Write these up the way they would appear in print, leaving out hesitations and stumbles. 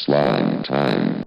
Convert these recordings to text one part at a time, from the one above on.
Slime time.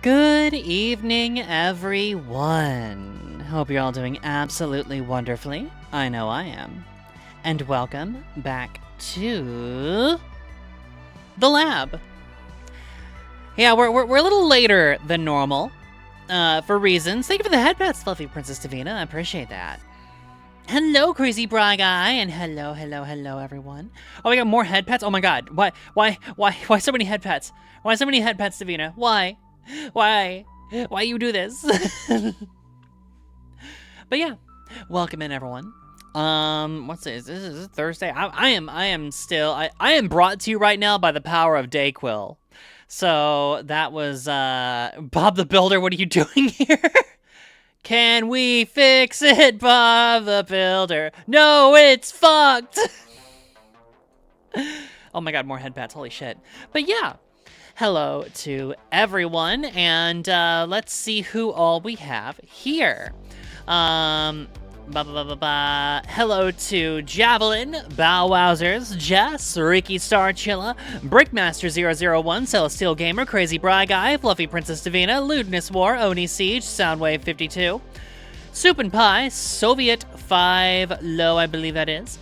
Good evening, everyone. Hope you're all doing absolutely wonderfully. I know I am. And welcome back to the lab. Yeah, we're a little later than normal for reasons. Thank you for the headbats, Fluffy Princess Davina. I appreciate that. Hello, Crazy Bra Guy, and hello, everyone. Oh, we got more head pets? Oh my god. Why so many head pets? Why so many head pets, Davina? Why you do this? But yeah, welcome in, everyone. What's this? This is Thursday. I am brought to you right now by the power of Dayquil. So that was Bob the Builder. What are you doing here? Can we fix it, Bob the Builder? No, it's fucked. Oh my god, more head pats. Holy shit. But yeah. Hello to everyone, and let's see who all we have here. Hello to Javelin, Bowwowzers, Jess, Ricky Starchilla, Brickmaster001, Celestial Gamer, Crazy Bry Guy, Fluffy Princess Davina, Lewdness War, Oni Siege, Soundwave 52, Soup and Pie, Soviet 5 Low, I believe that is,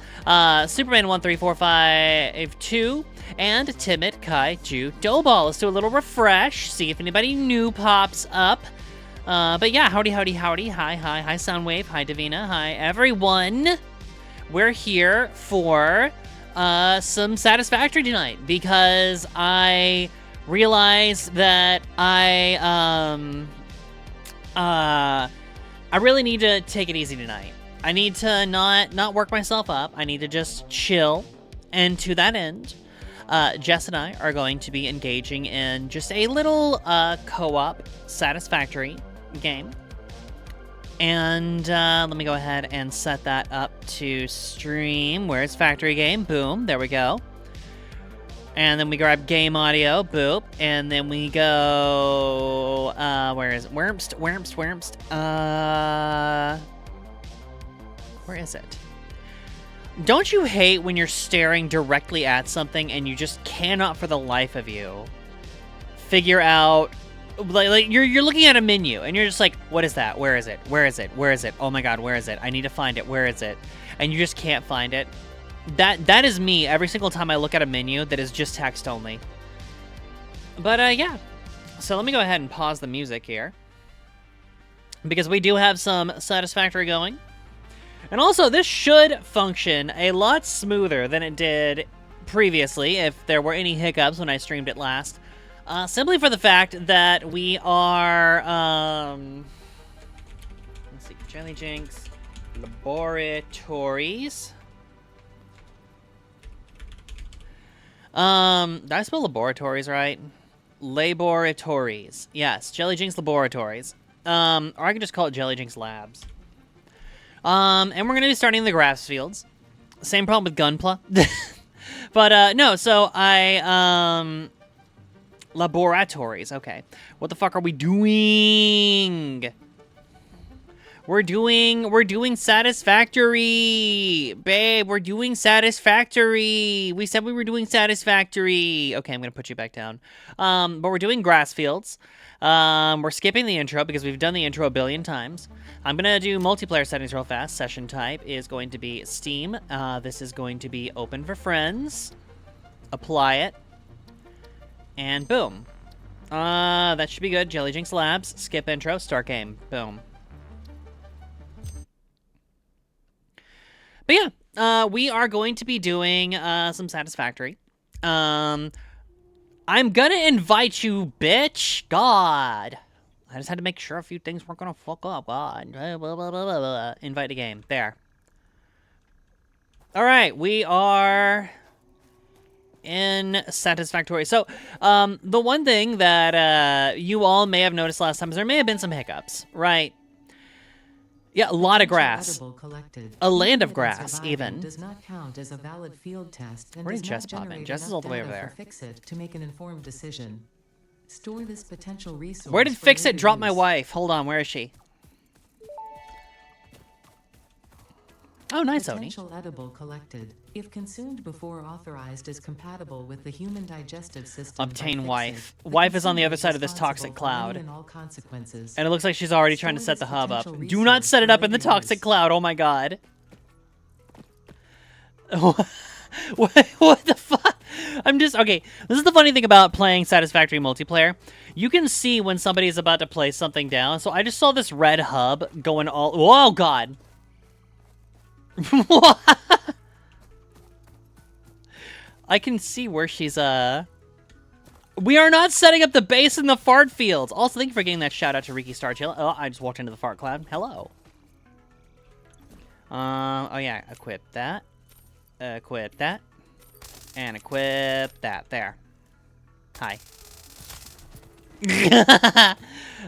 Superman 13452, and Timid Kaiju Doughball. Let's do a little refresh, see if anybody new pops up. But yeah, howdy. Hi, Soundwave. Hi, Davina. Hi, everyone. We're here for some Satisfactory tonight because I realized that I really need to take it easy tonight. I need to not work myself up. I need to just chill. And to that end, Jess and I are going to be engaging in just a little co-op Satisfactory game. And let me go ahead and set that up to stream. Where's Factory Game? Boom. There we go. And then we grab game audio. Boop. And then we go... where is it? Wurmst. Where is it? Don't you hate when you're staring directly at something and you just cannot for the life of you figure out... Like you're looking at a menu and you're just like, what is that? Where is it? Oh my god, where is it? I need to find it. Where is it? And you just can't find it. That is me every single time I look at a menu that is just text only. But yeah. So let me go ahead and pause the music here. Because we do have some Satisfactory going. And also, this should function a lot smoother than it did previously, if there were any hiccups when I streamed it last. Simply for the fact that we are, let's see, Jelly Jinx Laboratories. Did I spell laboratories right? Laboratories. Yes, Jelly Jinx Laboratories. Or I can just call it Jelly Jinx Labs. And we're going to be starting in the grass fields. Same problem with Gunpla. But, no, so Laboratories, okay. What the fuck are we doing? We're doing Satisfactory! Babe, we're doing Satisfactory! We said we were doing Satisfactory! Okay, I'm gonna put you back down. But we're doing grass fields. We're skipping the intro because we've done the intro a billion times. I'm gonna do multiplayer settings real fast. Session type is going to be Steam. This is going to be open for friends. Apply it. And boom. That should be good. Jelly Jinx Labs. Skip intro. Start game. Boom. But yeah, we are going to be doing some Satisfactory. I'm gonna invite you, bitch. God. I just had to make sure a few things weren't gonna fuck up. God. Blah, blah, blah, blah, blah. Invite a game. There. Alright, we are in Satisfactory. So, the one thing that you all may have noticed last time is there may have been some hiccups, right? Yeah, a lot of grass. A land of grass, even. Does not count as a valid field test and Where did does Jess not pop in? generate Jess is enough all the way over data there. for Fix-It to make an informed decision. Store this potential resource. Where did for Fix-It later drop my use. wife? Hold on, where is she? Oh, nice, Oni. Potential edible collected. If consumed before authorized is compatible with the human digestive system. Obtain by wife. Fix-It, the Wife is on the consumer other side of this responsible toxic for cloud. any and all consequences. And it looks like she's already trying to set the Store hub this up. potential Do not resource set it for up in the later toxic use. cloud. Oh my god. What the fuck? I'm just... Okay, this is the funny thing about playing Satisfactory multiplayer. You can see when somebody is about to place something down. So I just saw this red hub going all... Oh, god. What? I can see where she's, We are not setting up the base in the fart fields. Also, thank you for getting that shout out to Ricky Starchill. Oh, I just walked into the fart cloud. Hello. Oh yeah, equip that. Equip that. And equip that. There. Hi.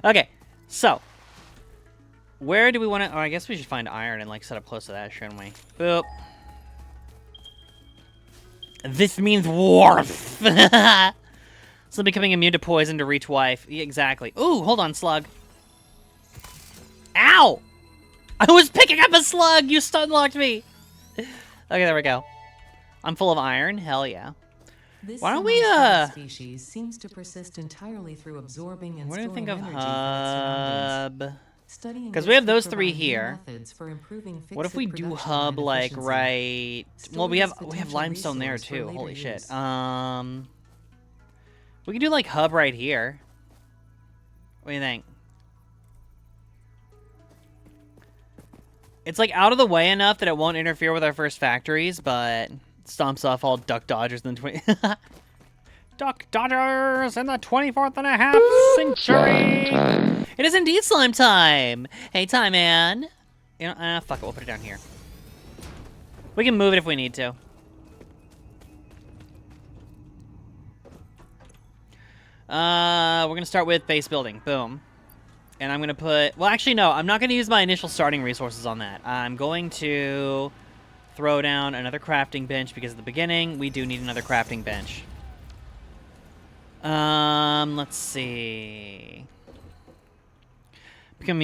Okay, so. Where do we want to... Oh, I guess we should find iron and, like, set up close to that, shouldn't we? Boop. This means warmth. So becoming immune to poison to reach wife. Yeah, exactly. Ooh, hold on, slug. Ow! I was picking up a slug! You stun locked me! Okay, there we go. I'm full of iron? Hell yeah. This Why don't we, semi-starved species seems to persist entirely through absorbing and what do you storing think of energy from its surroundings. hub? Studying Because this we have could those three provide new here. methods for improving What if fixed we do production hub line like efficiency. right? Well, Store we this have potential limestone there resource for too. later Holy shit. use. We can do like hub right here. What do you think? It's like out of the way enough that it won't interfere with our first factories, but stomps off all duck dodgers in the 20. Duck dodgers in the 24th and a half century. It is indeed slime time. Hey, time man. You know, fuck it. We'll put it down here. We can move it if we need to. We're gonna start with base building. Boom. And I'm gonna put. Well, actually, no. I'm not gonna use my initial starting resources on that. I'm going to throw down another crafting bench because at the beginning we do need another crafting bench. Let's see. Become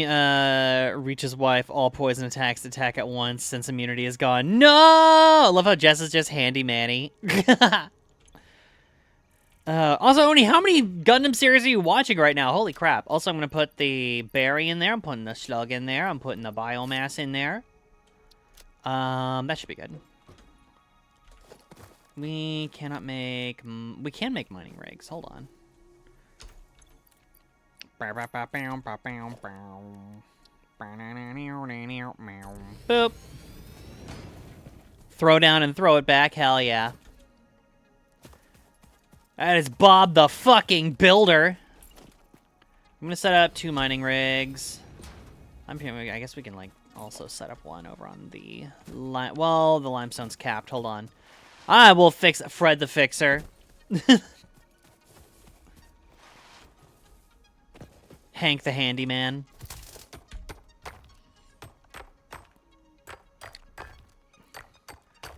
Reach's wife. All poison attacks attack at once since immunity is gone. No! I love how Jess is just handy manny. Also, Oni, how many Gundam series are you watching right now? Holy crap. Also, I'm going to put the berry in there. I'm putting the slug in there. I'm putting the biomass in there. That should be good. We cannot make... We can make mining rigs. Hold on. Boop. Throw down and throw it back. Hell yeah. That is Bob the fucking Builder. I'm gonna set up 2 mining rigs. I guess we can like also set up one over on the well, the limestone's capped. Hold on. I will fix Fred the Fixer. Hank the Handyman.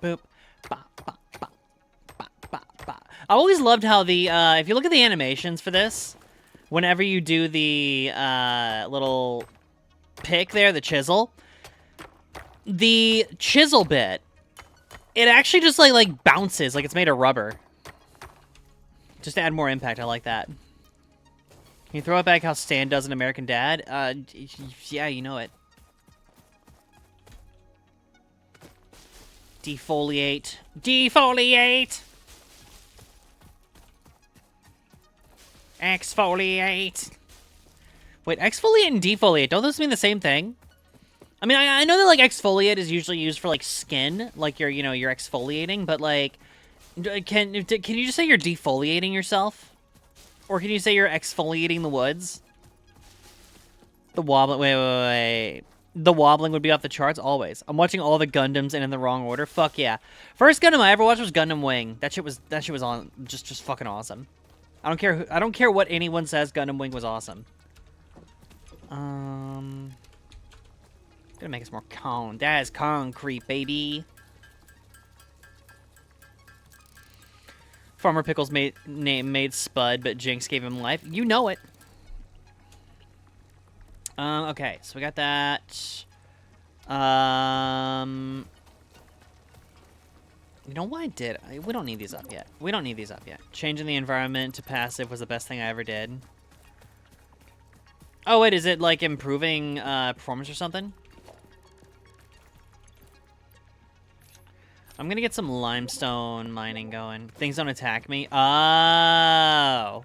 Boop. I always loved how the, if you look at the animations for this, whenever you do the little pick there, the chisel bit, it actually just like bounces, like it's made of rubber. Just to add more impact, I like that. Can you throw it back how Stan does in American Dad? Yeah, you know it. Defoliate. Defoliate! Exfoliate. Wait, exfoliate and defoliate, don't those mean the same thing? I mean, I know that, like, exfoliate is usually used for, like, skin, like you're, you know, you're exfoliating, but, like, can you just say you're defoliating yourself? Or can you say you're exfoliating the woods? The wobbling, wait. The wobbling would be off the charts, always. I'm watching all the Gundams and in the wrong order, fuck yeah. First Gundam I ever watched was Gundam Wing. That shit was on, just fucking awesome. I don't care what anyone says, Gundam Wing was awesome. Gonna make us more that is concrete, baby. Farmer Pickles made Spud, but Jinx gave him life. You know it. Okay, so we got that. You know why we don't need these up yet. We don't need these up yet. Changing the environment to passive was the best thing I ever did. Oh, wait, is it, like, improving performance or something? I'm gonna get some limestone mining going. Things don't attack me. Oh.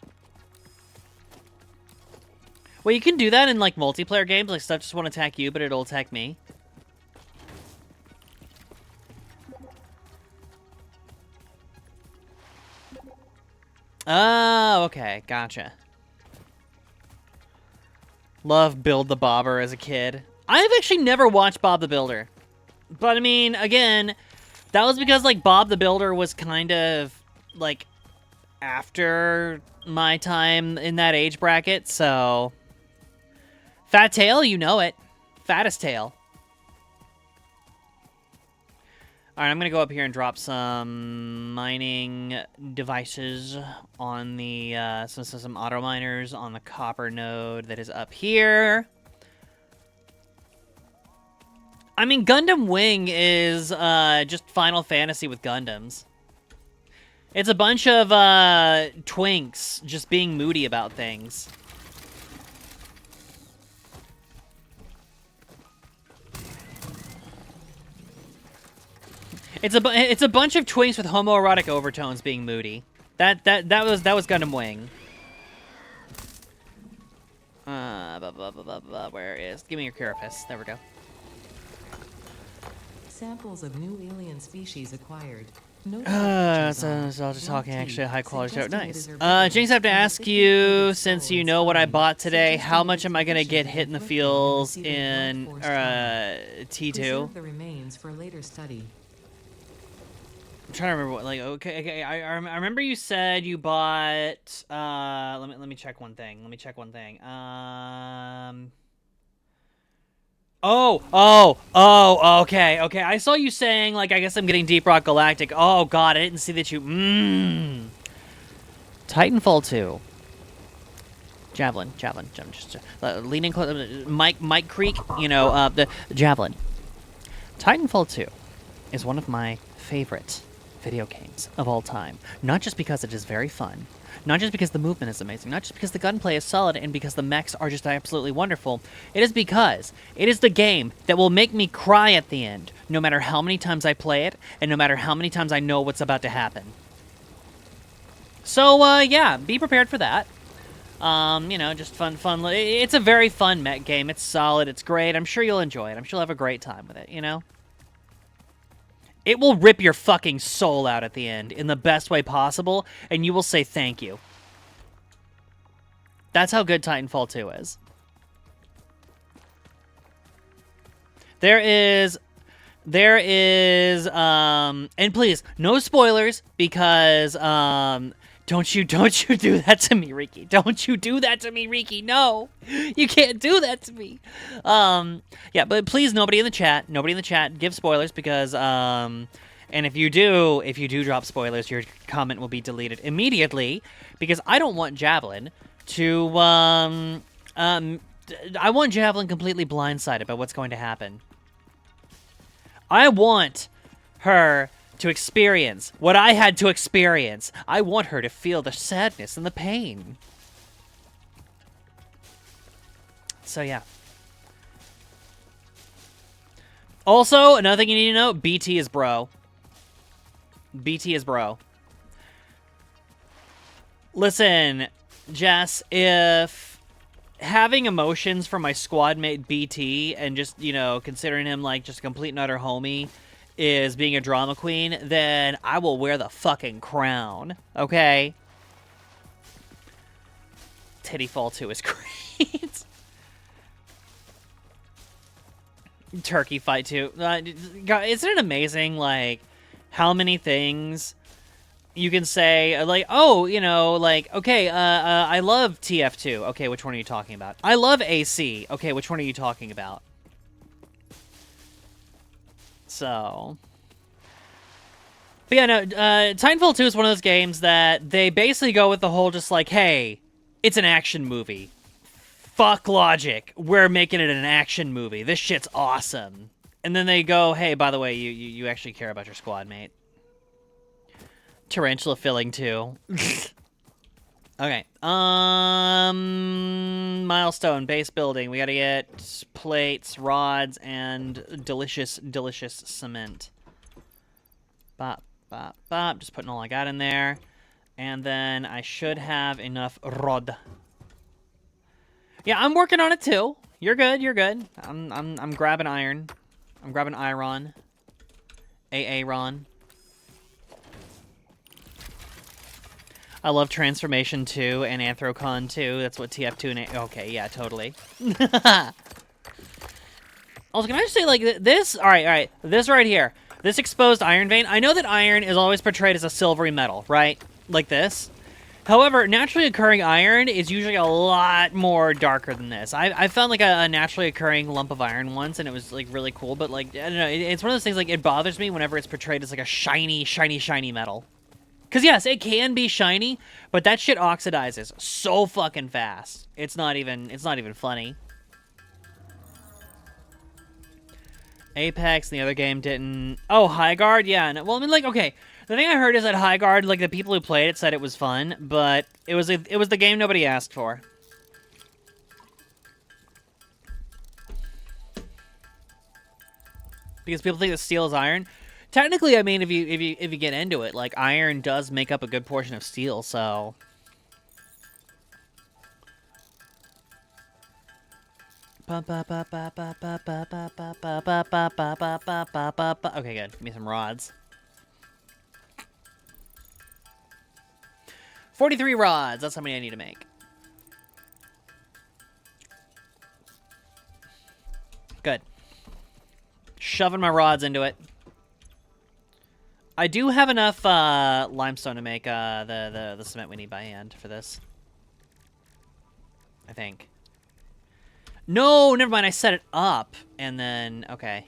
Well, you can do that in, like, multiplayer games. Like, stuff just won't attack you, but it'll attack me. Oh, okay. Gotcha. Love Build the Bobber as a kid. I've actually never watched Bob the Builder. But, I mean, again, that was because, like, Bob the Builder was kind of, like, after my time in that age bracket, so... Fat Tail, you know it. Fattest Tail. Alright, I'm gonna go up here and drop some mining devices on the, some auto miners on the copper node that is up here. I mean, Gundam Wing is just Final Fantasy with Gundams. It's a bunch of twinks just being moody about things. It's a bunch of twinks with homoerotic overtones being moody. That was Gundam Wing. Where is? Give me your carapace. There we go. Samples of new alien species acquired. No So I was just talking actually a high quality show. Nice. Jinx, I have to ask you, since you know what I bought today, how much am I gonna get hit in the feels in T2? The remains for later study. I'm trying to remember what, like, okay, I remember you said you bought, let me check one thing. Okay. I saw you saying, like, I guess I'm getting Deep Rock Galactic. Oh, God, I didn't see that you, Titanfall 2. Javelin, just leaning close, Mike Creek, you know, the Javelin. Titanfall 2 is one of my favorite video games of all time. Not just because it is very fun, not just because the movement is amazing, not just because the gunplay is solid and because the mechs are just absolutely wonderful. It is because it is the game that will make me cry at the end, no matter how many times I play it, and no matter how many times I know what's about to happen. So, yeah, be prepared for that. You know, just fun. It's a very fun mech game. It's solid. It's great. I'm sure you'll enjoy it. I'm sure you'll have a great time with it, you know? It will rip your fucking soul out at the end in the best way possible, and you will say thank you. That's how good Titanfall 2 is. There is, and please, no spoilers, because, don't you do that to me, Riki. Don't you do that to me, Riki. No, you can't do that to me. Yeah, but please, nobody in the chat, give spoilers, because, and if you do drop spoilers, your comment will be deleted immediately, because I don't want Javelin to, I want Javelin completely blindsided by what's going to happen. I want her to experience what I had to experience. I want her to feel the sadness and the pain. So, yeah. Also, another thing you need to know, BT is bro. BT is bro. Listen, Jess, if having emotions for my squad mate BT and just, you know, considering him like just a complete and utter homie is being a drama queen, then I will wear the fucking crown, okay? Tittyfall 2 is great. Turkey Fight 2. God, isn't it amazing, like, how many things you can say, like, oh, you know, like, okay, I love TF2. Okay, which one are you talking about? I love AC. Okay, which one are you talking about? So, but yeah, no, Titanfall 2 is one of those games that they basically go with the whole just like, hey, it's an action movie. Fuck logic. We're making it an action movie. This shit's awesome. And then they go, hey, by the way, you actually care about your squad mate. Tarantula filling too. Okay. Milestone, base building. We gotta get plates, rods, and delicious cement. Bop, bop, bop. Just putting all I got in there. And then I should have enough rod. Yeah, I'm working on it too. You're good. I'm grabbing iron. I'm grabbing iron. Aaron. I love Transformation 2 and Anthrocon 2. That's what TF2 and... Okay, yeah, totally. Also, can I just say, like, this... All right. This right here. This exposed iron vein. I know that iron is always portrayed as a silvery metal, right? Like this. However, naturally occurring iron is usually a lot more darker than this. I found, like, a naturally occurring lump of iron once, and it was, like, really cool. But, like, I don't know. It's one of those things, like, it bothers me whenever it's portrayed as, like, a shiny metal. Because, yes, it can be shiny, but that shit oxidizes so fucking fast. It's not even funny. Apex, and the other game didn't. Oh, High Guard? Yeah. No, well, I mean, like, okay. The thing I heard is that High Guard, like, the people who played it said it was fun, but it was the game nobody asked for. Because people think that steel is iron. Technically, I mean, if you get into it, like, iron does make up a good portion of steel, so... Okay, good. Give me some rods. 43 rods. That's how many I need to make. Good. Shoving my rods into it. I do have enough limestone to make the cement we need by hand for this. I think. No, never mind. I set it up, and then... Okay.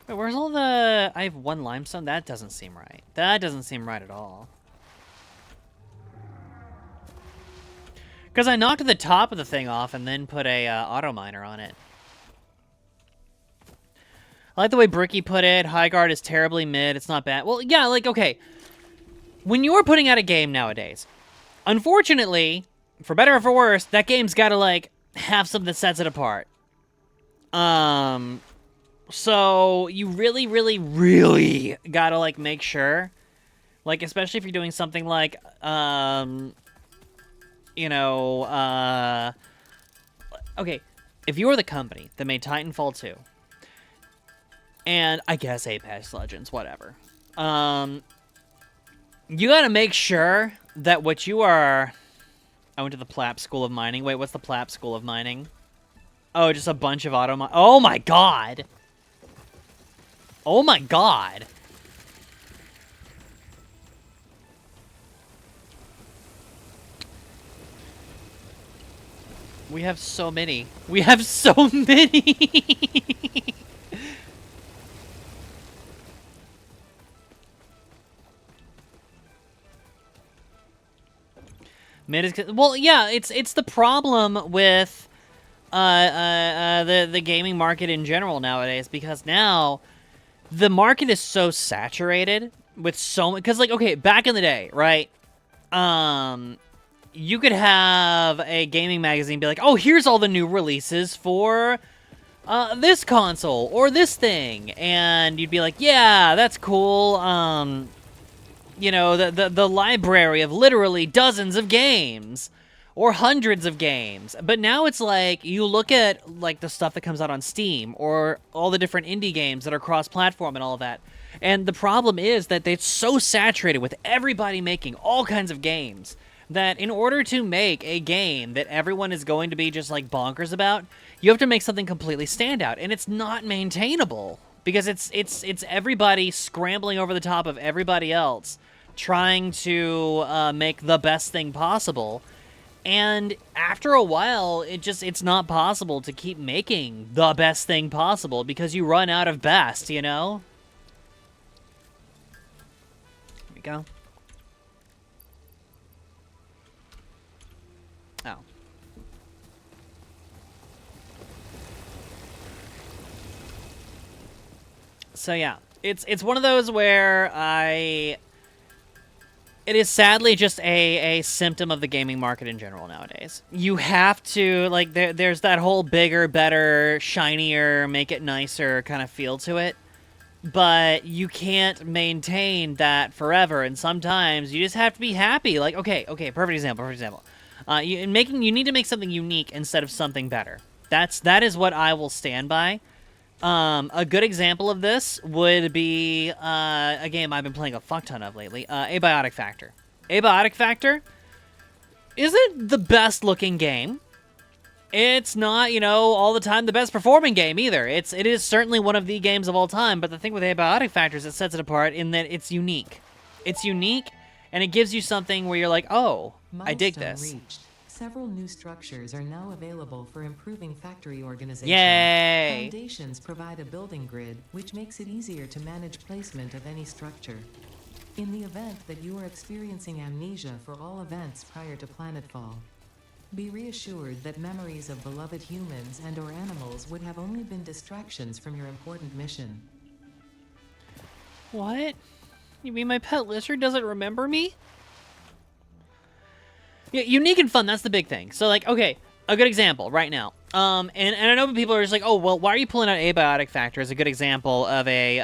Wait, where's all the... I have 1 limestone? That doesn't seem right. That doesn't seem right at all. Because I knocked the top of the thing off and then put a auto miner on it. I like the way Bricky put it. High Guard is terribly mid. It's not bad. Well, yeah, like, okay. When you're putting out a game nowadays, unfortunately, for better or for worse, that game's got to, like, have something that sets it apart. So you really, really, really gotta, like, make sure, like, especially if you're doing something like, you know, okay, if you're the company that made Titanfall 2, and I guess Apex Legends, whatever, you gotta make sure that what you are... I went to the Plapp School of Mining. Wait, what's the Plapp School of Mining? Oh, just a bunch of auto... Oh my god! Oh my god! We have so many. We have so many! Mid is... Well, yeah, it's the problem with the gaming market in general nowadays, because now the market is so saturated with so... Because, like, okay, back in the day, right? You could have a gaming magazine be like, oh, here's all the new releases for this console or this thing. And you'd be like, yeah, that's cool. You know, the library of literally dozens of games or hundreds of games. But now it's like, you look at, like, the stuff that comes out on Steam or all the different indie games that are cross-platform and all of that. And the problem is that it's so saturated with everybody making all kinds of games that in order to make a game that everyone is going to be just, like, bonkers about, you have to make something completely standout. And it's not maintainable because it's everybody scrambling over the top of everybody else, trying to make the best thing possible. And after a while, it's not possible to keep making the best thing possible because you run out of best, you know? Here we go. Oh. So yeah, it's one of those where it is sadly just a symptom of the gaming market in general nowadays. You have to, like, there's that whole bigger, better, shinier, make it nicer kind of feel to it. But you can't maintain that forever, and sometimes you just have to be happy. Like, okay, perfect example. You need to make something unique instead of something better. That is what I will stand by. A good example of this would be a game I've been playing a fuck ton of lately, Abiotic Factor. Abiotic Factor isn't the best looking game. It's not, you know, all the time the best performing game either. It is certainly one of the games of all time, but the thing with Abiotic Factor is it sets it apart in that it's unique. It's unique, and it gives you something where you're like, oh, I dig this. Reached. Several new structures are now available for improving factory organization. Yay! Foundations provide a building grid, which makes it easier to manage placement of any structure. In the event that you are experiencing amnesia for all events prior to planetfall, Be reassured that memories of beloved humans and or animals would have only been distractions from your important mission. What? You mean my pet lizard doesn't remember me? Yeah, unique and fun, that's the big thing. So, like, okay, a good example right now. And I know people are just like, oh, well, why are you pulling out Abiotic Factor as a good example of a,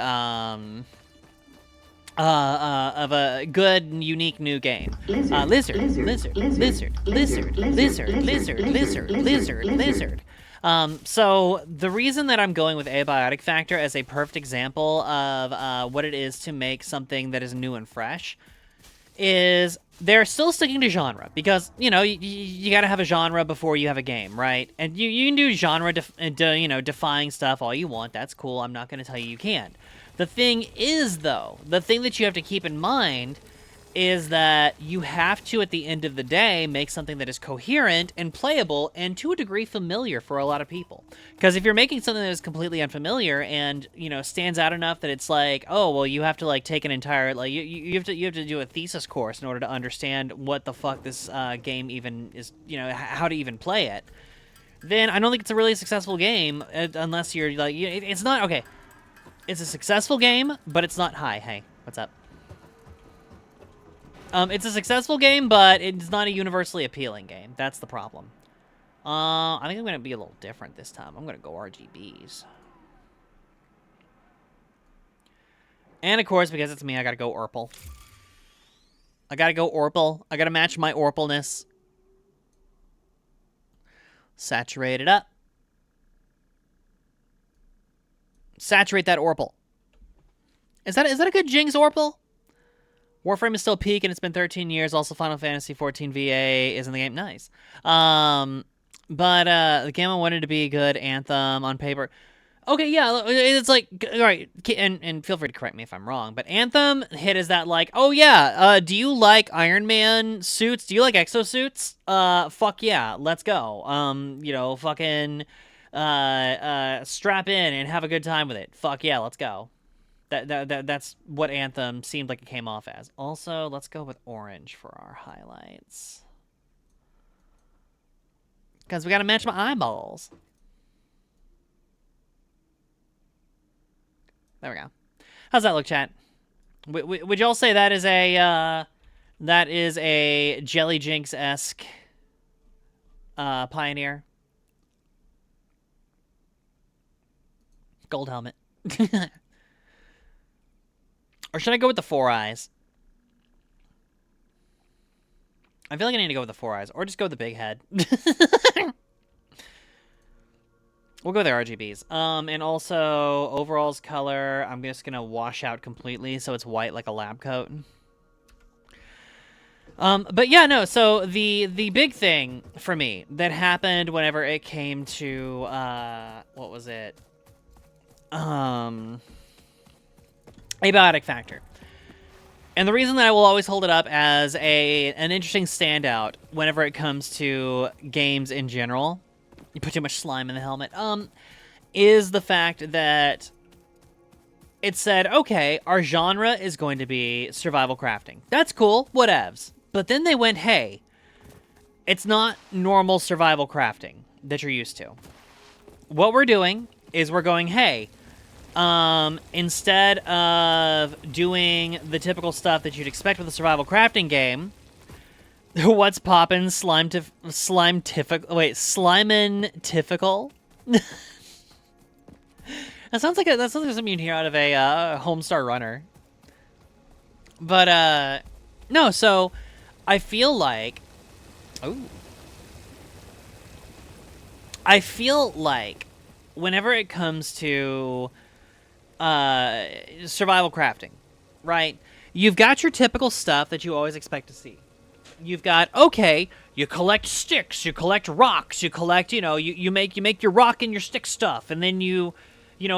good, unique new game? Lizard. So the reason that I'm going with Abiotic Factor as a perfect example of what it is to make something that is new and fresh is they're still sticking to genre because, you know, you got to have a genre before you have a game, right? And you can do genre, defying stuff all you want. That's cool. I'm not going to tell you can't. The thing is, though, the thing that you have to keep in mind is that you have to, at the end of the day, make something that is coherent and playable and, to a degree, familiar for a lot of people. Because if you're making something that is completely unfamiliar and, you know, stands out enough that it's like, oh, well, you have to, like, take an entire, like, you have to do a thesis course in order to understand what the fuck this game even is, you know, how to even play it, then I don't think it's a really successful game unless you're, like, it's not, okay, it's a successful game, but it's not high. Hey, what's up? It's a successful game, but it's not a universally appealing game. That's the problem. I think I'm going to be a little different this time. I'm going to go RGBs. And, of course, because it's me, I got to go Orpal. I got to match my Orpalness. Saturate it up. Saturate that Orpal. Is that a good Jinx Orpal? Warframe is still peak, and it's been 13 years. Also, Final Fantasy 14 VA is in the game. Nice. But the game I wanted to be a good Anthem on paper. Okay, yeah, it's like, all right, and feel free to correct me if I'm wrong, but Anthem hit is that like, oh yeah, do you like Iron Man suits? Do you like exosuits? Fuck yeah, let's go. You know, fucking, strap in and have a good time with it. Fuck yeah, let's go. That's what Anthem seemed like it came off as. Also, let's go with orange for our highlights. Because we got to match my eyeballs. There we go. How's that look, chat? Would y'all say that is a Jelly Jinx-esque Pioneer? Gold helmet. Or should I go with the 4 eyes? I feel like I need to go with the 4 eyes. Or just go with the big head. We'll go with the RGBs. And also, overalls color, I'm just going to wash out completely so it's white like a lab coat. But yeah, no, so the big thing for me that happened whenever it came to, what was it? Abiotic Factor. And the reason that I will always hold it up as an interesting standout whenever it comes to games in general, you put too much slime in the helmet, is the fact that it said, okay, our genre is going to be survival crafting. That's cool, whatevs. But then they went, hey, it's not normal survival crafting that you're used to. What we're doing is we're going, hey, instead of doing the typical stuff that you'd expect with a survival crafting game, what's poppin'? Slimen-tifical? That sounds like something you'd hear out of a Homestar Runner. But no. So I feel like, whenever it comes to survival crafting, right? You've got your typical stuff that you always expect to see. You've got, okay, you collect sticks, you collect rocks, you collect, you make your rock and your stick stuff, and then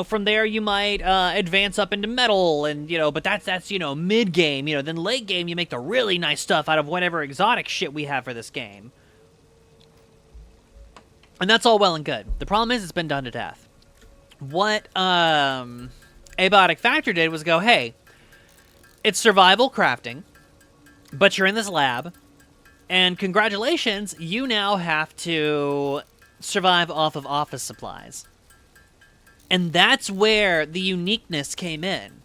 from there you might advance up into metal, and but that's mid game. Then late game you make the really nice stuff out of whatever exotic shit we have for this game, and that's all well and good. The problem is it's been done to death. What Abiotic Factor did was go, hey, it's survival crafting, but you're in this lab, And congratulations, you now have to survive off of office supplies. And that's where the uniqueness came in.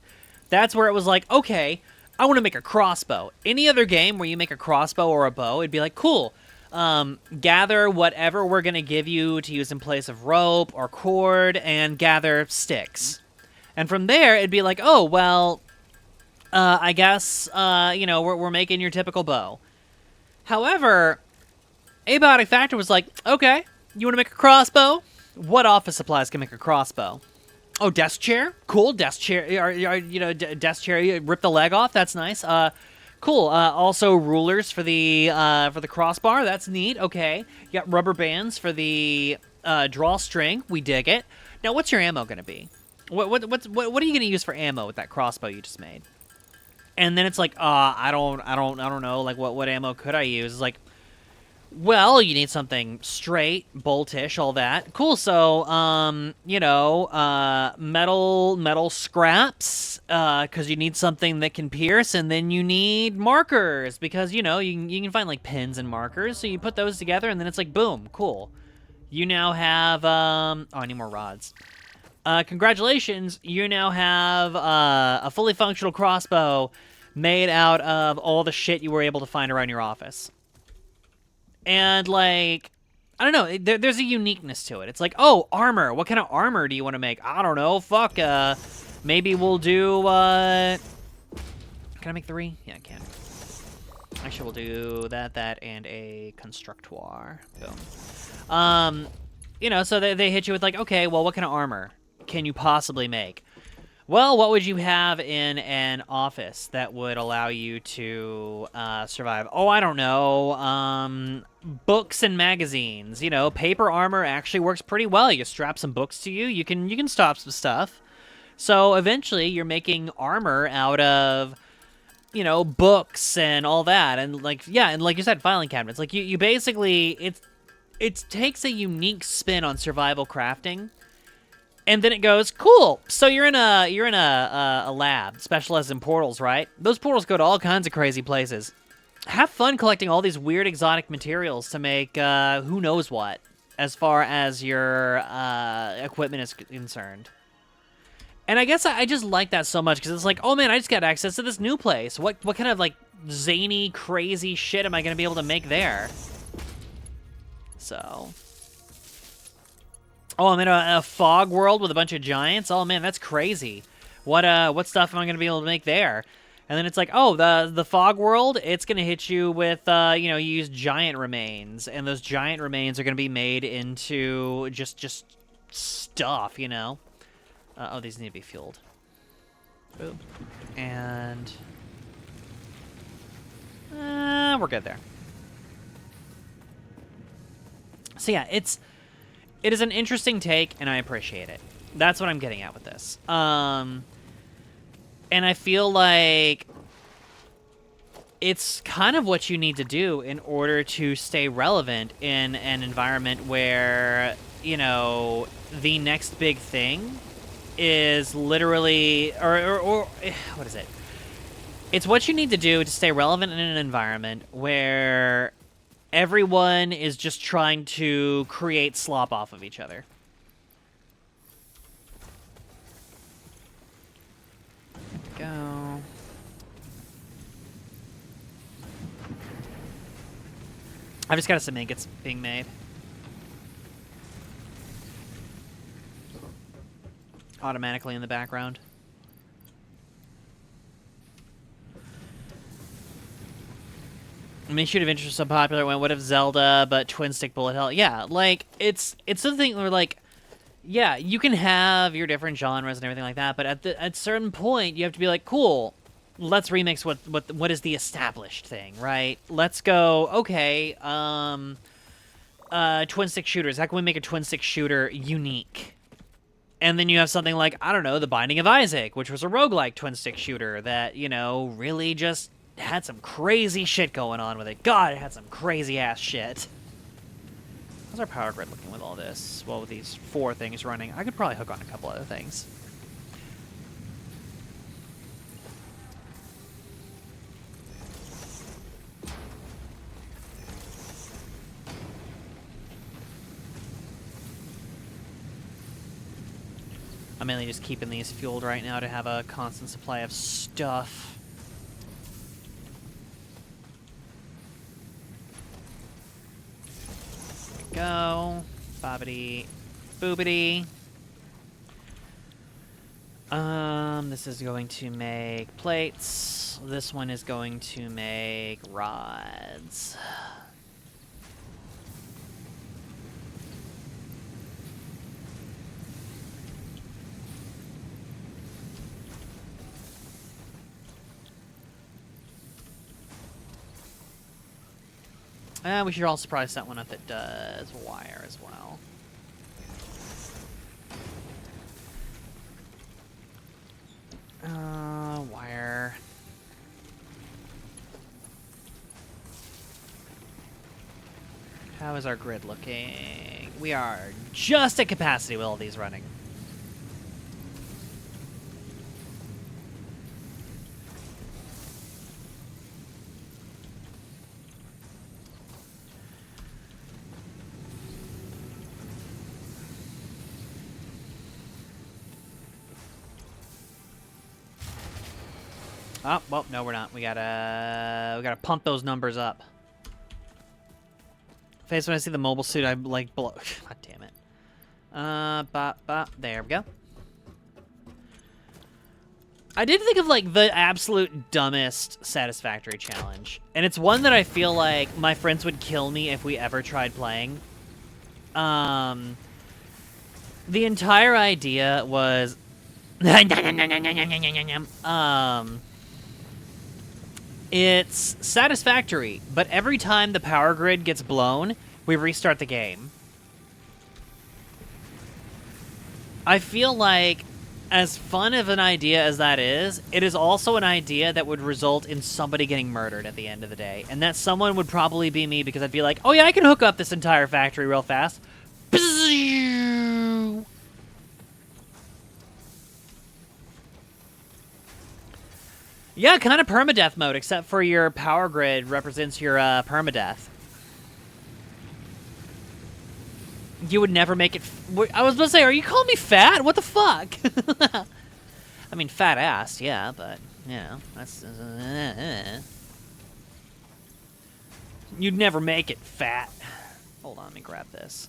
That's where it was like, okay, I want to make a crossbow. Any other game where you make a crossbow or a bow, it'd be like, cool, gather whatever we're going to give you to use in place of rope or cord and gather sticks. And from there, it'd be like, oh, well, I guess, we're making your typical bow. However, Abiotic Factor was like, okay, you want to make a crossbow? What office supplies can make a crossbow? Oh, desk chair? Cool, desk chair. Desk chair, you rip the leg off, that's nice. Cool, also rulers for the crossbar, that's neat, okay. You got rubber bands for the drawstring, we dig it. Now, what's your ammo gonna be? What are you gonna use for ammo with that crossbow you just made? And then it's like, I don't know, like, what ammo could I use? It's like, well, you need something straight, boltish, all that. Cool, so, metal scraps, because you need something that can pierce, and then you need markers, because, you can find, like, pins and markers, so you put those together, and then it's like, boom, cool. You now have, I need more rods. Congratulations, you now have, a fully functional crossbow made out of all the shit you were able to find around your office. And, like, I don't know, there's a uniqueness to it. It's like, oh, armor. What kind of armor do you want to make? I don't know. Fuck, maybe we'll do, Can I make 3? Yeah, I can. Actually, we'll do that, and a constructoire. Boom. So they hit you with, like, okay, well, what kind of armor can you possibly make? Well, what would you have in an office that would allow you to survive? Oh, I don't know. Books and magazines. Paper armor actually works pretty well. You strap some books to you, you can stop some stuff. So eventually, you're making armor out of, books and all that, and like you said, filing cabinets. Like you basically it takes a unique spin on survival crafting. And then it goes, cool. So you're in a lab specialized in portals, right? Those portals go to all kinds of crazy places. Have fun collecting all these weird exotic materials to make who knows what, as far as your equipment is concerned. And I guess I just like that so much because it's like, oh man, I just got access to this new place. What kind of like zany, crazy shit am I gonna be able to make there? So. Oh, I'm in a fog world with a bunch of giants? Oh, man, that's crazy. What stuff am I going to be able to make there? And then it's like, oh, the fog world, it's going to hit you with, you use giant remains. And those giant remains are going to be made into just stuff, Oh, these need to be fueled. Boop. And we're good there. So, yeah, it is an interesting take, and I appreciate it. That's what I'm getting at with this. And I feel like it's kind of what you need to do in order to stay relevant in an environment where, the next big thing is literally, or what is it? It's what you need to do to stay relevant in an environment where everyone is just trying to create slop off of each other. There we go. I've just got some ingots being made. Automatically in the background. I mean, should have interest so popular when what if Zelda, but twin stick bullet hell? Yeah, like it's something where like, yeah, you can have your different genres and everything like that, but at a certain point you have to be like, cool, let's remix what is the established thing, right? Let's go, okay, twin stick shooters. How can we make a twin stick shooter unique? And then you have something like, I don't know, The Binding of Isaac, which was a roguelike twin stick shooter that, really just had some crazy shit going on with it. God, it had some crazy ass shit. How's our power grid looking with all this? Well, with these 4 things running, I could probably hook on a couple other things. mainly just keeping these fueled right now to have a constant supply of stuff. There we go. Bobbity boobity. This is going to make plates. This one is going to make rods. We should also probably set one up that does wire as well. Wire. How is our grid looking? We are just at capacity with all these running. Oh, well, no, we're not. We gotta pump those numbers up. Face, when I see the mobile suit, I like blow. God damn it. There we go. I did think of like the absolute dumbest Satisfactory challenge, and it's one that I feel like my friends would kill me if we ever tried playing. The entire idea was, it's Satisfactory, but every time the power grid gets blown, we restart the game. I feel like, as fun of an idea as that is, it is also an idea that would result in somebody getting murdered at the end of the day. And that someone would probably be me, because I'd be like, oh yeah, I can hook up this entire factory real fast. Yeah, kind of permadeath mode, except for your power grid represents your permadeath. You would never make it... I was about to say, are you calling me fat? What the fuck? I mean, fat ass, yeah, but, you know, that's... You'd never make it fat. Hold on, let me grab this.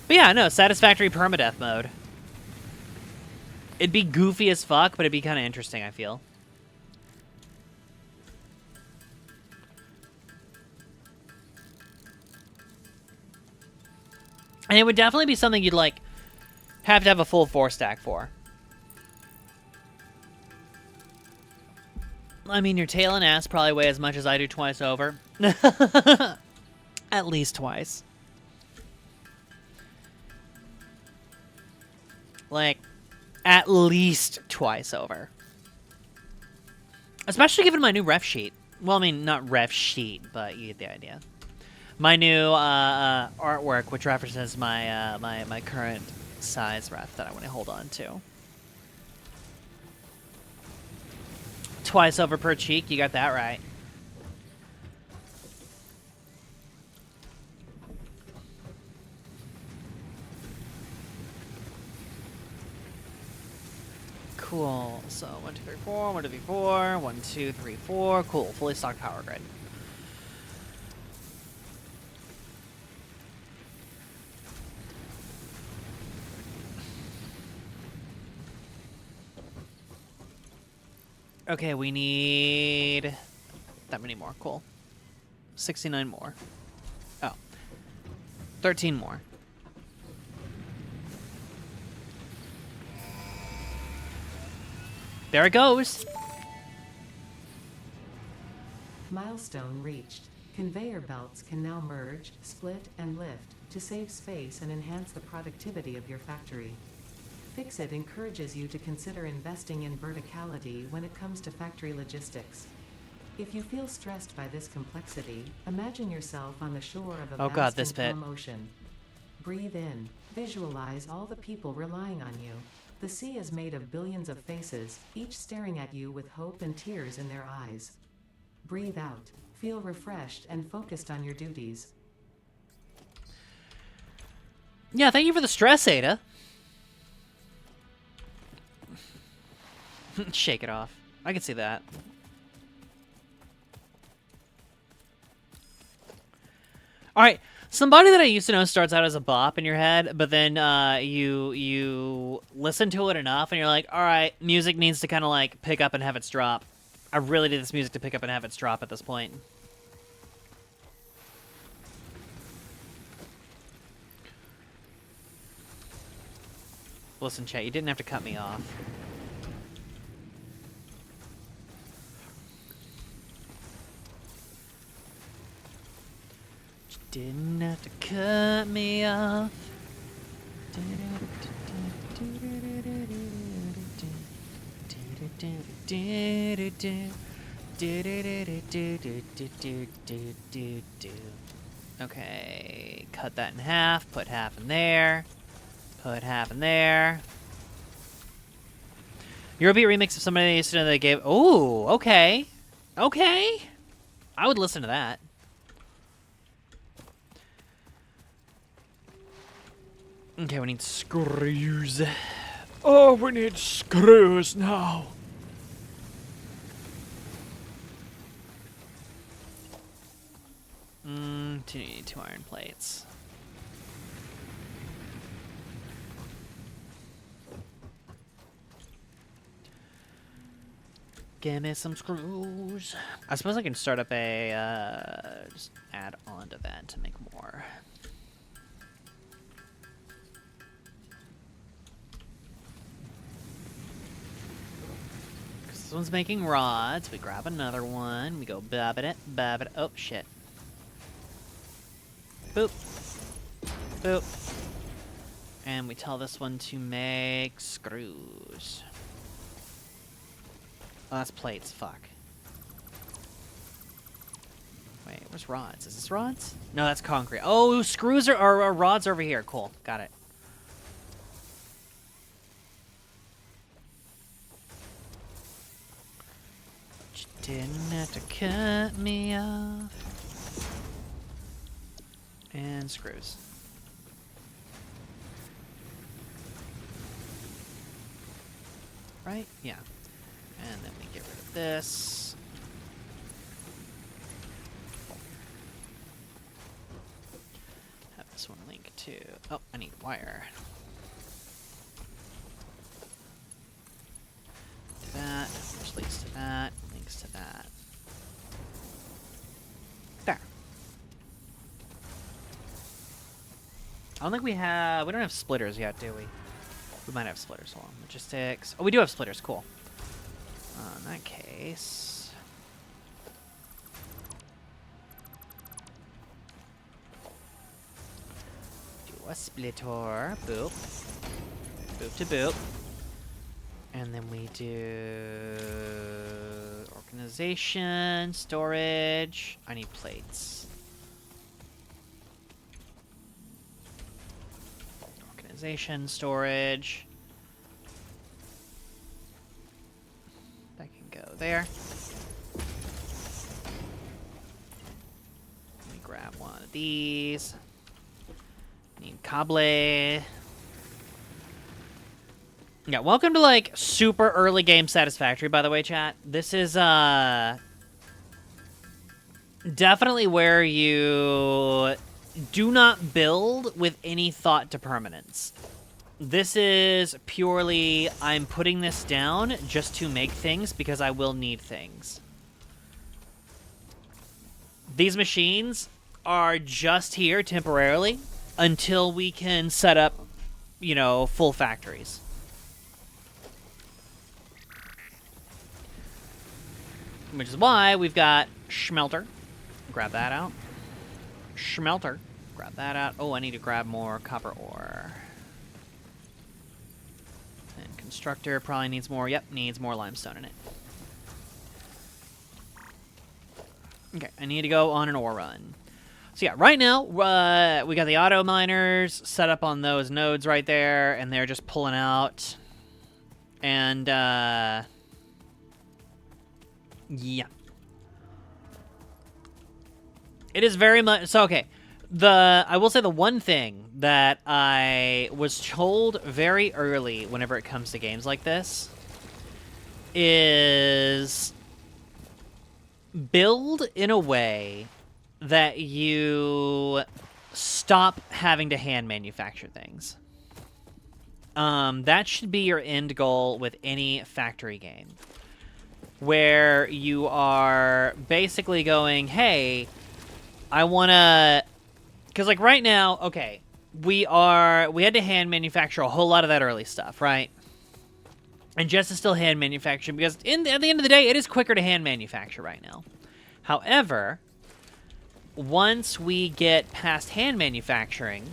But yeah, no, Satisfactory permadeath mode. It'd be goofy as fuck, but it'd be kind of interesting, I feel. And it would definitely be something you'd, like, have to have a full 4-stack for. I mean, your tail and ass probably weigh as much as I do twice over. At least twice. Like, at least twice over. Especially given my new ref sheet. Well, I mean, not ref sheet, but you get the idea. My new artwork, which references my my current size ref that I want to hold on to. Twice over per cheek, you got that right. Cool. So 1, 2, 3, 4, 1, 2, 3, 4, 1, 2, 3, 4. Cool. Fully stocked power grid. Okay, we need that many more. Cool. 69 more. Oh. 13 more. There it goes. Milestone reached. Conveyor belts can now merge, split, and lift to save space and enhance the productivity of your factory. Fixit encourages you to consider investing in verticality when it comes to factory logistics. If you feel stressed by this complexity, imagine yourself on the shore of a vast and calm ocean. Breathe in. Visualize all the people relying on you. The sea is made of billions of faces, each staring at you with hope and tears in their eyes. Breathe out. Feel refreshed and focused on your duties. Yeah, thank you for the stress, Ada. Shake it off. I can see that. All right, somebody that I used to know starts out as a bop in your head, but then you listen to it enough, and you're like, all right, music needs to kind of like pick up and have its drop. I really need this music to pick up and have its drop at this point. Listen, chat, you didn't have to cut me off. You didn't have to cut me off. Okay, cut that in half, put half in there. Put half in there. Eurobeat remix of somebody I used to know they gave. Oh, okay. Okay. I would listen to that. Okay, we need screws. Oh, we need screws now. Two iron plates. Give me some screws. I suppose I can start up a, just add on to that to make more. This one's making rods. We grab another one. We go bob it. Oh, shit. Boop. Boop. And we tell this one to make screws. Oh, that's plates. Fuck. Wait, where's rods? Is this rods? No, that's concrete. Oh, screws are rods over here. Cool. Got it. But you didn't have to cut me off. And screws. Right? Yeah. And then we get rid of this. Have this one link to... Oh, I need wire. To that, which links to that, links to that. There. I don't think we don't have splitters yet, do we? We might have splitters. Hold on. Logistics. Oh, we do have splitters. Cool. In that case... do a splitter. Boop. Boop to boop. And then we do... organization, storage. I need plates. Organization, storage. That can go there. Let me grab one of these. Need cable. Yeah, welcome to like super early game Satisfactory, by the way, chat. This is definitely where you do not build with any thought to permanence. This is purely, I'm putting this down just to make things because I will need things. These machines are just here temporarily until we can set up, you know, full factories. Which is why we've got smelter. Grab that out. Smelter. Grab that out. Oh, I need to grab more copper ore. And constructor probably needs more. Yep, needs more limestone in it. Okay, I need to go on an ore run. So yeah, right now, we got the auto miners set up on those nodes right there, and they're just pulling out. And, yeah. It is very much so. Okay, I will say the one thing that I was told very early, whenever it comes to games like this, is build in a way that you stop having to hand manufacture things. That should be your end goal with any factory game, where you are basically going, hey, I want to... Because, like, right now, okay, we had to hand manufacture a whole lot of that early stuff, right? And Jess is still hand manufacturing because at the end of the day, it is quicker to hand manufacture right now. However, once we get past hand manufacturing,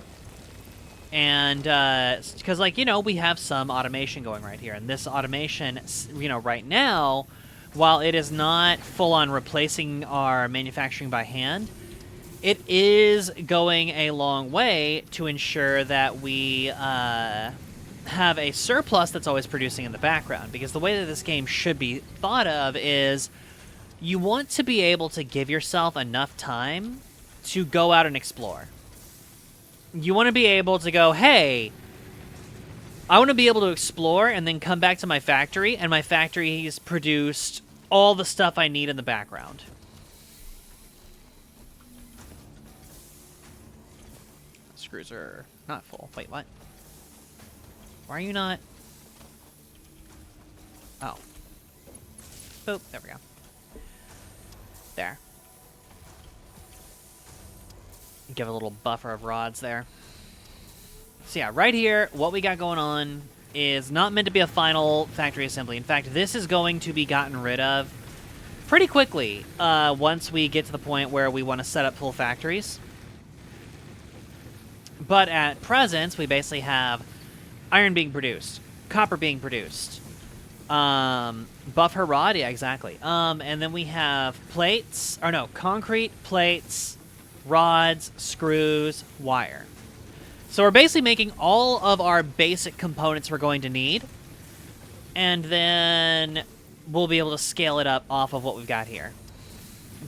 and because, like, you know, we have some automation going right here, and this automation, you know, right now, while it is not full-on replacing our manufacturing by hand, it is going a long way to ensure that we have a surplus that's always producing in the background. Because the way that this game should be thought of is you want to be able to give yourself enough time to go out and explore. You want to be able to go, hey, I want to be able to explore and then come back to my factory, and my factory has produced all the stuff I need in the background. Screws are not full. Wait, what? Why are you not? Oh. Boop. There we go. There. Give a little buffer of rods there. So yeah, right here, what we got going on is not meant to be a final factory assembly. In fact, this is going to be gotten rid of pretty quickly once we get to the point where we want to set up full factories. But at present, we basically have iron being produced, copper being produced, buffer rod, yeah, exactly. And then we have plates, or no, concrete, plates, rods, screws, wire. So we're basically making all of our basic components we're going to need, and then we'll be able to scale it up off of what we've got here.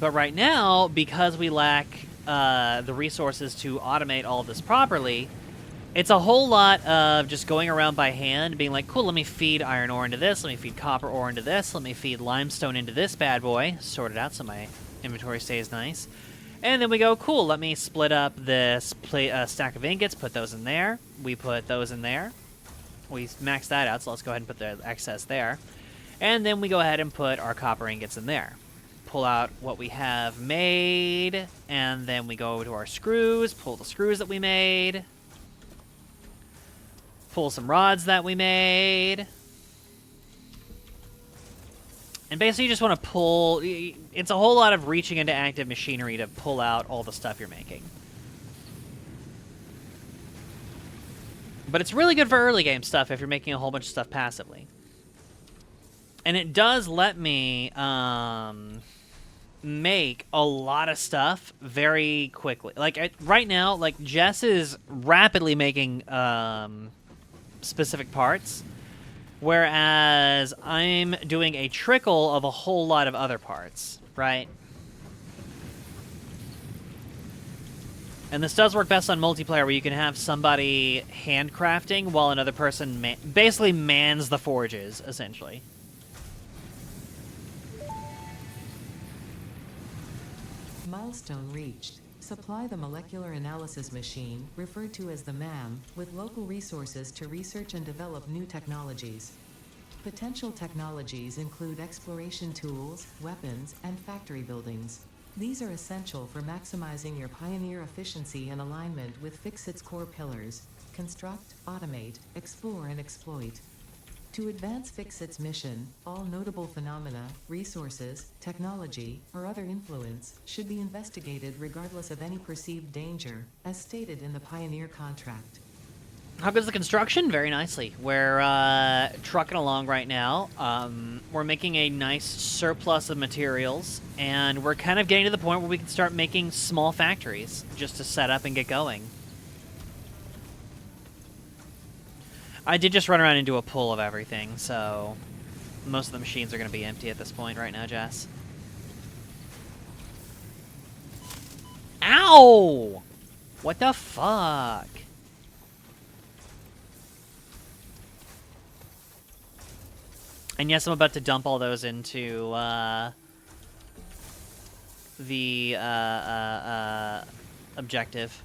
But right now, because we lack the resources to automate all of this properly, it's a whole lot of just going around by hand, being like, cool, let me feed iron ore into this, let me feed copper ore into this, let me feed limestone into this bad boy, sort it out so my inventory stays nice. And then we go, cool, let me split up this stack of ingots, put those in there, we put those in there, we max that out, so let's go ahead and put the excess there. And then we go ahead and put our copper ingots in there. Pull out what we have made, and then we go to our screws, pull the screws that we made, pull some rods that we made, and basically you just want to pull. It's a whole lot of reaching into active machinery to pull out all the stuff you're making. But it's really good for early game stuff if you're making a whole bunch of stuff passively. And it does let me make a lot of stuff very quickly. Like, right now, like, Jess is rapidly making specific parts, whereas I'm doing a trickle of a whole lot of other parts, right? And this does work best on multiplayer, where you can have somebody handcrafting while another person basically mans the forges, essentially. Milestone reached. Supply the molecular analysis machine, referred to as the MAM, with local resources to research and develop new technologies. Potential technologies include exploration tools, weapons, and factory buildings. These are essential for maximizing your Pioneer efficiency and alignment with Fixit's core pillars: construct, automate, explore, and exploit. To advance Fixit's mission, all notable phenomena, resources, technology, or other influence should be investigated regardless of any perceived danger, as stated in the Pioneer contract. How goes the construction? Very nicely. We're trucking along right now. We're making a nice surplus of materials, and we're kind of getting to the point where we can start making small factories just to set up and get going. I did just run around and do a pull of everything, so most of the machines are going to be empty at this point right now, Jess. Ow! What the fuck? And yes, I'm about to dump all those into, the, objective.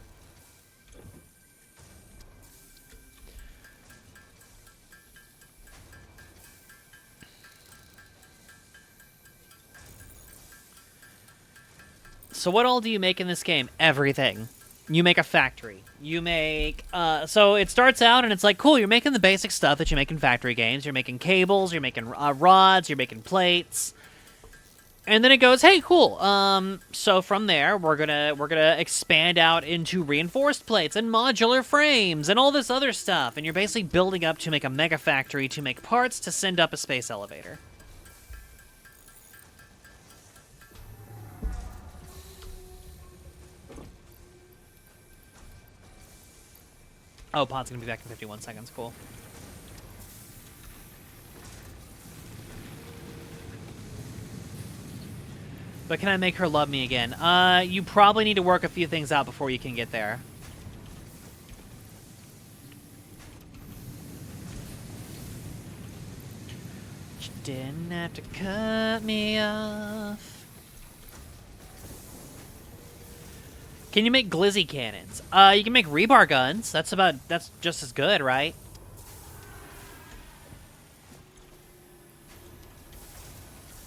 So what all do you make in this game? Everything. You make a factory. You make, so it starts out and it's like, cool, you're making the basic stuff that you make in factory games. You're making cables, you're making rods, you're making plates. And then it goes, hey, cool. So from there, we're gonna expand out into reinforced plates and modular frames and all this other stuff. And you're basically building up to make a mega factory to make parts to send up a space elevator. Oh, Pod's gonna be back in 51 seconds. Cool. But can I make her love me again? You probably need to work a few things out before you can get there. You didn't have to cut me off. Can you make glizzy cannons? You can make rebar guns. That's just as good, right?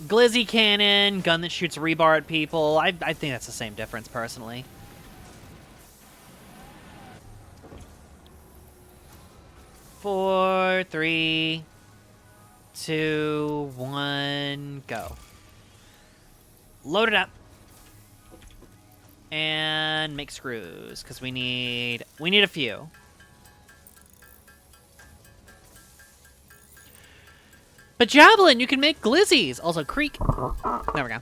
Glizzy cannon, gun that shoots rebar at people. I think that's the same difference, personally. Four, 3, 2, 1, go. Load it up. And make screws, because we need a few. But Javelin, you can make glizzies. Also, Creek. There we go.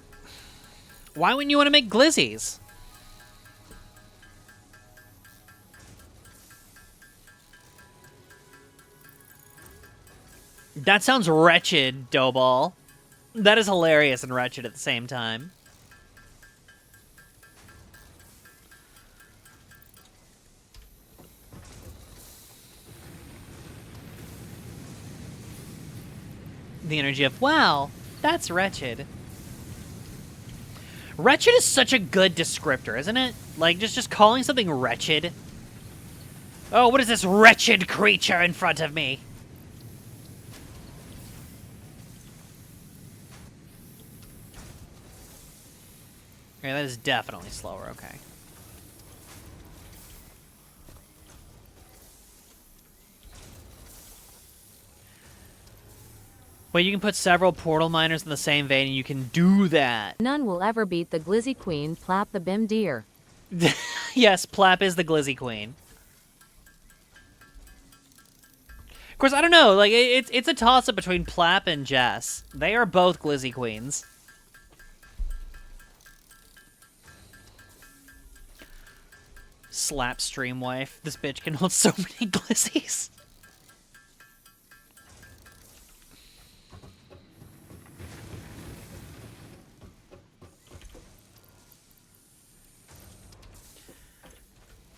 Why wouldn't you want to make glizzies? That sounds wretched, Doughball. That is hilarious and wretched at the same time. The energy of, wow, that's wretched. Wretched is such a good descriptor, isn't it? Like, just calling something wretched. Oh, what is this wretched creature in front of me? Okay, that is definitely slower, okay. Wait, you can put several portal miners in the same vein, and you can do that. None will ever beat the Glizzy Queen, Plap the Bim Deer. Yes, Plap is the Glizzy Queen. Of course, I don't know. Like, it's a toss-up between Plap and Jess. They are both Glizzy Queens. Slap stream wife. This bitch can hold so many glizzies.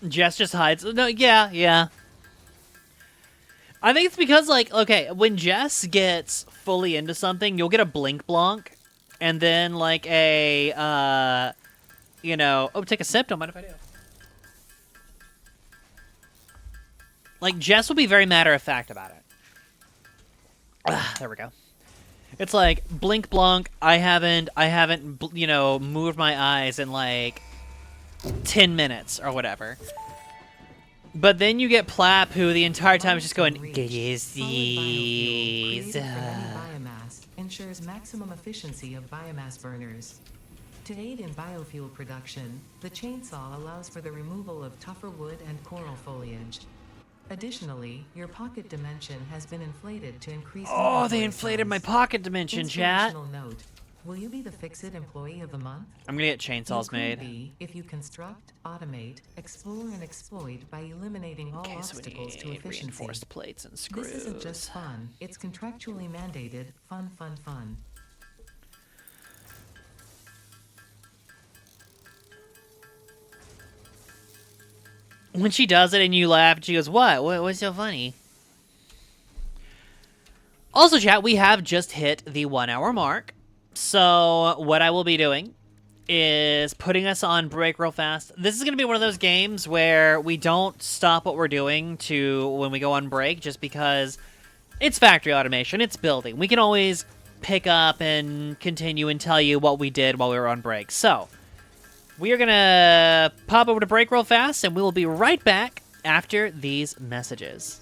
Jess just hides. No, yeah. I think it's because, like, okay, when Jess gets fully into something, you'll get a blink blonk, and then, like, a, you know... Oh, take a sip, don't mind if I do. Like, Jess will be very matter-of-fact about it. There we go. It's like, blink blonk, I haven't, you know, moved my eyes in, like... 10 minutes or whatever. But then you get Plap, who the entire time is just going, glizzies. Biomass ensures maximum efficiency of biomass burners. To aid in biofuel production, the chainsaw allows for the removal of tougher wood and coral foliage. Additionally, your pocket dimension has been inflated to increase... Oh, they inflated my pocket dimension, chat. Note. Will you be the Fix-It Employee of the Month? I'm gonna get chainsaws made. Be if you construct, automate, explore, and exploit by eliminating all obstacles to efficiency. Reinforced plates and screws. This isn't just fun, it's contractually mandated fun. when she does it and you laugh, she goes, what's so funny? Also, chat, we have just hit the 1 hour mark. So what I will be doing is putting us on break real fast. This is going to be one of those games where we don't stop what we're doing to when we go on break, just because it's factory automation, it's building. We can always pick up and continue and tell you what we did while we were on break. So we are going to pop over to break real fast, and we will be right back after these messages.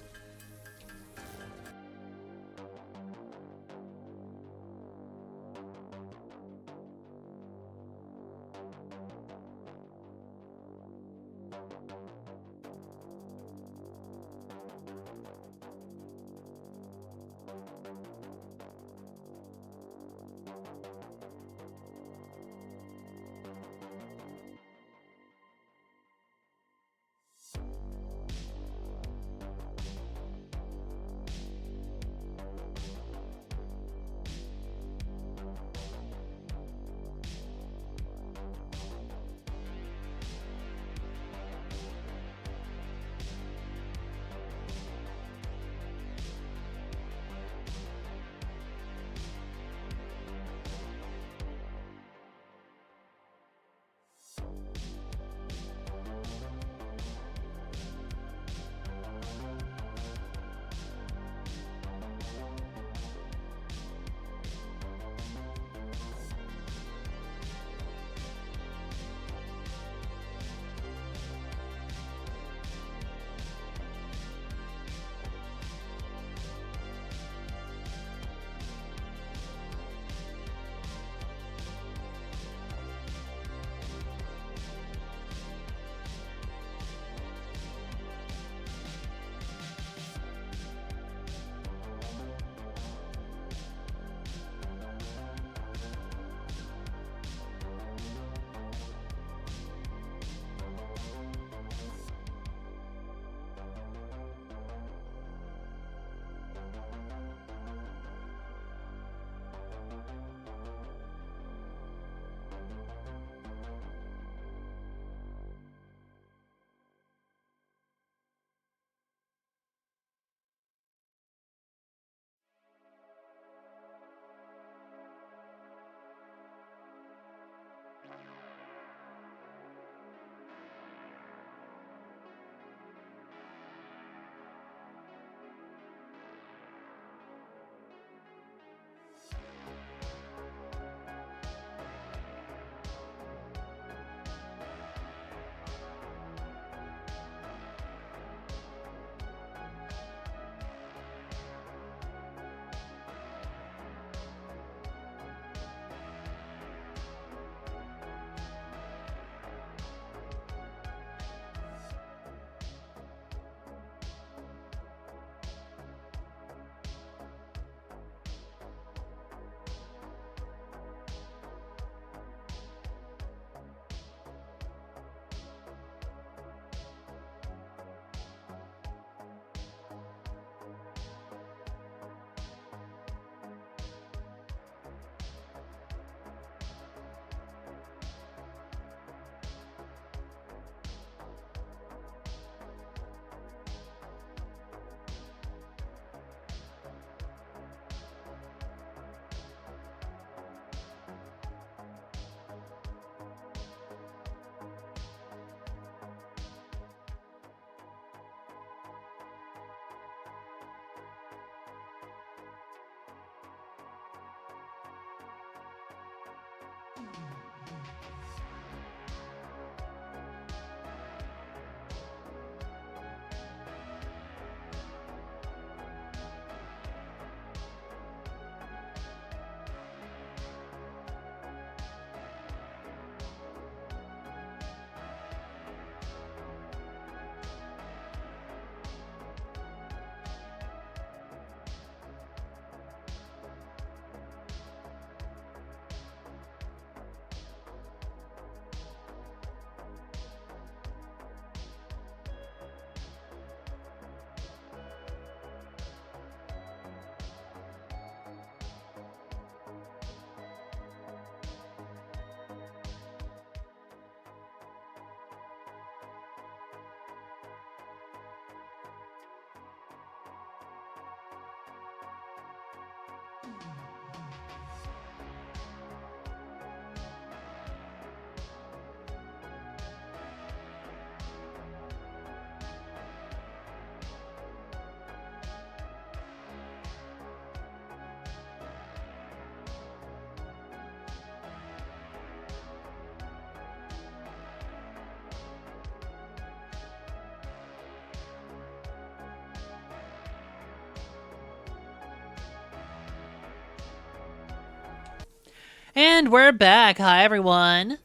And we're back. Hi, everyone.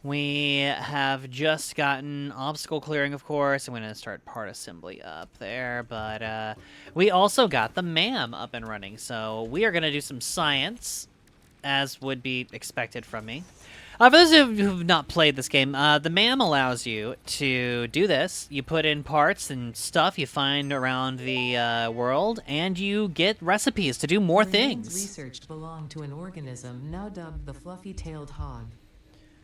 We have just gotten obstacle clearing, of course. I'm going to start part assembly up there. But we also got the MAM up and running. So we are going to do some science, as would be expected from me. For those who have not played this game, the MAM allows you to do this. You put in parts and stuff you find around the world, and you get recipes to do more things. Researched belong to an organism now dubbed the fluffy-tailed hog.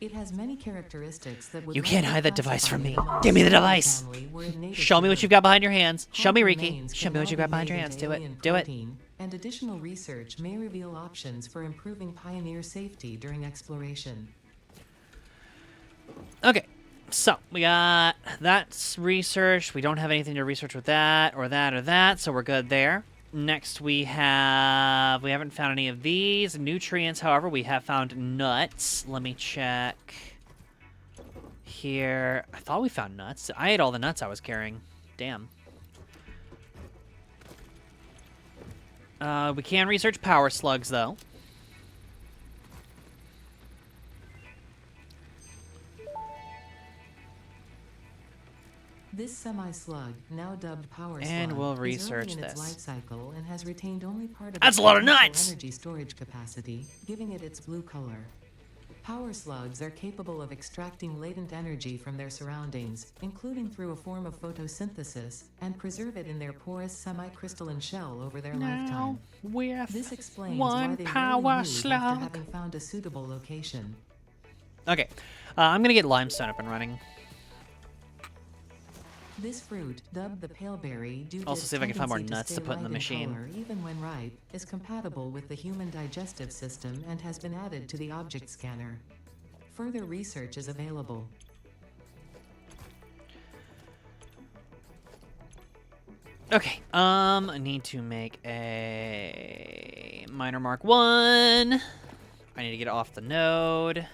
It has many characteristics that would You can't hide that device from me. classify it Give me the among device. family were native Show to me what Earth. you've got behind your hands. Show me, Hog Riki. remains Show can me what now you've be got behind made your hands. into Do it. alien Do it. protein, and additional research may reveal options for improving pioneer safety during exploration. Okay, so we got that's research. We don't have anything to research with that or that or that, so we're good there. Next we haven't found any of these nutrients. However, we have found nuts. Let me check here. I thought we found nuts. I ate all the nuts I was carrying. Damn. We can research power slugs though. This semi-slug, now dubbed power And slug, we'll is research early in its this. life cycle and has retained only part of That's its a lot of potential nuts! energy storage capacity, giving it its blue color. Power slugs are capable of extracting latent energy from their surroundings, including through a form of photosynthesis, and preserve it in their porous semi-crystalline shell over their lifetime. With This explains one why they power rarely move after slug. having found a suitable location. Okay, I'm gonna get limestone up and running. This fruit, dubbed the paleberry due to Also its see if I can find more tendency nuts to stay put in the light machine. color even when ripe, is compatible with the human digestive system and has been added to the object scanner. Further research is available. Okay, I need to make a minor mark 1. I need to get it off the node.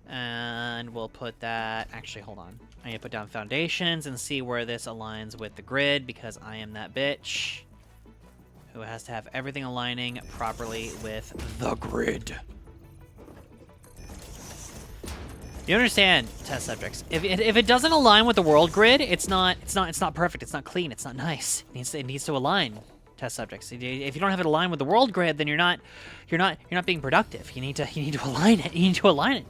And we'll put that, actually, hold on. I need to put down foundations and see where this aligns with the grid, because I am that bitch who has to have everything aligning properly with the grid. You understand, test subjects? If it doesn't align with the world grid, it's not perfect. It's not clean. It's not nice. It needs to align, test subjects. If you don't have it aligned with the world grid, then you're not being productive. You need to align it. You need to align it.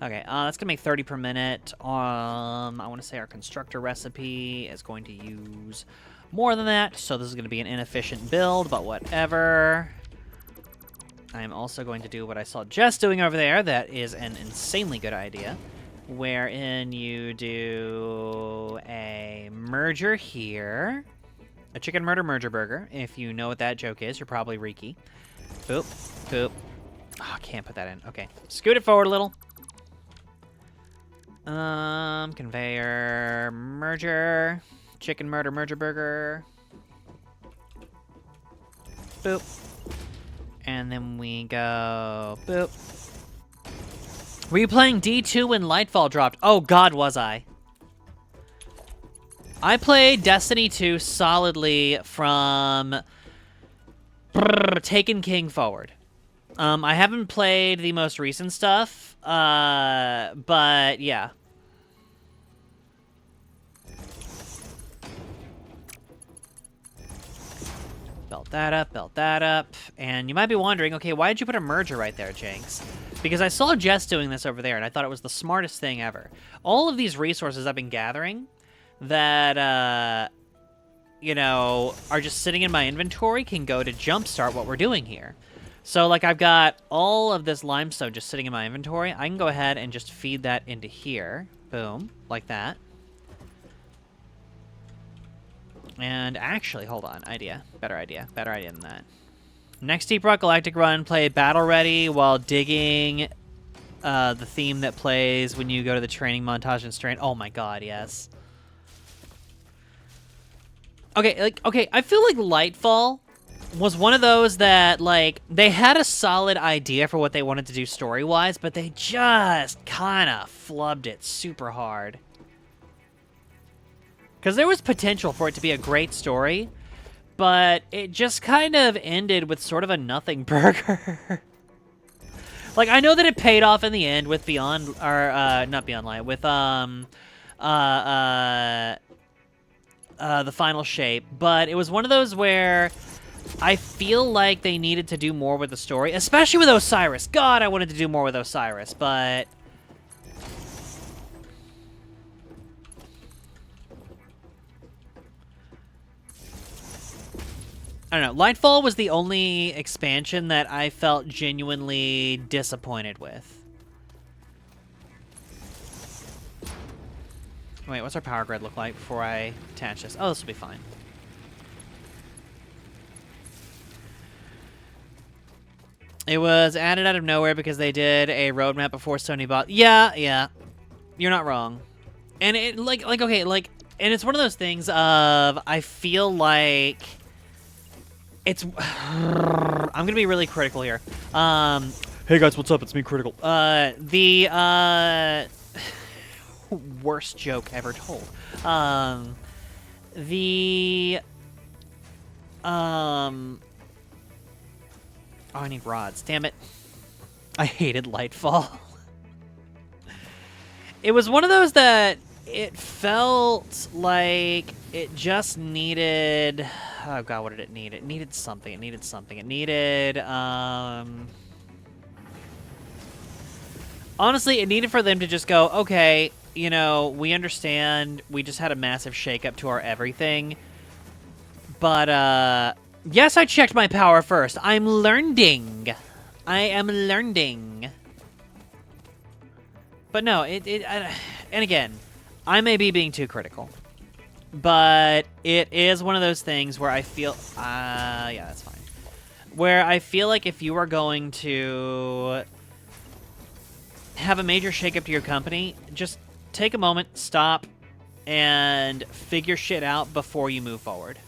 Okay, that's gonna make 30 per minute. I want to say our constructor recipe is going to use more than that, so this is gonna be an inefficient build, but whatever. I am also going to do what I saw Jess doing over there. That is an insanely good idea, wherein you do a merger here, a chicken murder merger burger. If you know what that joke is, you're probably Riki. Boop, boop. Oh, I can't put that in. Okay, scoot it forward a little. Conveyor, merger, chicken murder merger burger. Boop. And then we go, boop. Were you playing D2 when Lightfall dropped? Oh god, was I. I played Destiny 2 solidly from Taken King forward. I haven't played the most recent stuff, but yeah. Belt that up, and you might be wondering, okay, why did you put a merger right there, Jenks? Because I saw Jess doing this over there, and I thought it was the smartest thing ever. All of these resources I've been gathering that, you know, are just sitting in my inventory can go to jumpstart what we're doing here. So, like, I've got all of this limestone just sitting in my inventory. I can go ahead and just feed that into here. Boom, like that. And actually, hold on. Idea. Better idea. Better idea than that. Next Deep Rock Galactic run, play Battle Ready while digging the theme that plays when you go to the training montage and Strain. Oh my god, yes. Okay, I feel like Lightfall was one of those that, like, they had a solid idea for what they wanted to do story-wise, but they just kind of flubbed it super hard. Because there was potential for it to be a great story, but it just kind of ended with sort of a nothing burger. Like, I know that it paid off in the end with Beyond, or, not Beyond Light, with, the final shape, but it was one of those where I feel like they needed to do more with the story, especially with Osiris. God, I wanted to do more with Osiris, but... I don't know. Lightfall was the only expansion that I felt genuinely disappointed with. Wait, what's our power grid look like before I attach this? Oh, this will be fine. It was added out of nowhere because they did a roadmap before Sony bought... Yeah. You're not wrong. And it, and it's one of those things of, I feel like... It's... I'm gonna be really critical here. Hey guys, what's up? It's me, Critical. Worst joke ever told. Oh, I need rods. Damn it. I hated Lightfall. It was one of those that it felt like it just needed... Oh god, what did it need? It needed something. It needed... Honestly, it needed for them to just go, okay, you know, we understand we just had a massive shakeup to our everything. But, yes, I checked my power first. I'm learning. I am learning. But no, and again, I may be being too critical. But it is one of those things where I feel, yeah, that's fine. Where I feel like if you are going to have a major shakeup to your company, just take a moment, stop, and figure shit out before you move forward.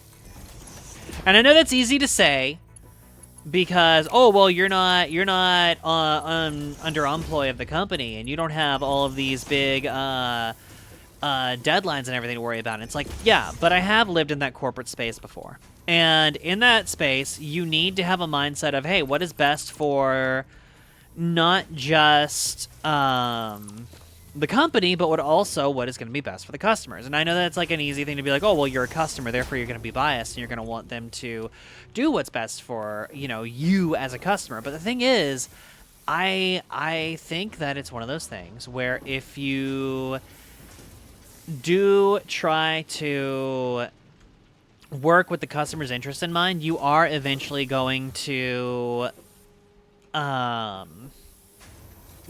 And I know that's easy to say because, oh, well, you're not under employ of the company and you don't have all of these big deadlines and everything to worry about. And it's like, yeah, but I have lived in that corporate space before. And in that space, you need to have a mindset of, hey, what is best for not just the company, but what is going to be best for the customers. And I know that's like an easy thing to be like, oh, well, you're a customer, therefore you're going to be biased, and you're going to want them to do what's best for, you know, you as a customer. But the thing is, I think that it's one of those things where if you do try to work with the customer's interest in mind, you are eventually going to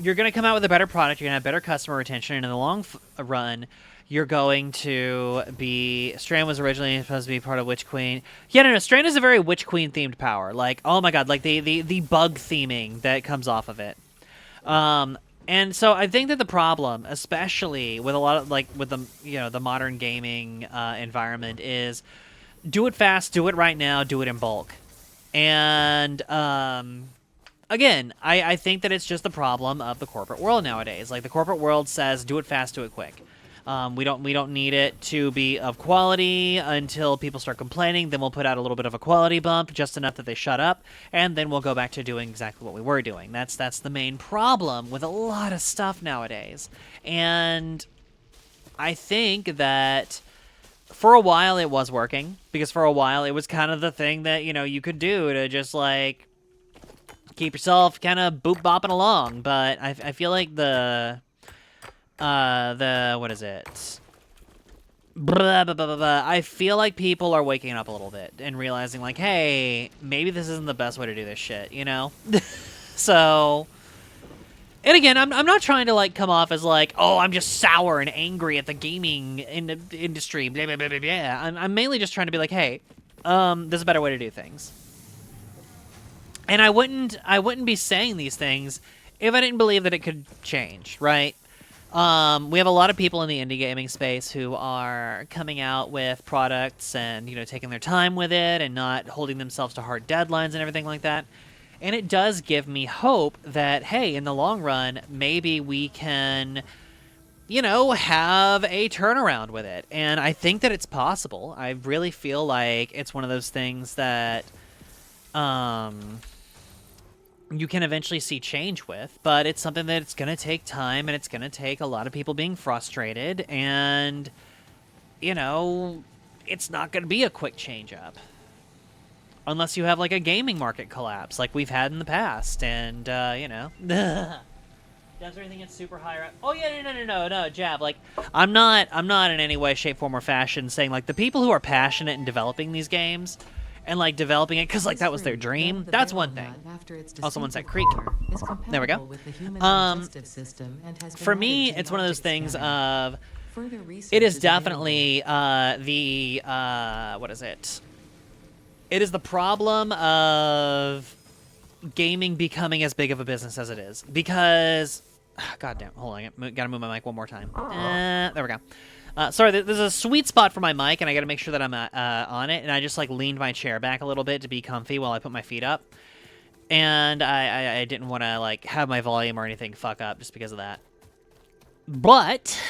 you're going to come out with a better product, you're going to have better customer retention, and in the long run, you're going to be... Strand was originally supposed to be part of Witch Queen. Yeah, no, Strand is a very Witch Queen-themed power. Like, oh my god, like the bug theming that comes off of it. And so I think that the problem, especially with a lot of, like, with the, you know, the modern gaming environment is do it fast, do it right now, do it in bulk. And, again, I think that it's just the problem of the corporate world nowadays. Like, the corporate world says, do it fast, do it quick. We don't need it to be of quality until people start complaining. Then we'll put out a little bit of a quality bump, just enough that they shut up, and then we'll go back to doing exactly what we were doing. That's the main problem with a lot of stuff nowadays. And I think that for a while it was working, because for a while it was kind of the thing that, you know, you could do to just, like, keep yourself kind of boop-bopping along. But I feel like what is it? Blah, blah, blah, blah, blah. I feel like people are waking up a little bit and realizing, like, hey, maybe this isn't the best way to do this shit, you know? So, And again, I'm not trying to like come off as like, oh, I'm just sour and angry at the gaming industry. Blah, blah, blah, blah, blah. I'm mainly just trying to be like, hey, there's a better way to do things. And I wouldn't be saying these things if I didn't believe that it could change, right? We have a lot of people in the indie gaming space who are coming out with products and, you know, taking their time with it and not holding themselves to hard deadlines and everything like that. And it does give me hope that, hey, in the long run, maybe we can, you know, have a turnaround with it. And I think that it's possible. I really feel like it's one of those things that you can eventually see change with, but it's something that it's going to take time, and it's going to take a lot of people being frustrated, and, you know, it's not going to be a quick change up. Unless you have, like, a gaming market collapse, like we've had in the past, and, you know. Does everything get super high? Oh, yeah, no, Jab. Like, I'm not in any way, shape, form, or fashion saying, like, the people who are passionate in developing these games and, like, developing it because, like, that was their dream, that's one thing. Also, one sec, Creek. There we go. For me, it's one of those things of, it is definitely what is it? It is the problem of gaming becoming as big of a business as it is. Because, god damn, hold on, I gotta move my mic one more time. There we go. Sorry, there's a sweet spot for my mic, and I gotta make sure that I'm on it, and I just, like, leaned my chair back a little bit to be comfy while I put my feet up. And I didn't want to, like, have my volume or anything fuck up just because of that. But,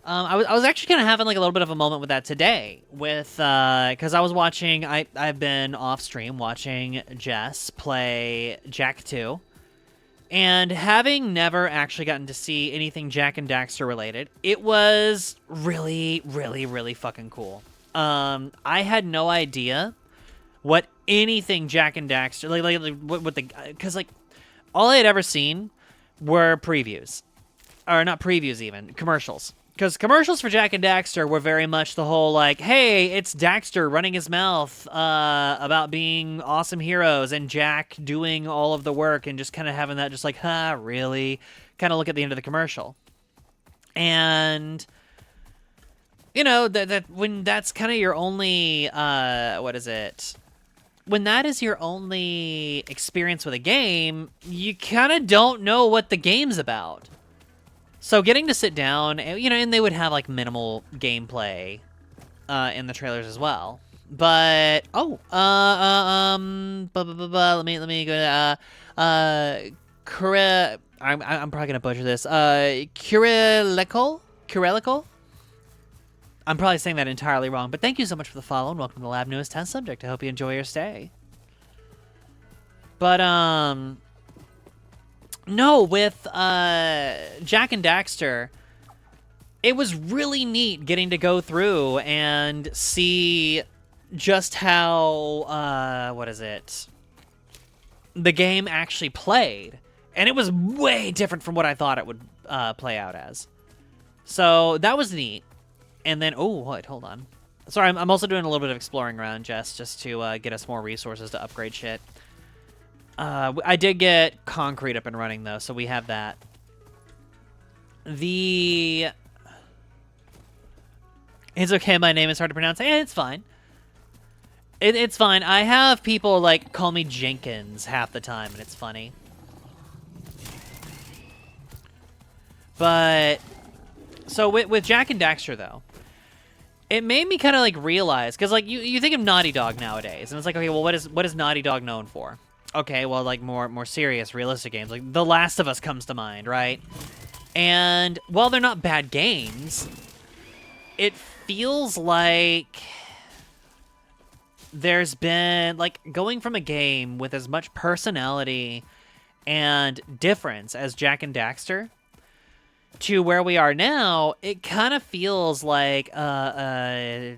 I was actually kind of having, like, a little bit of a moment with that today, with, because I was watching, I've been off-stream watching Jess play Jak 2, and having never actually gotten to see anything Jak and Daxter related, it was really, really, really fucking cool. I had no idea what anything Jak and Daxter, like what the, because, like, all I had ever seen were previews, or not previews even, commercials. Because commercials for Jak and Daxter were very much the whole, like, hey, it's Daxter running his mouth about being awesome heroes, and Jak doing all of the work, and just kind of having that just like, really? Kind of look at the end of the commercial. And, you know, that when that's kind of your only, what is it? When that is your only experience with a game, you kind of don't know what the game's about. So getting to sit down, you know, and they would have, like, minimal gameplay in the trailers as well. But, let me go to, I'm probably going to butcher this. Curelical? I'm probably saying that entirely wrong, but thank you so much for the follow, and welcome to the Lab Newest Test Subject. I hope you enjoy your stay. But, no, with Jak and Daxter, it was really neat getting to go through and see just how, what is it? The game actually played. And it was way different from what I thought it would play out as. So that was neat. And then, oh, what? Hold on. Sorry, I'm also doing a little bit of exploring around, Jess, just to get us more resources to upgrade shit. I did get concrete up and running, though, so we have that. It's okay, my name is hard to pronounce. It's fine. It's fine. I have people, like, call me Jenkins half the time, and it's funny. But, so with Jak and Daxter, though, it made me kind of, like, realize, because, like, you think of Naughty Dog nowadays, and it's like, okay, well, what is Naughty Dog known for? Okay, well, like, more serious, realistic games. Like, The Last of Us comes to mind, right? And while they're not bad games, it feels like there's been, like, going from a game with as much personality and difference as Jak and Daxter to where we are now, it kind of feels like the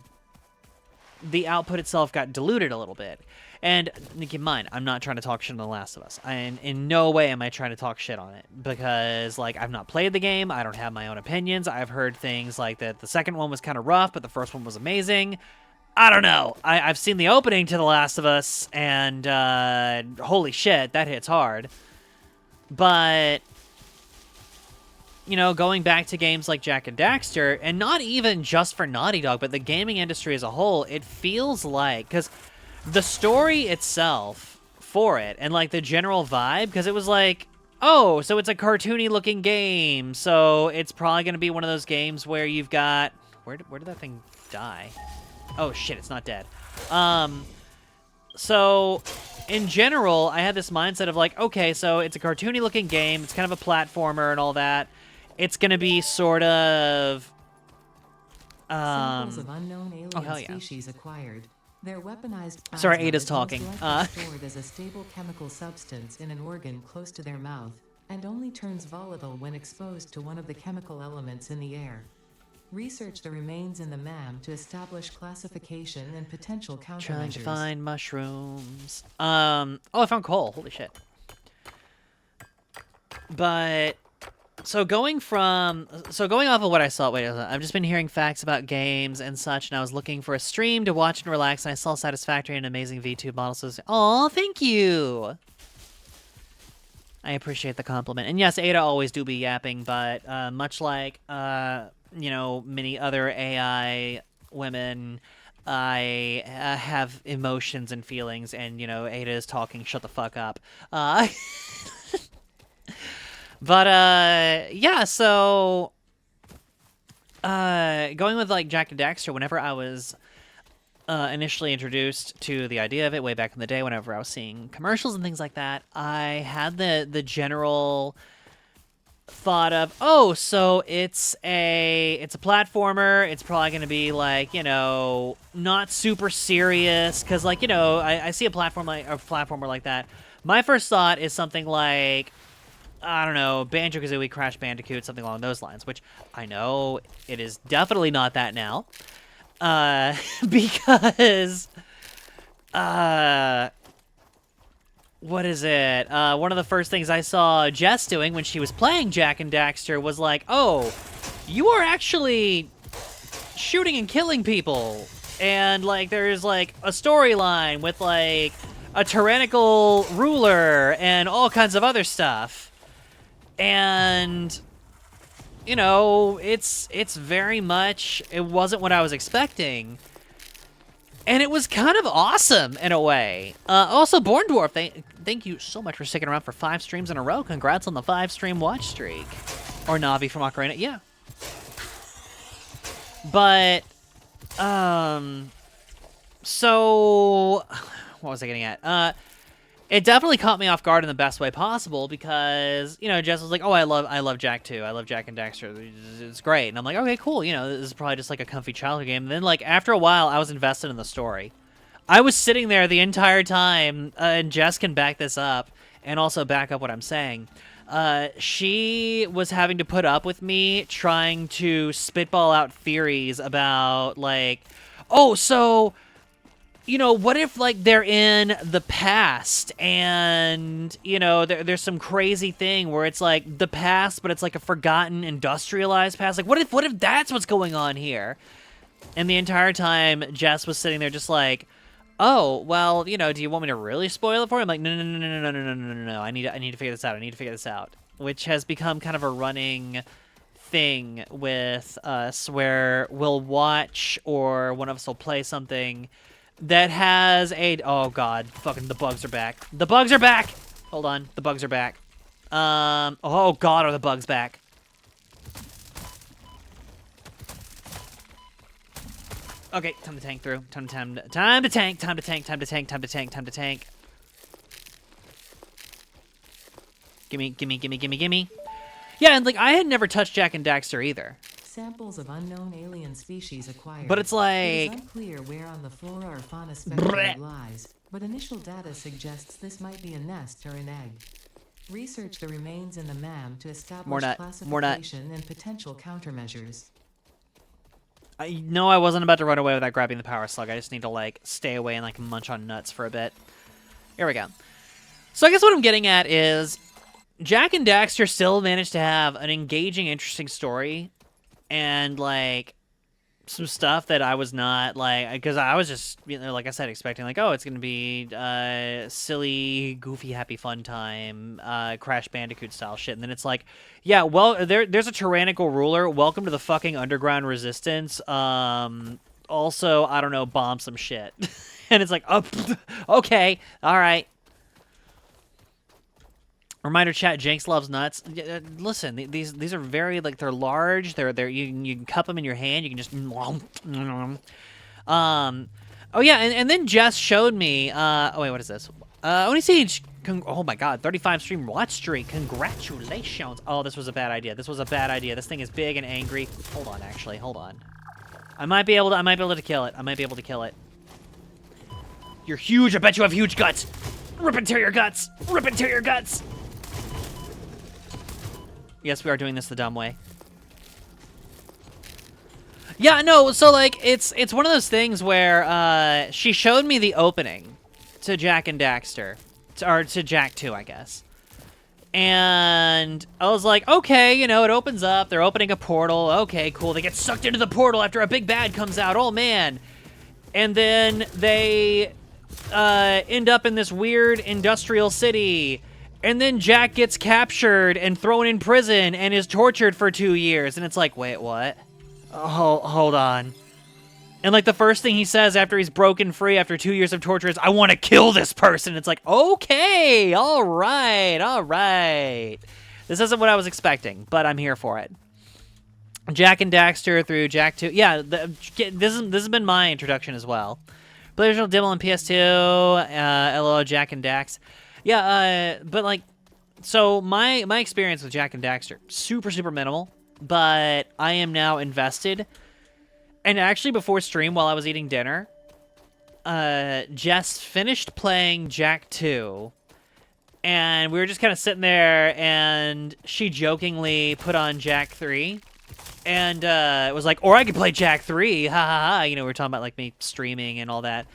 output itself got diluted a little bit. And keep in mind, I'm not trying to talk shit on The Last of Us. In no way am I trying to talk shit on it. Because, like, I've not played the game. I don't have my own opinions. I've heard things like that the second one was kind of rough, but the first one was amazing. I don't know. I've seen the opening to The Last of Us, and holy shit, that hits hard. But, you know, going back to games like Jak and Daxter, and not even just for Naughty Dog, but the gaming industry as a whole, it feels like, because the story itself for it, and like the general vibe, because it was like, oh, so it's a cartoony looking game, so it's probably going to be one of those games where you've got, where did that thing die? Oh shit, it's not dead. So in general, I had this mindset of like, okay, so it's a cartoony looking game, it's kind of a platformer and all that. It's gonna be sort of Samples of unknown alien hell yeah. species acquired. Their weaponized plasma Sorry, Ada's is most talking. likely stored as a stable chemical substance in an organ close to their mouth, and only turns volatile when exposed to one of the chemical elements in the air. Research the remains in the MAM to establish classification and potential countermeasures. Trying to find mushrooms. Oh, I found coal. Holy shit. But so going off of what I saw, I've just been hearing facts about games and such, and I was looking for a stream to watch and relax, and I saw Satisfactory and an amazing VTube model. So, oh, thank you. I appreciate the compliment. And yes, Ada always do be yapping, but much like you know, many other AI women, I have emotions and feelings, and you know, Ada is talking. Shut the fuck up. But, yeah, so, going with, like, Jak and Daxter, whenever I was, initially introduced to the idea of it way back in the day, whenever I was seeing commercials and things like that, I had the general thought of, oh, so it's a platformer, it's probably gonna be, like, you know, not super serious, because, like, you know, I see a platformer like that. My first thought is something like, I don't know, Banjo-Kazooie, Crash Bandicoot, something along those lines, which I know it is definitely not that now. Because, what is it? One of the first things I saw Jess doing when she was playing Jak and Daxter was like, oh, you are actually shooting and killing people. And, like, there's, like, a storyline with, like, a tyrannical ruler and all kinds of other stuff. And, you know, it's very much, it wasn't what I was expecting. And it was kind of awesome in a way. Also, Born Dwarf, thank you so much for sticking around for 5 streams in a row. Congrats on the 5-stream watch streak. Or Navi from Ocarina, yeah. But, so, what was I getting at? It definitely caught me off guard in the best way possible because, you know, Jess was like, oh, I love Jak too. I love Jak and Daxter. It's great. And I'm like, okay, cool. You know, this is probably just like a comfy childhood game. And then, like, after a while, I was invested in the story. I was sitting there the entire time, and Jess can back this up and also back up what I'm saying. She was having to put up with me trying to spitball out theories about, like, oh, so, you know, what if, like, they're in the past and, you know, there's some crazy thing where it's, like, the past, but it's, like, a forgotten, industrialized past? Like, what if that's what's going on here? And the entire time, Jess was sitting there just like, oh, well, you know, do you want me to really spoil it for you? I'm like, no. I need to figure this out. Which has become kind of a running thing with us where we'll watch or one of us will play something that has a... Oh, God. Fucking the bugs are back. The bugs are back! Hold on. The bugs are back. Oh, God, are the bugs back. Okay, time to tank through. Time to tank. Gimme. Yeah, and, like, I had never touched Jak and Daxter either. Samples of unknown alien species acquired. But it's like... It is unclear where on the flora or fauna spectrum it lies, but initial data suggests this might be a nest or an egg. Research the remains in the MAM to establish classification and potential countermeasures. I know I wasn't about to run away without grabbing the power slug. I just need to, like, stay away and, like, munch on nuts for a bit. Here we go. So I guess what I'm getting at is Jak and Daxter still managed to have an engaging, interesting story and, like, some stuff that I was not like, because I was just, you know, like I said, expecting like, oh, it's gonna be silly, goofy, happy, fun time, Crash Bandicoot style shit, and then it's like, yeah, well, there's a tyrannical ruler. Welcome to the fucking underground resistance. Also, I don't know, bomb some shit, and it's like, oh, okay, all right. Reminder chat, Jenks loves nuts. Listen, these are very, like, they're large. They're you can cup them in your hand. You can just oh yeah, and then Jess showed me oh wait, what is this? Oni Siege, oh my god, 35 stream watch streak. Congratulations. Oh, this was a bad idea. This was a bad idea. This thing is big and angry. Hold on, actually. Hold on. I might be able to kill it. I might be able to kill it. You're huge. I bet you have huge guts. Rip and tear your guts. Rip and tear your guts. Yes, we are doing this the dumb way. Yeah, no, so, like, it's one of those things where, she showed me the opening to Jak and Daxter. Or to Jak 2, I guess. And I was like, okay, you know, it opens up. They're opening a portal. Okay, cool. They get sucked into the portal after a big bad comes out. Oh, man. And then they, end up in this weird industrial city. And then Jak gets captured and thrown in prison and is tortured for 2 years. And it's like, wait, what? Oh, hold on. And, like, the first thing he says after he's broken free after 2 years of torture is, I want to kill this person. It's like, okay, all right, all right. This isn't what I was expecting, but I'm here for it. Jak and Daxter through Jak 2. Yeah, this has been my introduction as well. Blizzard demo on PS2, LO Jak and Dax. Yeah, but, like, so my experience with Jak and Daxter, super, super minimal, but I am now invested. And actually, before stream, while I was eating dinner, Jess finished playing Jak 2, and we were just kind of sitting there, and she jokingly put on Jak 3, and it was like, or I could play Jak 3, ha ha ha, you know, we were talking about, like, me streaming and all that.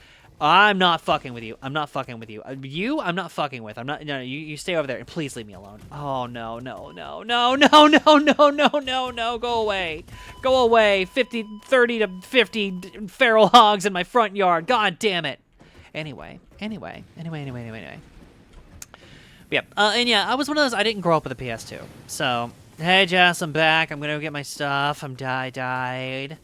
I'm not fucking with you. I'm not fucking with you. I'm not fucking with. I'm not. No, you stay over there and please leave me alone. Oh no, no, no, no, no, no, no, no, no, no. Go away. Go away. 30 to 50 feral hogs in my front yard. God damn it. Anyway. Yep. And yeah, I was one of those. I didn't grow up with a PS2. So hey, Jess, I'm back. I'm gonna go get my stuff. died.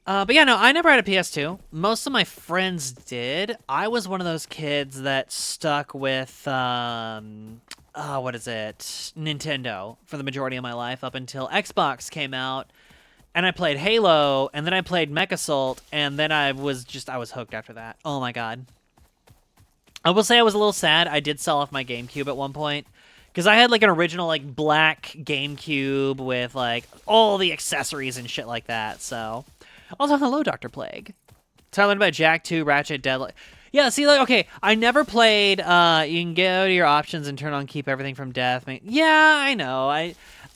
But yeah, no, I never had a PS2. Most of my friends did. I was one of those kids that stuck with, what is it? Nintendo for the majority of my life up until Xbox came out, and I played Halo, and then I played MechAssault, and then I was hooked after that. Oh my god. I will say I was a little sad. I did sell off my GameCube at one point, because I had, like, an original, like, black GameCube with, like, all the accessories and shit like that, so... Also, hello, Dr. Plague. So I learned about Jak 2, Ratchet, Deadlight. Yeah, see, like, okay, I never played, you can go to your options and turn on keep everything from death. Yeah, I know.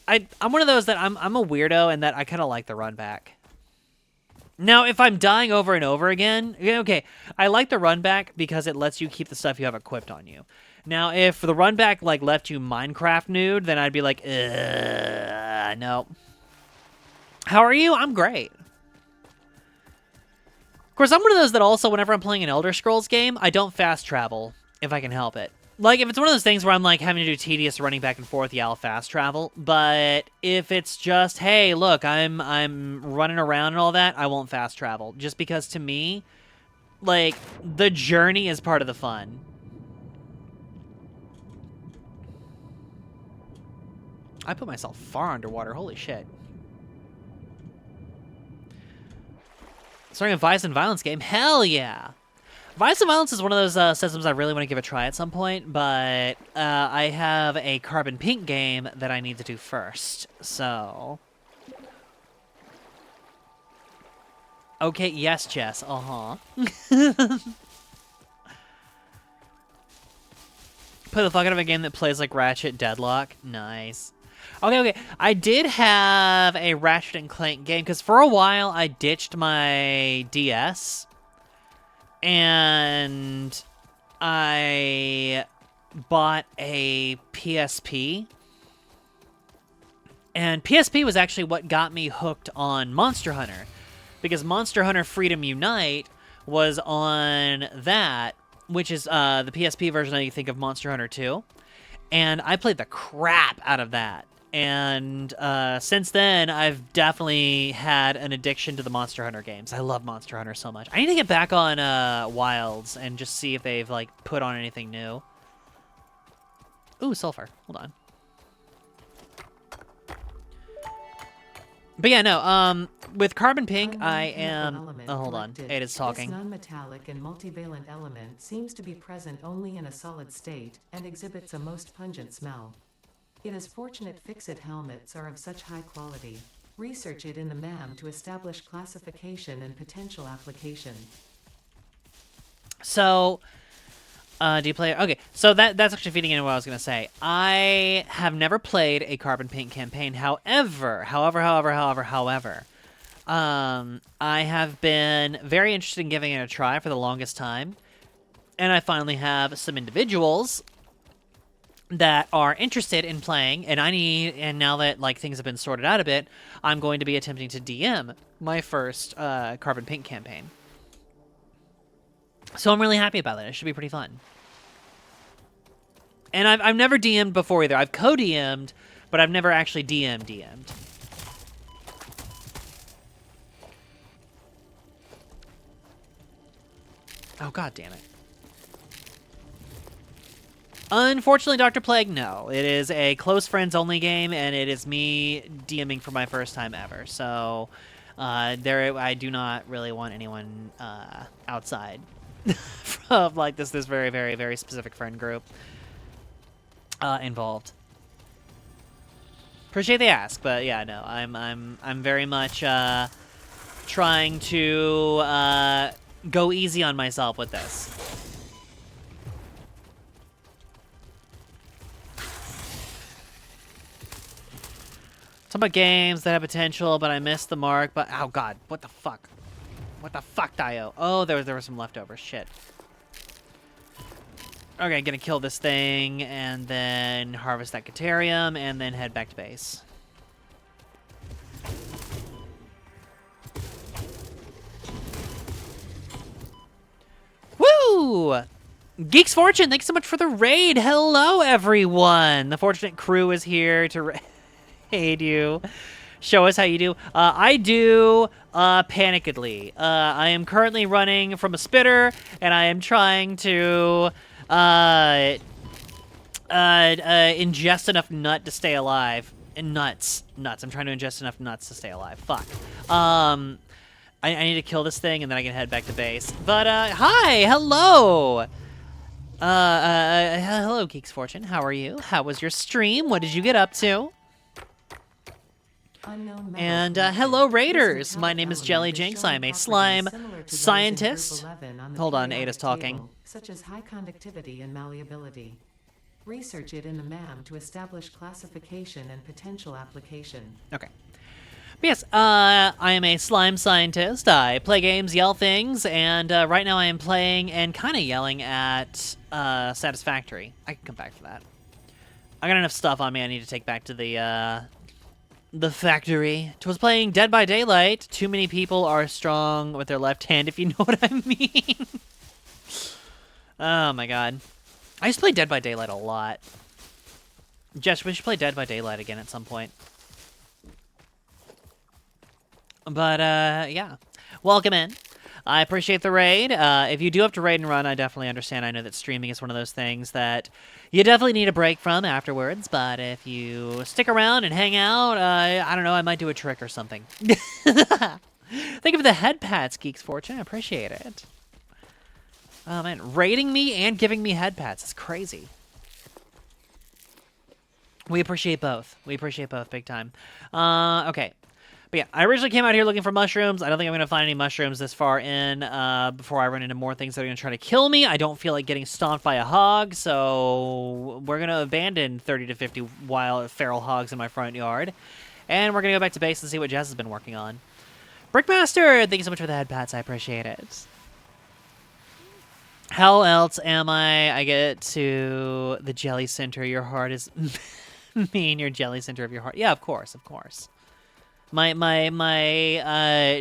I'm one of those that I'm a weirdo and that I kind of like the run back. Now, if I'm dying over and over again, okay, I like the run back because it lets you keep the stuff you have equipped on you. Now, if the run back, like, left you Minecraft nude, then I'd be like, no. How are you? I'm great. Of course, I'm one of those that also, whenever I'm playing an Elder Scrolls game, I don't fast travel, if I can help it. Like, if it's one of those things where I'm, like, having to do tedious running back and forth, yeah, I'll fast travel. But if it's just, hey, look, I'm running around and all that, I won't fast travel. Just because, to me, like, the journey is part of the fun. I put myself far underwater, holy shit. Starting a Vice and Violence game? Hell yeah! Vice and Violence is one of those systems I really want to give a try at some point, but I have a Carbon Pink game that I need to do first, so... Okay, yes, Jess, uh-huh. Play the fuck out of a game that plays like Ratchet Deadlock? Nice. Okay. I did have a Ratchet and Clank game, because for a while I ditched my DS, and I bought a PSP, And PSP was actually what got me hooked on Monster Hunter, because Monster Hunter Freedom Unite was on that, which is the PSP version that you think of Monster Hunter 2. And I played the crap out of that. And since then, I've definitely had an addiction to the Monster Hunter games. I love Monster Hunter so much. I need to get back on Wilds and just see if they've like put on anything new. Ooh, sulfur. Hold on. But yeah, no, with Carbon Pink, I am... Oh, hold on. Ada's talking. This non-metallic and multivalent element seems to be present only in a solid state and exhibits a most pungent smell. It is fortunate fix-it helmets are of such high quality. Research it in the MAM to establish classification and potential application. So... do you play... Okay, so that's actually feeding into what I was going to say. I have never played a Carbon Paint campaign. However, I have been very interested in giving it a try for the longest time. And I finally have some individuals that are interested in playing, and now that like things have been sorted out a bit, I'm going to be attempting to DM my first Carbon Paint campaign. So I'm really happy about it. It should be pretty fun. And I've never DM'd before either. I've co-DM'd, but I've never actually DM'd. Oh, god damn it. Unfortunately, Dr. Plague, no. It is a close friends only game, and it is me DMing for my first time ever. So, I do not really want anyone outside of like this very, very, very specific friend group involved. Appreciate the ask, but yeah, no, I'm very much trying to go easy on myself with this. Talk about games that have potential, but I missed the mark. But oh god, what the fuck? What the fuck, Dio? Oh, there was some leftover shit. Okay, gonna kill this thing and then harvest that Caterium and then head back to base. Woo! Geek's Fortune, thanks so much for the raid. Hello, everyone. The Fortunate Crew is here to raid you. Show us how you do. I do panikedly. I am currently running from a spitter, and I am trying to ingest enough nut to stay alive. And nuts. I'm trying to ingest enough nuts to stay alive. Fuck. I need to kill this thing, and then I can head back to base. But, hi! Hello! Hello, Geek's Fortune. How are you? How was your stream? What did you get up to? And hello, Raiders! My name is Jelly Jinx. I am a slime scientist. Hold on, Ada's talking. Such as high conductivity and malleability. Research it in the MAM to establish classification and potential application. Okay. But yes, I am a slime scientist. I play games, yell things, and right now I am playing and kind of yelling at Satisfactory. I can come back for that. I got enough stuff on me I need to take back to the factory. Was playing Dead by Daylight. Too many people are strong with their left hand, if you know what I mean. Oh my god. I used to play Dead by Daylight a lot. Jess, we should play Dead by Daylight again at some point. But, yeah. Welcome in. I appreciate the raid. If you do have to raid and run, I definitely understand. I know that streaming is one of those things that you definitely need a break from afterwards, but if you stick around and hang out, I don't know, I might do a trick or something. Thank you for the head pats, Geek's Fortune. I appreciate it. Oh, man. Raiding me and giving me head pats. It's crazy. We appreciate both. We appreciate both big time. Okay. But yeah, I originally came out here looking for mushrooms. I don't think I'm going to find any mushrooms this far in before I run into more things that are going to try to kill me. I don't feel like getting stomped by a hog, so we're going to abandon 30 to 50 wild feral hogs in my front yard. And we're going to go back to base and see what Jess has been working on. Brickmaster, thank you so much for the head pats. I appreciate it. How else am I get to the Jelly Center? Your heart is Me and your jelly center of your heart. Yeah, of course, of course. My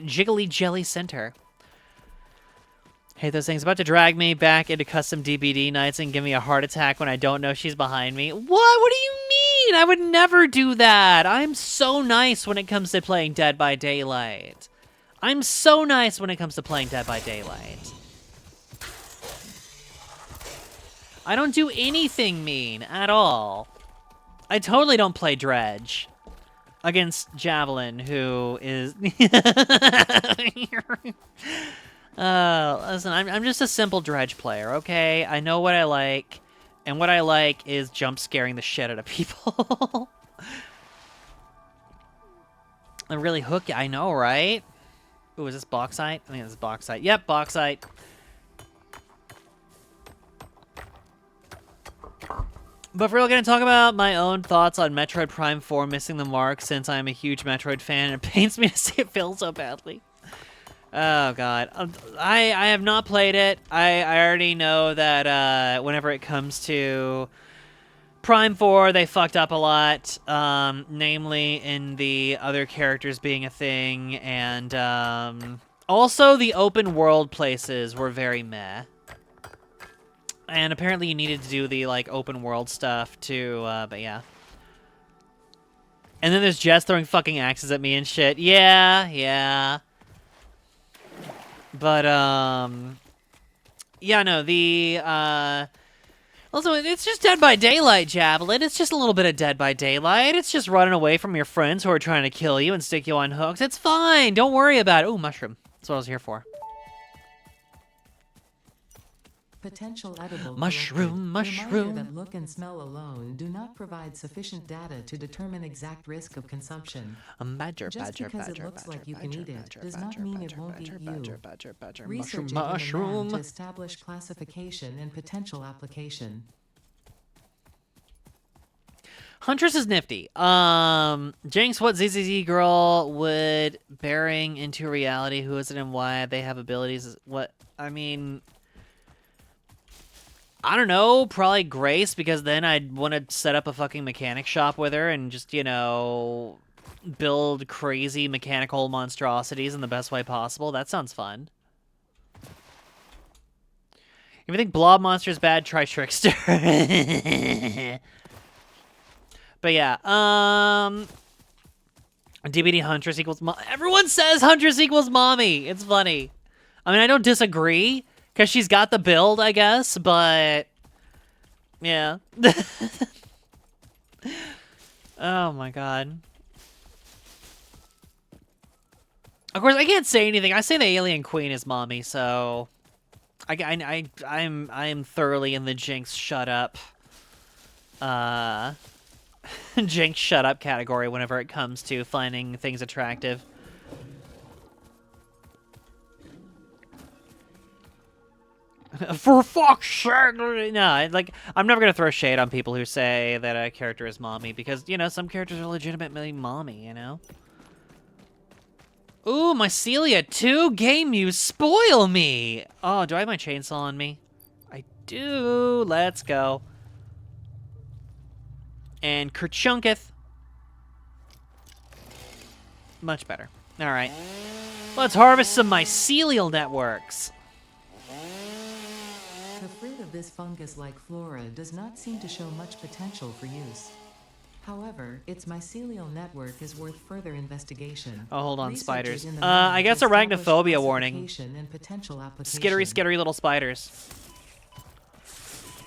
jiggly jelly center. Hate those things. About to drag me back into custom DBD nights and give me a heart attack when I don't know she's behind me. What? What do you mean? I would never do that. I'm so nice when it comes to playing Dead by Daylight. I'm so nice when it comes to playing Dead by Daylight. I don't do anything mean at all. I totally don't play Dredge against Javelin, who is... Listen, I'm just a simple Dredge player, okay? I know what I like, and what I like is jump scaring the shit out of people. And really hook you, I know, right? Ooh, is this bauxite? I think this is bauxite. Yep, bauxite. But if we're going to talk about my own thoughts on Metroid Prime 4 missing the mark, since I'm a huge Metroid fan, and it pains me to see it fail so badly. Oh, God. I have not played it. I already know that whenever it comes to Prime 4, they fucked up a lot, namely in the other characters being a thing, and also the open world places were very meh. And apparently you needed to do the, like, open world stuff, too, but yeah. And then there's Jess throwing fucking axes at me and shit. Yeah. But, yeah, no, also, it's just Dead by Daylight, Javelin. It's just a little bit of Dead by Daylight. It's just running away from your friends who are trying to kill you and stick you on hooks. It's fine. Don't worry about it. Ooh, mushroom. That's what I was here for. Potential edible Mushroom. Reminder that look and smell alone do not provide sufficient data to determine exact risk of consumption. Just because it looks like you can eat it does not mean it won't eat you. Research it in the lab to establish classification and potential application. Huntress is nifty. Jinx, what ZZZ girl would bearing into reality? Who is it and why they have abilities? What I mean, I don't know, probably Grace, because then I'd want to set up a fucking mechanic shop with her and just, you know, build crazy mechanical monstrosities in the best way possible. That sounds fun. If you think Blob Monster's bad, try Trickster. But yeah, DBD Huntress equals everyone says Huntress equals mommy. It's funny. I mean, I don't disagree, because she's got the build, I guess, but... yeah. Oh, my God. Of course, I can't say anything. I say the Alien Queen is mommy, so... I'm thoroughly in the Jinx shut up. Jinx shut up category whenever it comes to finding things attractive. For fuck's sake! No, like, I'm never gonna throw shade on people who say that a character is mommy, because, you know, some characters are legitimately mommy, you know? Ooh, Mycelia 2? Game, you spoil me! Oh, do I have my chainsaw on me? I do. Let's go. And Kerchunketh. Much better. Alright. Let's harvest some mycelial networks. The fruit of this fungus-like flora does not seem to show much potential for use. However, its mycelial network is worth further investigation. Oh, hold on, Researchers spiders. in the I lab guess establish arachnophobia warning. classification and potential application. Skittery little spiders.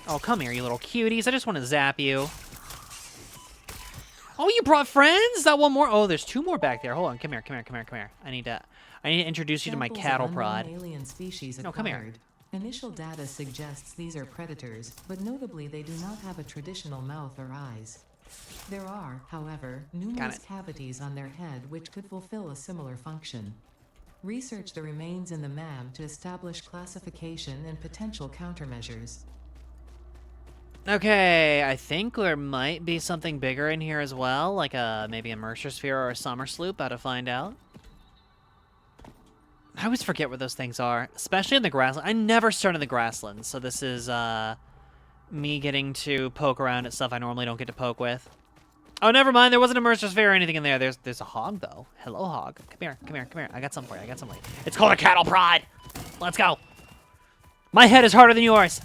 Oh, come here, you little cuties. I just want to zap you. Oh, you brought friends? Is that one more? Oh, there's two more back there. Hold on, come here. I need to introduce you to my Samples cattle of prod. unknown alien species No, come here. acquired. Initial data suggests these are predators, but notably they do not have a traditional mouth or eyes. There are, however, numerous cavities on their head which could fulfill a similar function. Research the remains in the MAM to establish classification and potential countermeasures. Okay, I think there might be something bigger in here as well, like maybe a Mercer Sphere or a Summer Sloop. About to find out. I always forget what those things are, especially in the grassland. I never start in the grasslands, so this is me getting to poke around at stuff I normally don't get to poke with. Oh, never mind. There wasn't a Mercer's Fair or anything in there. There's a hog, though. Hello, hog. Come here, come here, come here. I got something for you. I got something. It's called a cattle prod. Let's go. My head is harder than yours.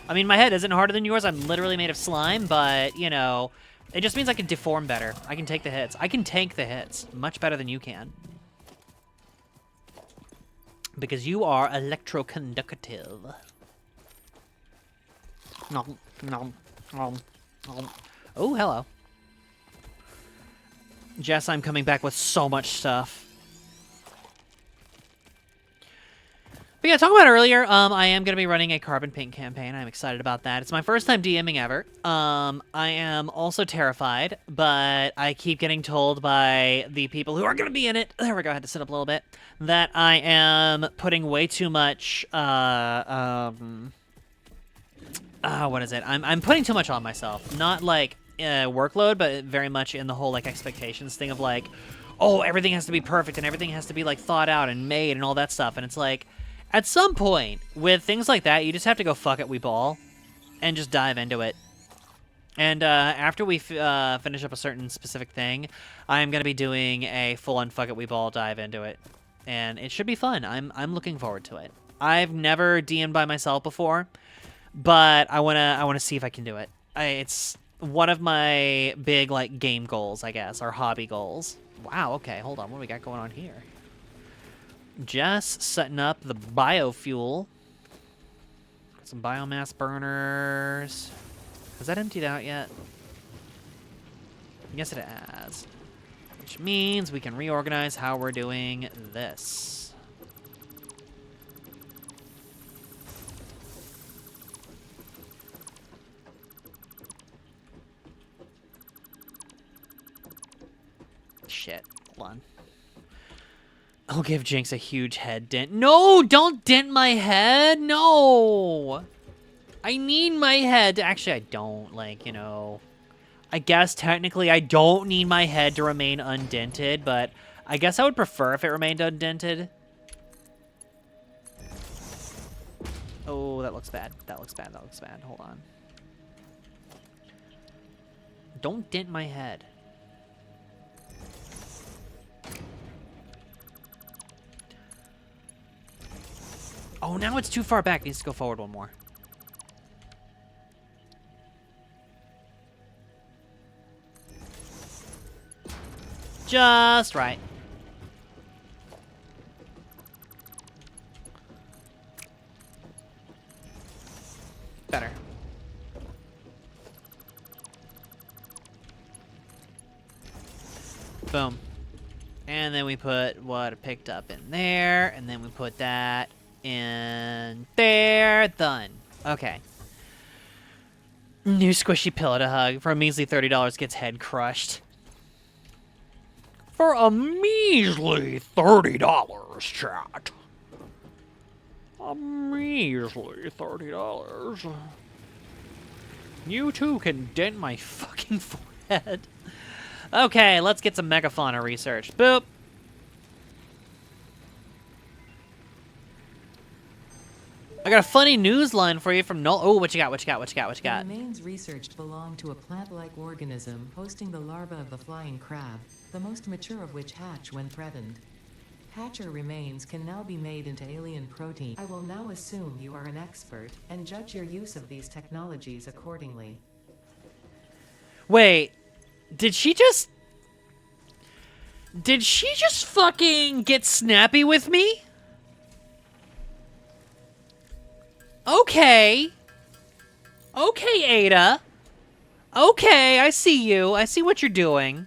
I mean, my head isn't harder than yours. I'm literally made of slime, but, you know, it just means I can deform better. I can take the hits. I can tank the hits much better than you can. Because you are electroconductive. No, no, no, no. Oh, hello. Jess, I'm coming back with so much stuff. But yeah, talking about earlier, I am going to be running a carbon paint campaign. I'm excited about that. It's my first time DMing ever. I am also terrified, but I keep getting told by the people who are going to be in it, there we go, I had to sit up a little bit, that I am putting way too much, what is it? I'm putting too much on myself. Not like workload, but very much in the whole like expectations thing of like, oh, everything has to be perfect and everything has to be like thought out and made and all that stuff. And it's like, at some point, with things like that, you just have to go fuck it, we ball, and just dive into it. And after we finish up a certain specific thing, I'm going to be doing a full-on fuck it, we ball dive into it. And it should be fun. I'm looking forward to it. I've never DM'd by myself before, but I wanna see if I can do it. It's one of my big like game goals, I guess, or hobby goals. Wow, okay, hold on. What do we got going on here? Jess setting up the biofuel. Got some biomass burners. Has that emptied out yet? Yes, it has. Which means we can reorganize how we're doing this. Shit. Hold on. I'll give Jinx a huge head dent. No, don't dent my head. No. I need my head. Actually, I don't. Like, you know, I guess technically I don't need my head to remain undented, but I guess I would prefer if it remained undented. Oh, that looks bad. That looks bad. That looks bad. Hold on. Don't dent my head. Oh, now it's too far back. It needs to go forward one more. Just right. Better. Boom. And then we put what I picked up in there, and then we put that in there. Done. Okay. New squishy pillow to hug. For a measly $30 gets head crushed. For a measly $30, chat. A measly $30. You too can dent my fucking forehead. Okay, let's get some megafauna research. Boop. I got a funny news line for you from Noel. Oh, what you got? What you got? What you got? What you got? The remains researched belong to a plant-like organism hosting the larva of the flying crab, the most mature of which hatch when threatened. Hatcher remains can now be made into alien protein. I will now assume you are an expert and judge your use of these technologies accordingly. Wait, did she just fucking get snappy with me? Okay. Okay, Ada. Okay, I see you. I see what you're doing.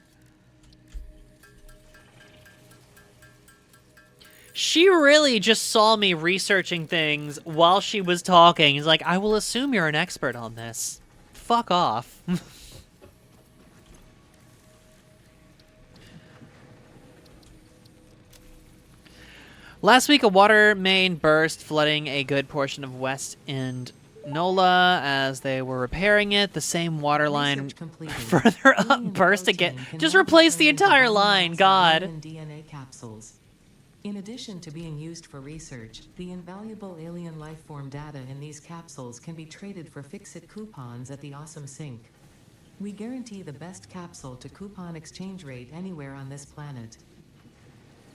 She really just saw me researching things while she was talking. He's like, I will assume you're an expert on this. Fuck off. Last week, a water main burst, flooding a good portion of West End NOLA as they were repairing it. The same water line further up burst again. Just replace the entire line, God. DNA capsules. In addition to being used for research, the invaluable alien lifeform data in these capsules can be traded for fix-it coupons at the Awesome Sink. We guarantee the best capsule to coupon exchange rate anywhere on this planet.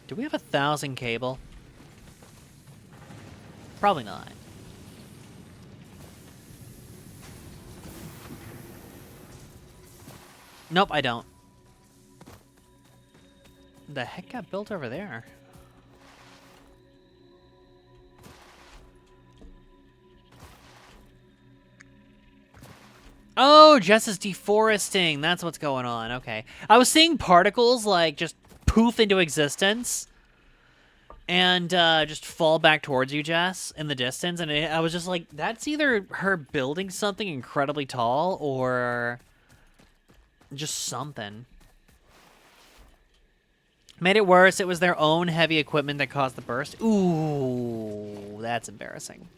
Do we have 1,000 cable? Probably not. Nope, I don't. The heck got built over there? Oh, Jess is deforesting. That's what's going on. Okay. I was seeing particles, like, just poof into existence and just fall back towards you, Jess, in the distance. And I was just like, that's either her building something incredibly tall or just something. Made it worse. It was their own heavy equipment that caused the burst. Ooh, that's embarrassing.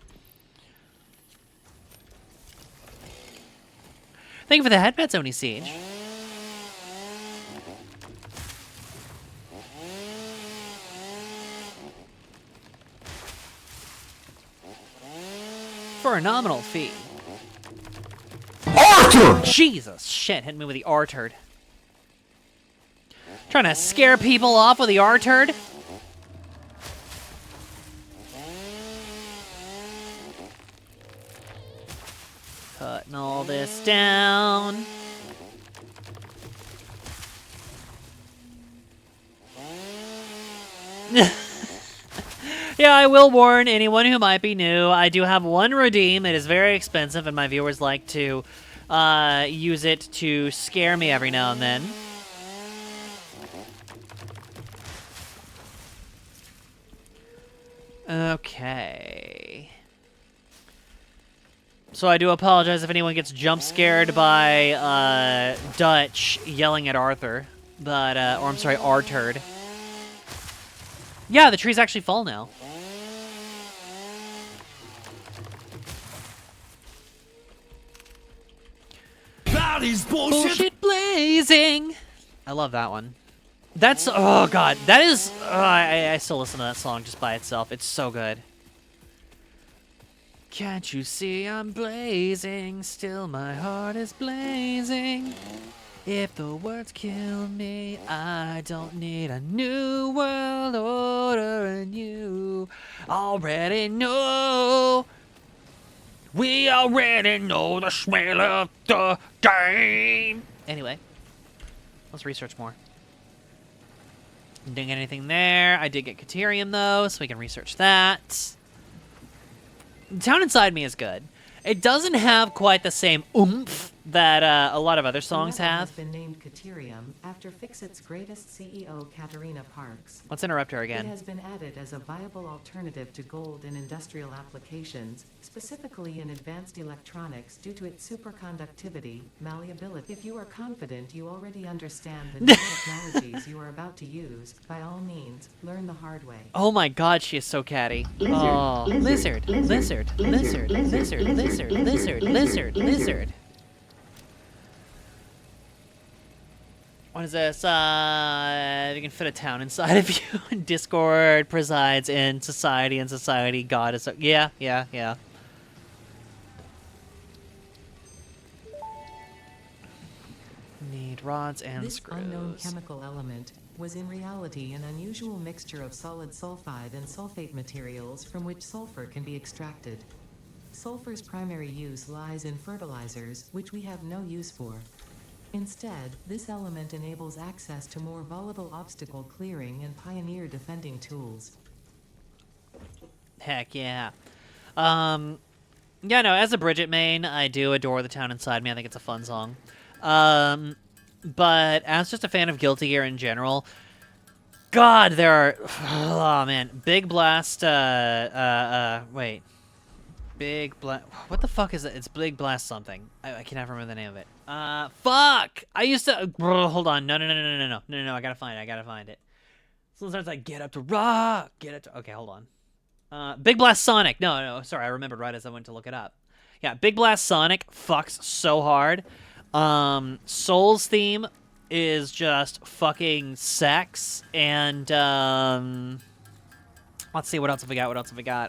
Thank you for the headpats, Oni Siege. For a nominal fee. Arthur! Jesus, shit, hit me with the R-turd. Trying to scare people off with the R-turd? Cutting all this down. Yeah, I will warn anyone who might be new. I do have one redeem. It is very expensive, and my viewers like to use it to scare me every now and then. Okay. So I do apologize if anyone gets jump scared by Dutch yelling at Arthur, but or I'm sorry, R-turd. Yeah, the trees actually fall now. That is bullshit! Bullshit blazing. I love that one. That's, oh god, that is, I still listen to that song just by itself. It's so good. Can't you see I'm blazing? Still my heart is blazing. If the words kill me, I don't need a new world order, and you already know. We already know the smell of the game. Anyway, let's research more. Didn't get anything there. I did get Caterium, though, so we can research that. The town inside me is good. It doesn't have quite the same oomph that a lot of other songs The level have. has been named Caterium after Fixit's greatest CEO, Katerina Parks. Let's interrupt her It again. has been added as a viable alternative to gold in industrial applications, specifically in advanced electronics due to its superconductivity, malleability. If you are confident you already understand the new technologies you are about to use, by all means, learn the hard way. Oh my god, she is so catty. Oh, lizard, lizard, lizard, lizard, lizard, lizard, lizard, lizard. What is this? You can fit a town inside of you. Discord presides in society, and society God is... Yeah. Need rods and This screws. unknown chemical element was in reality an unusual mixture of solid sulfide and sulfate materials from which sulfur can be extracted. Sulfur's primary use lies in fertilizers, which we have no use for. Instead, this element enables access to more volatile obstacle clearing and pioneer defending tools. Heck yeah. Yeah, no, as a Bridget main, I do adore The Town Inside Me. I think it's a fun song. But as just a fan of Guilty Gear in general, God, there are... Oh, man. Big Blast, wait. Big Blast... What the fuck is it? It's Big Blast something. I cannot remember the name of it. Fuck! I used to... hold on. No, I gotta find it. So it starts like, get up to rock, get up to... Okay, hold on. Big Blast Sonic. No, sorry, I remembered right as I went to look it up. Yeah, Big Blast Sonic fucks so hard. Soul's theme is just fucking sex, and, let's see, what else have we got?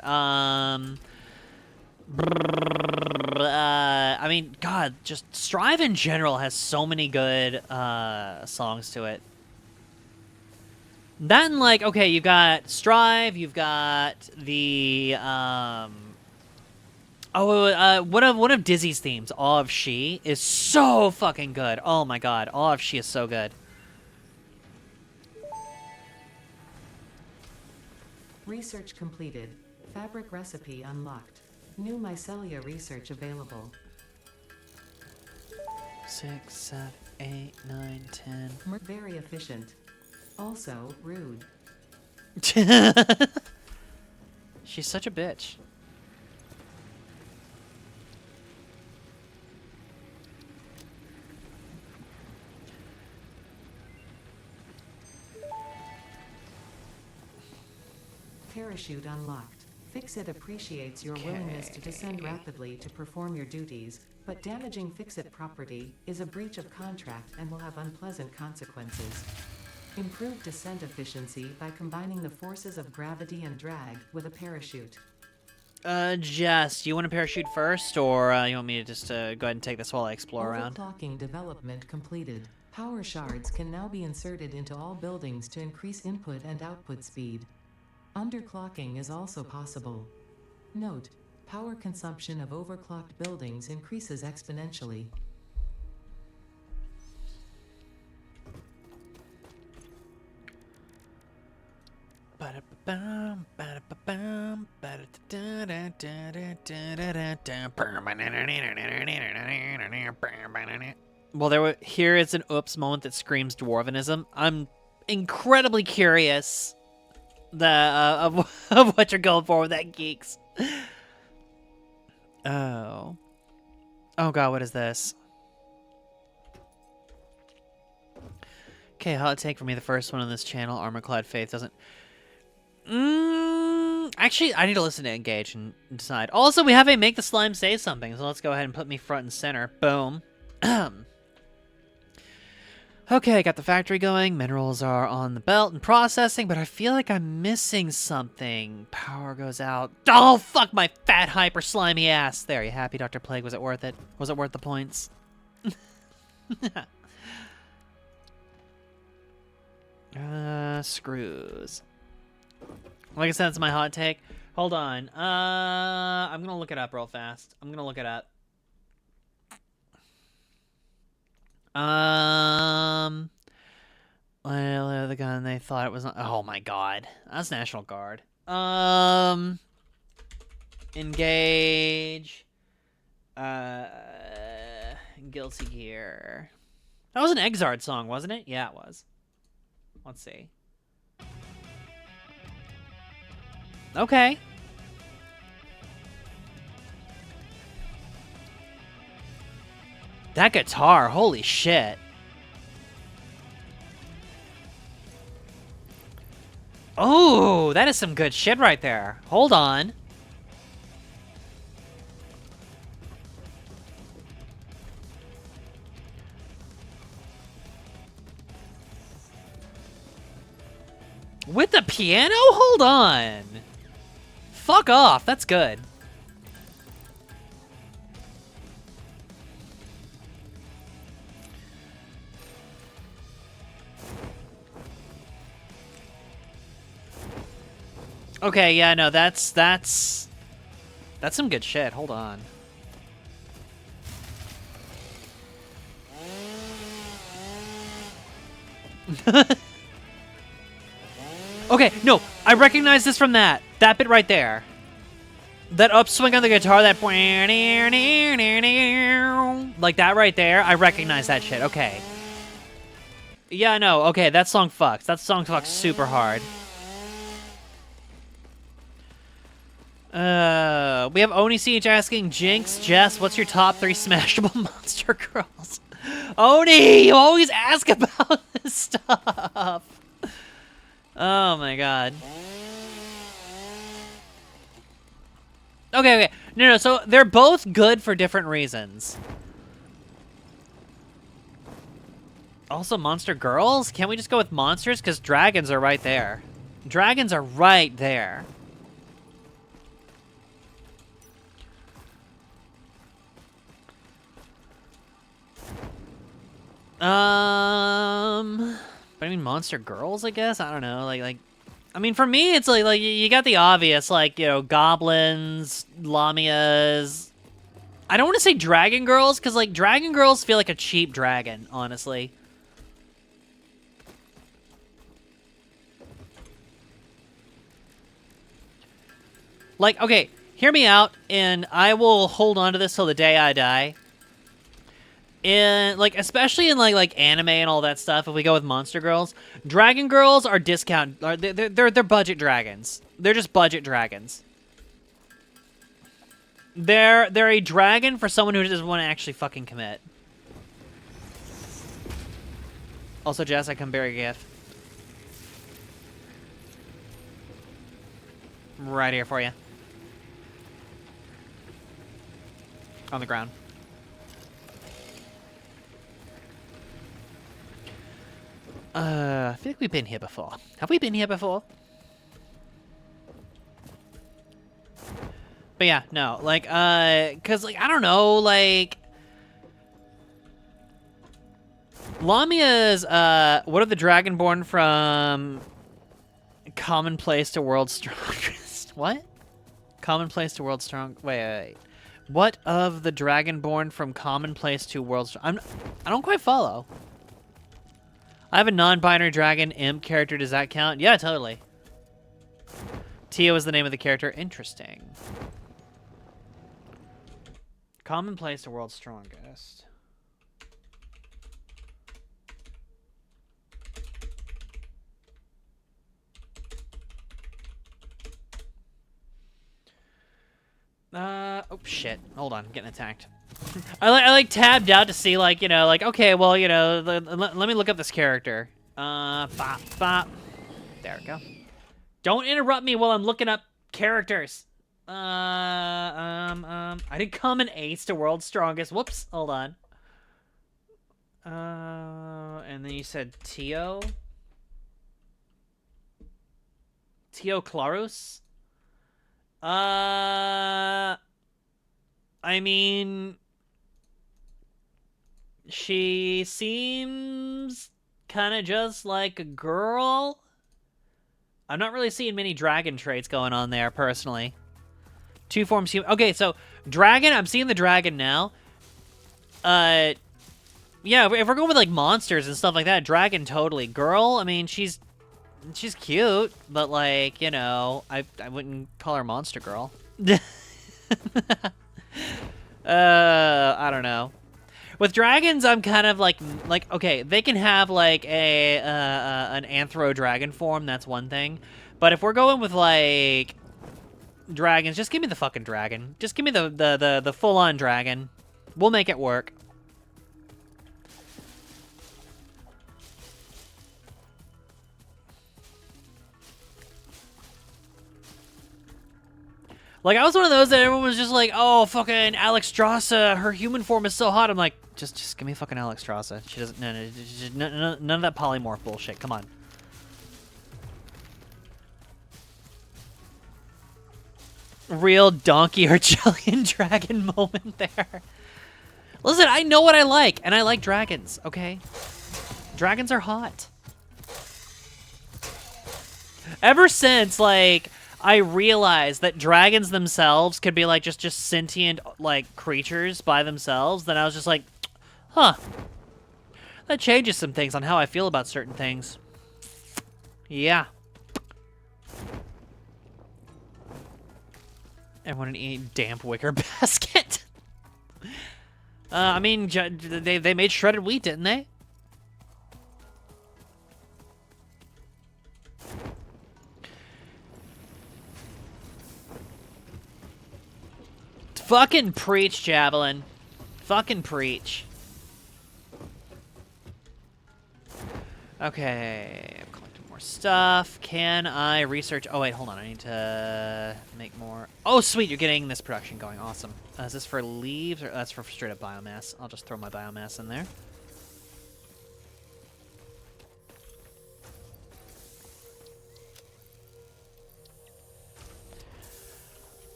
I mean, God, just Strive in general has so many good songs to it. That and like, okay, you've got Strive, you've got the one of Dizzy's themes, All of She, is so fucking good. Oh my god, All of She is so good. Research completed. Fabric recipe unlocked. New mycelia research available. 6, 7, 8, 9, 10. Very efficient. Also, rude. She's such a bitch. Parachute unlocked. Fix-It appreciates your willingness to descend rapidly to perform your duties, but damaging Fix-It property is a breach of contract and will have unpleasant consequences. Improve descent efficiency by combining the forces of gravity and drag with a parachute. Jess, do you want to parachute first, or you want me to just go ahead and take this while I explore around? Overclocking development completed. Power shards can now be inserted into all buildings to increase input and output speed. Underclocking is also possible. Note, power consumption of overclocked buildings increases exponentially. Well, here is an oops moment that screams dwarvenism. I'm incredibly curious of what you're going for with that, geeks. Oh god, what is this? Okay, hot take for me, the first one on this channel, Armorclad Faith doesn't... Actually, I need to listen to Engage and decide. Also, we have a Make the Slime Say Something, so let's go ahead and put me front and center. Boom. Okay, got the factory going. Minerals are on the belt and processing, but I feel like I'm missing something. Power goes out. Oh, fuck my fat, hyper, slimy ass. There, you happy, Dr. Plague? Was it worth it? Was it worth the points? Screws. Like I said, it's my hot take. Hold on. I'm gonna look it up real fast. What the gun they thought it was not. Oh my god. That's National Guard. Engage. Guilty Gear. That was an Exard song, wasn't it? Yeah, it was. Let's see. Okay. That guitar, holy shit. Oh, that is some good shit right there. Hold on. With the piano? Hold on. Fuck off. That's good. Okay, yeah, no, that's some good shit. Hold on. Okay, no, I recognize this from that bit right there. That upswing on the guitar, that like that right there, I recognize that shit. Okay. Yeah, no, okay, that song fucks. That song fucks super hard. We have Oni Siege asking, Jinx, Jess, what's your top 3 smashable monster girls? Oni, you always ask about this stuff. Oh my god. Okay. No, so they're both good for different reasons. Also, monster girls? Can't we just go with monsters? Because dragons are right there. Dragons are right there. But I mean, monster girls, I guess. I don't know. I mean, for me, it's like you got the obvious, like, you know, goblins, lamias. I don't want to say dragon girls, because like dragon girls feel like a cheap dragon, honestly. Like, okay, hear me out, and I will hold on to this till the day I die. In like, especially in like anime and all that stuff, if we go with monster girls, dragon girls are discount. They're budget dragons. They're just budget dragons. They're a dragon for someone who doesn't want to actually fucking commit. Also, Jess, I come bear a gift. Right here for you. On the ground. I feel like we've been here before. Have we been here before? But yeah, no, like, cause like, I don't know, like, Lamia's, what are the Dragonborn from Commonplace to World's Strongest? What? Commonplace to World's Strong, wait. What of the Dragonborn from Commonplace to World's I don't quite follow. I have a non-binary dragon imp character. Does that count? Yeah, totally. Tio is the name of the character. Interesting. Commonplace to World's Strongest. Oh shit. Hold on, I'm getting attacked. I like tabbed out to see, like, you know, like, okay, well, you know, let me look up this character. Bop, bop. There we go. Don't interrupt me while I'm looking up characters. I did common ace to World's Strongest. Whoops, hold on. And then you said Tio? Tio Clarus? I mean, she seems kind of just like a girl. I'm not really seeing many dragon traits going on there, personally. Two forms human. Okay, so dragon, I'm seeing the dragon now. Yeah, if we're going with like monsters and stuff like that, dragon totally. Girl, I mean, she's cute, but like, you know, I wouldn't call her monster girl. I don't know. With dragons, I'm kind of like okay, they can have like an anthro dragon form. That's one thing. But if we're going with like dragons, just give me the fucking dragon. Just give me the full on dragon. We'll make it work. Like, I was one of those that everyone was just like, oh, fucking Alex Strasza, her human form is so hot. I'm like, just give me fucking Alex Strasza. She doesn't, none of that polymorph bullshit. Come on. Real donkey Archelian dragon moment there. Listen, I know what I like, and I like dragons, okay? Dragons are hot. Ever since, like, I realized that dragons themselves could be like just sentient like creatures by themselves, then I was just like, huh. That changes some things on how I feel about certain things. Yeah. Everyone to eat damp wicker basket. I mean, they made shredded wheat, didn't they? Fucking preach, Javelin. Fucking preach. Okay, I'm collecting more stuff. Can I research? Oh, wait, hold on. I need to make more. Oh, sweet, you're getting this production going. Awesome. Is this for leaves or that's for straight up biomass? I'll just throw my biomass in there.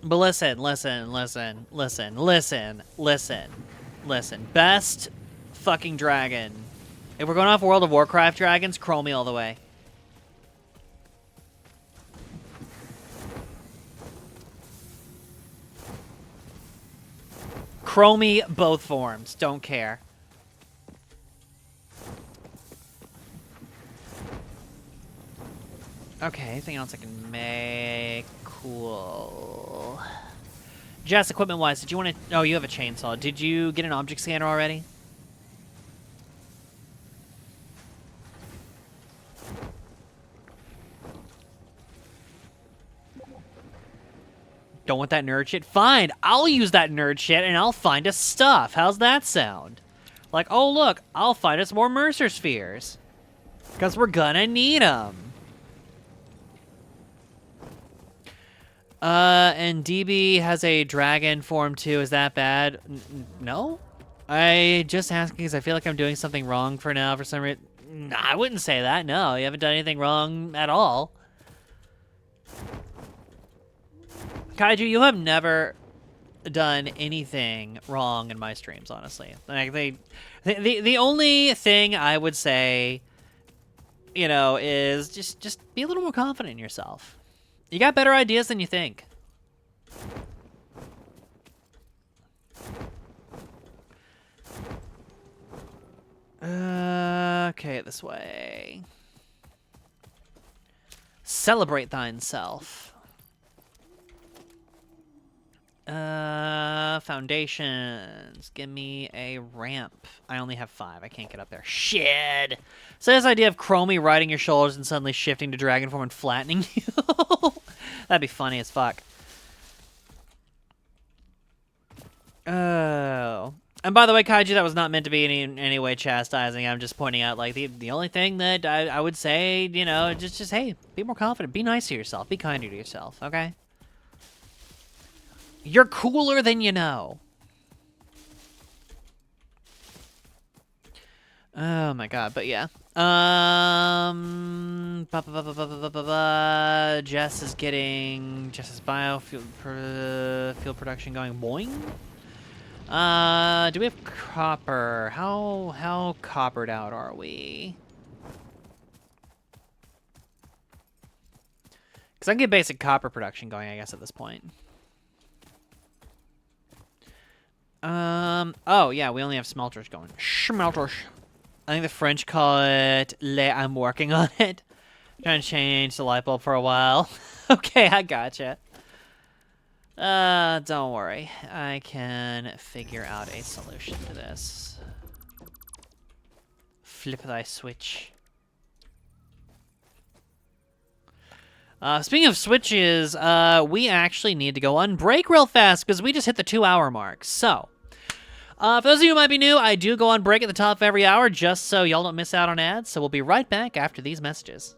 But listen. Best fucking dragon. If we're going off World of Warcraft dragons, Chromie all the way. Chromie both forms. Don't care. Okay, anything else I can make? Cool. Jess, equipment-wise, did you want to... Oh, you have a chainsaw. Did you get an object scanner already? Don't want that nerd shit? Fine, I'll use that nerd shit and I'll find us stuff. How's that sound? Like, oh look, I'll find us more Mercer spheres. Because we're gonna need them. And DB has a dragon form too. Is that bad? No? I just asking because I feel like I'm doing something wrong for now for some reason. I wouldn't say that, no. You haven't done anything wrong at all. Kaiju, you have never done anything wrong in my streams, honestly. Like the only thing I would say, you know, is just be a little more confident in yourself. You got better ideas than you think. Okay, this way. Celebrate thine self. Foundations. Give me a ramp. I only have 5. I can't get up there. Shit. So this idea of Chromie riding your shoulders and suddenly shifting to dragon form and flattening you. That'd be funny as fuck. Oh. And by the way, Kaiju, that was not meant to be in any way chastising. I'm just pointing out, like, the only thing that I would say, you know, just, hey, be more confident. Be nice to yourself. Be kinder to yourself, okay? You're cooler than you know. Oh my god, but yeah. Jess's biofuel fuel production going boing. Do we have copper? How coppered out are we? Because I can get basic copper production going, I guess, at this point. Oh, yeah, we only have smelters going. Smelters. I think the French call it le. I'm working on it. Trying to change the light bulb for a while. Okay, I gotcha. Don't worry. I can figure out a solution to this. Flip thy switch. Speaking of switches, we actually need to go on break real fast because we just hit the 2-hour mark. So, for those of you who might be new, I do go on break at the top of every hour just so y'all don't miss out on ads. So we'll be right back after these messages.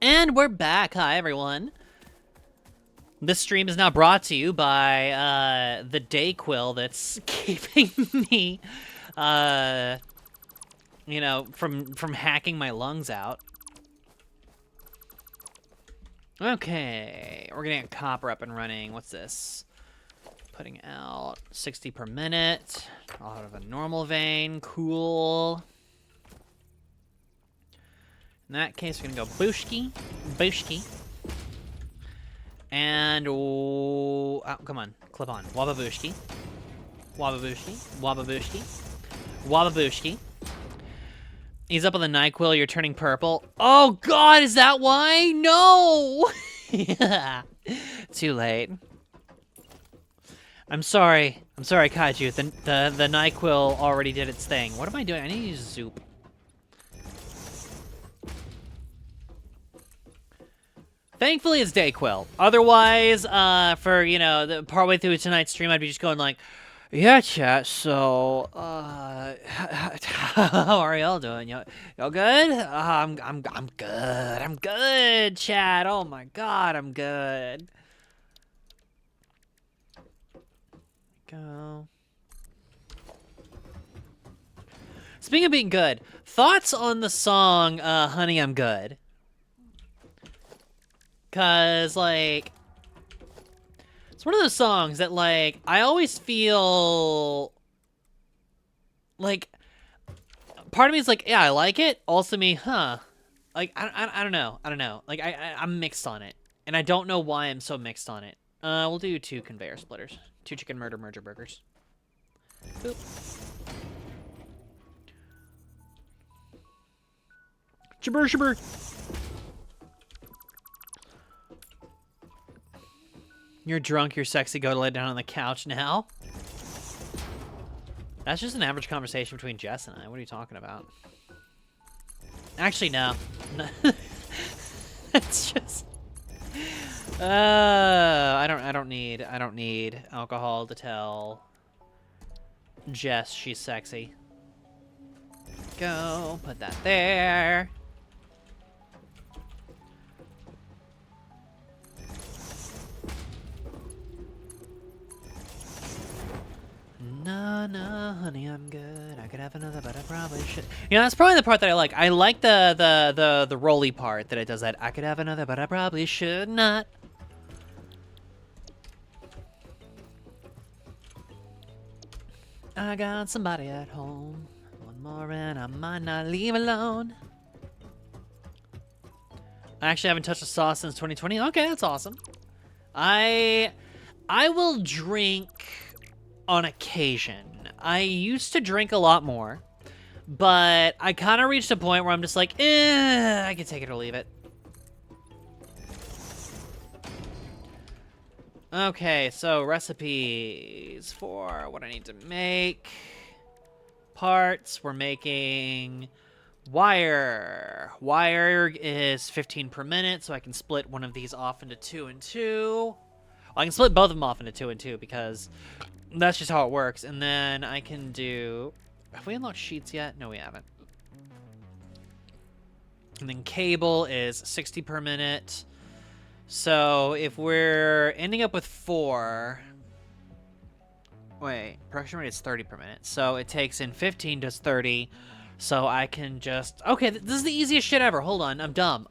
And we're back. Hi, everyone. This stream is now brought to you by the Dayquil that's keeping me, you know, from hacking my lungs out. Okay, we're gonna get copper up and running. What's this? Putting out 60 per minute. Out of a normal vein. Cool. In that case, we're gonna go booshki, booshki. And, oh, come on, clip on. Wababushki. Wababushki. Wababushki. Wababushki. He's up on the NyQuil, you're turning purple. Oh god, is that why? No! Yeah. Too late. I'm sorry, Kaiju. The NyQuil already did its thing. What am I doing? I need to use Zoop. Thankfully, it's Dayquil. Otherwise, for, you know, the partway through tonight's stream, I'd be just going like, yeah, chat, so, how are y'all doing? Y'all good? I'm good. I'm good, chat. Oh my god, I'm good. Go. Speaking of being good, thoughts on the song, Honey, I'm Good? Cause, like, it's one of those songs that, like, I always feel like part of me is like, yeah, I like it. Also me, huh? Like, I don't know. I don't know. Like, I'm mixed on it. And I don't know why I'm so mixed on it. We'll do 2 conveyor splitters. 2 chicken murder merger burgers. Boop. Shabur, shabur. You're drunk, you're sexy, go to lay down on the couch now. That's just an average conversation between Jess and I. What are you talking about? Actually, no. It's just... I don't need alcohol to tell Jess she's sexy. Go, put that there. No, honey, I'm good. I could have another, but I probably should. You know, that's probably the part that I like. I like the rolly part that it does that. I could have another, but I probably should not. I got somebody at home. One more and I might not leave alone. I actually haven't touched a sauce since 2020. Okay, that's awesome. I will drink on occasion. I used to drink a lot more, but I kind of reached a point where I'm just like, I can take it or leave it. Okay, so recipes for what I need to make. Parts, we're making wire. Wire is 15 per minute, so I can split one of these off into 2 and 2. Well, I can split both of them off into 2 and 2 because that's just how it works. And then I can do... Have we unlocked sheets yet? No, we haven't. And then cable is 60 per minute. So if we're ending up with 4... Wait, production rate is 30 per minute. So it takes in 15 to 30. So I can just... Okay, this is the easiest shit ever. Hold on, I'm dumb.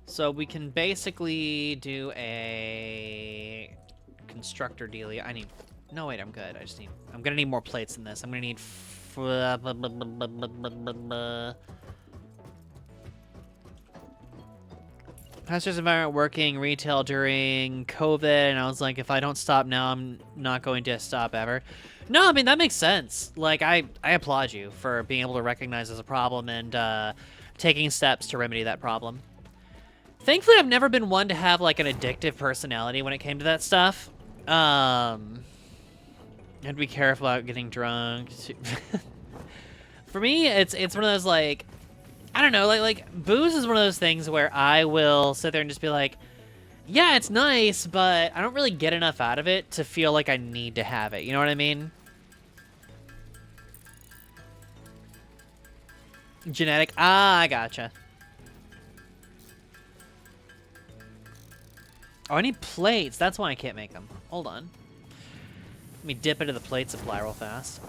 So we can basically do a constructor dealie. I need... No, wait, I'm good. I'm gonna need more plates than this. I'm gonna need... Pastor's environment working retail during COVID, and I was like, if I don't stop now, I'm not going to stop ever. No, I mean, that makes sense. Like, I applaud you for being able to recognize as a problem and taking steps to remedy that problem. Thankfully, I've never been one to have, like, an addictive personality when it came to that stuff. I'd be careful about getting drunk. For me, it's one of those, like... I don't know, like booze is one of those things where I will sit there and just be like, yeah, it's nice, but I don't really get enough out of it to feel like I need to have it. You know what I mean? Genetic. Ah, I gotcha. Oh, I need plates. That's why I can't make them. Hold on. Let me dip into the plate supply real fast.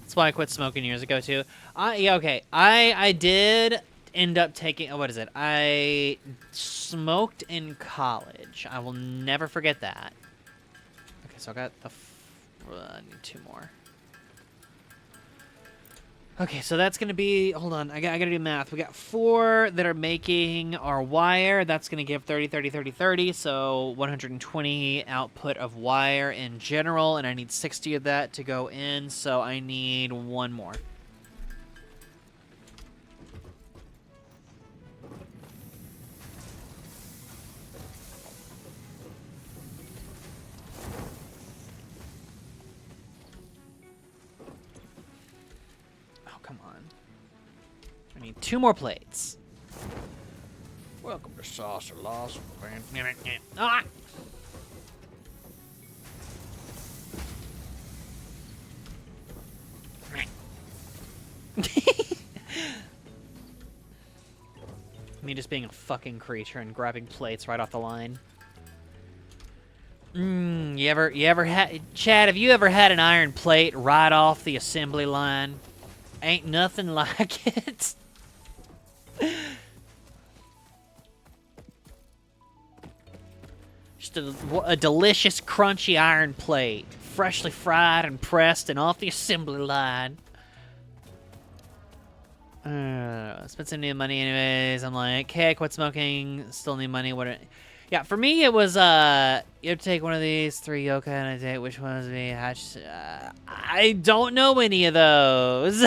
That's why I quit smoking years ago too. Yeah, okay. I did end up taking, what is it? I smoked in college. I will never forget that. Okay, so I got the I need 2 more. Okay, so that's going to be, hold on, I got to do math. We got 4 that are making our wire. That's going to give 30, 30, 30, 30, so 120 output of wire in general, and I need 60 of that to go in, so I need 1 more. Come on. I need 2 more plates. Welcome to Saucer Lost. Ah! Me just being a fucking creature and grabbing plates right off the line. You ever had, Chad, have you ever had an iron plate right off the assembly line? Ain't nothing like it. Just a delicious, crunchy iron plate. Freshly fried and pressed and off the assembly line. Spent some new money anyways. I'm like, hey, I quit smoking. Still need money. Yeah, for me, it was, you have to take one of these 3 yoka and a date. Which one was me? I don't know any of those.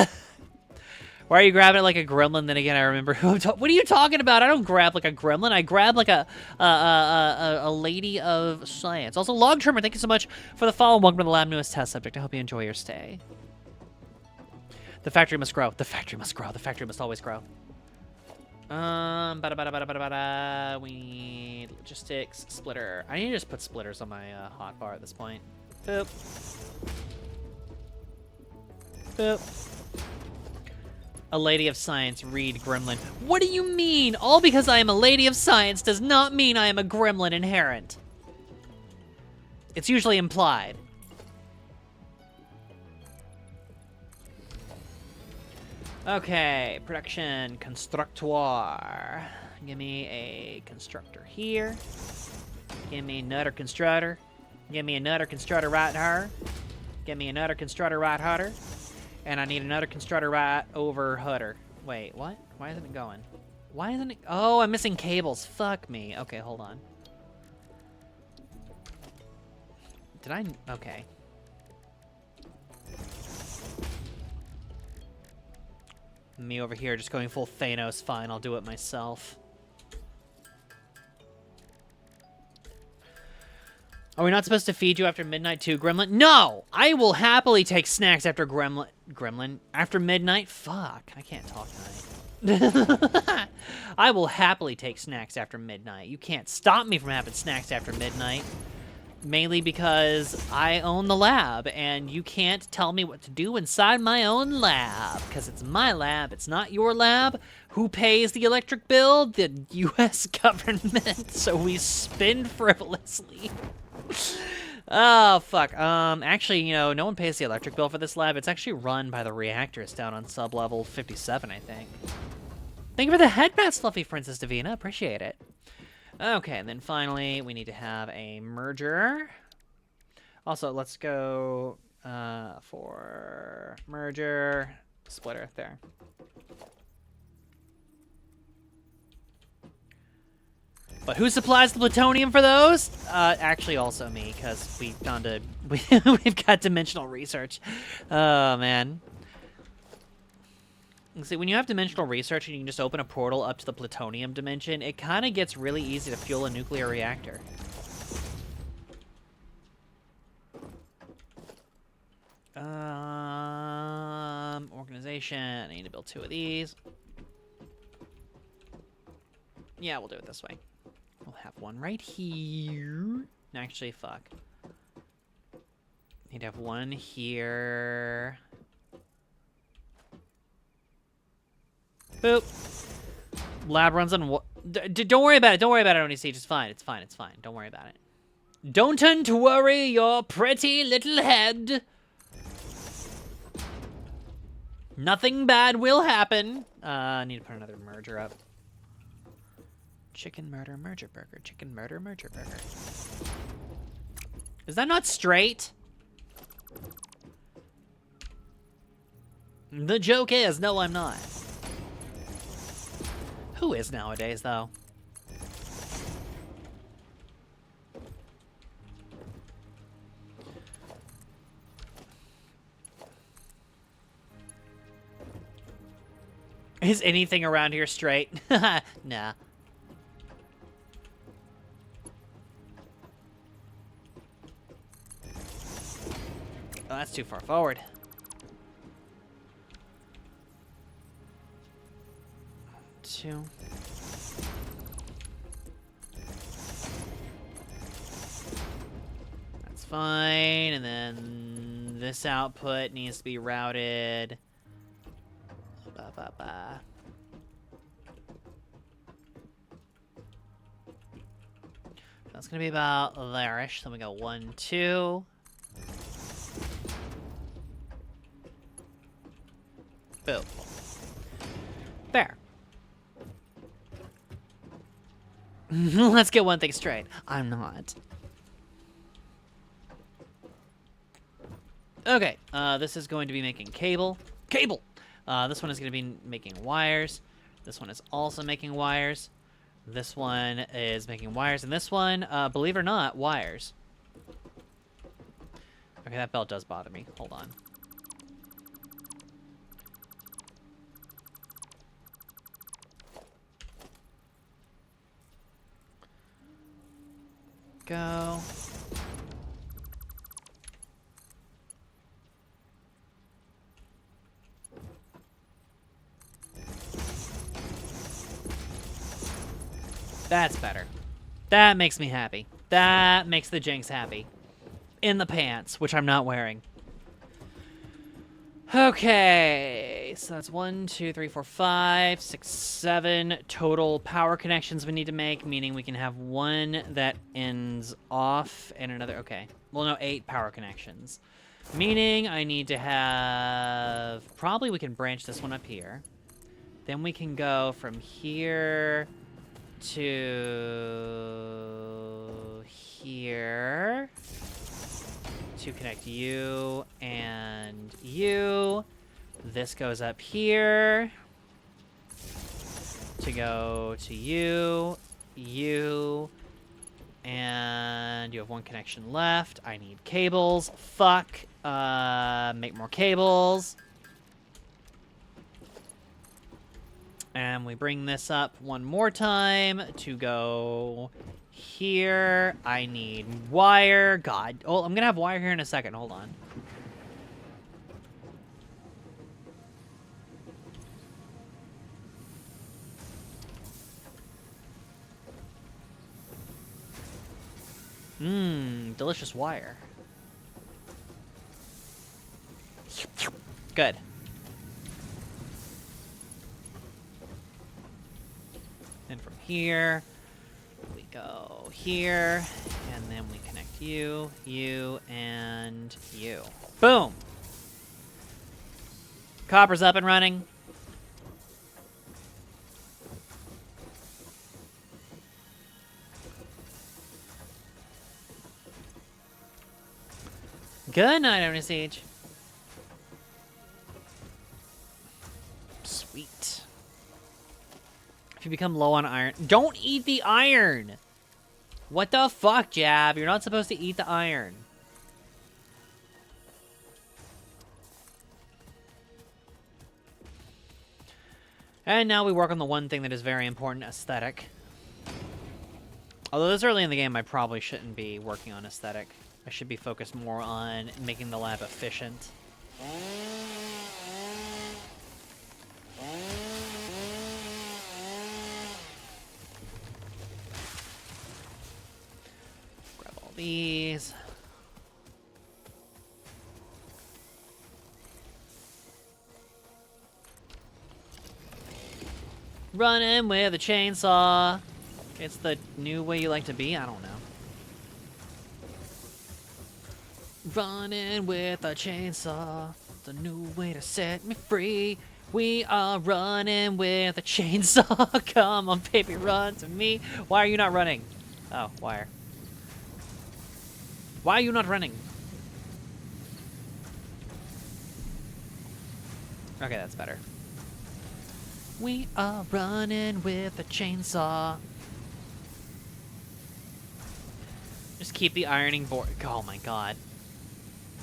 Why are you grabbing it like a gremlin? Then again, I remember who I'm what are you talking about? I don't grab like a gremlin. I grab like a lady of science. Also, Log Trimmer, thank you so much for the follow. Welcome to the lab, newest test subject. I hope you enjoy your stay. The factory must grow. The factory must grow. The factory must always grow. We need logistics, splitter. I need to just put splitters on my hotbar at this point. Boop. Boop. A lady of science, read gremlin. What do you mean? All because I am a lady of science does not mean I am a gremlin inherent. It's usually implied. Okay, production constructor. Give me a constructor here. Give me another constructor. Give me another constructor right here. Give me another constructor right here. And I need another constructor right over Hutter. Wait, what? Why isn't it going? Why isn't it? Oh, I'm missing cables. Fuck me. Okay, hold on. Did I? Okay. Me over here just going full Thanos. Fine, I'll do it myself. Are we not supposed to feed you after midnight too, Gremlin? No! I will happily take snacks after Gremlin? After midnight? Fuck, I can't talk tonight. I will happily take snacks after midnight. You can't stop me from having snacks after midnight. Mainly because I own the lab, and you can't tell me what to do inside my own lab. Because it's my lab, it's not your lab. Who pays the electric bill? The U.S. government. So we spend frivolously. Oh, fuck. Actually, you know, no one pays the electric bill for this lab. It's actually run by the reactors down on sub-level 57, I think. Thank you for the headbats, Fluffy Princess Davina. Appreciate it. Okay, and then finally, we need to have a merger. Also, let's go for merger, splitter there. But who supplies the plutonium for those? Actually, also me, because we've got dimensional research. Oh man. See, when you have dimensional research and you can just open a portal up to the plutonium dimension, it kind of gets really easy to fuel a nuclear reactor. organization. I need to build 2 of these. Yeah, we'll do it this way. We'll have one right here. Actually, fuck. Need to have one here. Boop. Lab runs on what? Don't worry about it. Don't worry about it, Oni Siege. It's fine. It's fine. It's fine. Don't worry about it. Don't worry your pretty little head. Nothing bad will happen. I need to put another merger up. Chicken murder merger burger. Chicken murder merger burger. Is that not straight? The joke is, no, I'm not. Who is nowadays, though? Is anything around here straight? Nah. Oh, that's too far forward. Two. That's fine, and then this output needs to be routed. That's gonna be about there-ish. So we go 1, 2. Boom. There. Let's get one thing straight. I'm not. Okay, this is going to be making cable. Cable! This one is going to be making wires. This one is also making wires. This one is making wires. And this one, believe it or not, wires. Okay, that belt does bother me. Hold on. Go. That's better. That makes me happy. That makes the Jinx happy. In the pants, which I'm not wearing. Okay, so that's 1, 2, 3, 4, 5, 6, 7 total power connections we need to make, meaning we can have one that ends off and another. Okay, well, no, 8 power connections. Meaning I need to have, probably we can branch this one up here. Then we can go from here to here to connect you and you. This goes up here to go to you, you, and you have one connection left. I need cables. Fuck. Make more cables. And we bring this up one more time to go here. I need wire. God. Oh, I'm going to have wire here in a second. Hold on. Delicious wire. Good. Then from here, we go here, and then we connect you, you, and you. Boom! Copper's up and running. Good night, Oni Siege. Sweet. If you become low on iron, don't eat the iron! What the fuck, Jab? You're not supposed to eat the iron. And now we work on the one thing that is very important, aesthetic. Although this early in the game, I probably shouldn't be working on aesthetic. I should be focused more on making the lab efficient. Please. Running with a chainsaw. It's the new way you like to be? I don't know. Running with a chainsaw. The new way to set me free. We are running with a chainsaw. Come on, baby, run to me. Why are you not running? Oh, wire. Why are you not running? Okay, that's better. We are running with a chainsaw. Just keep the ironing board. Oh my god.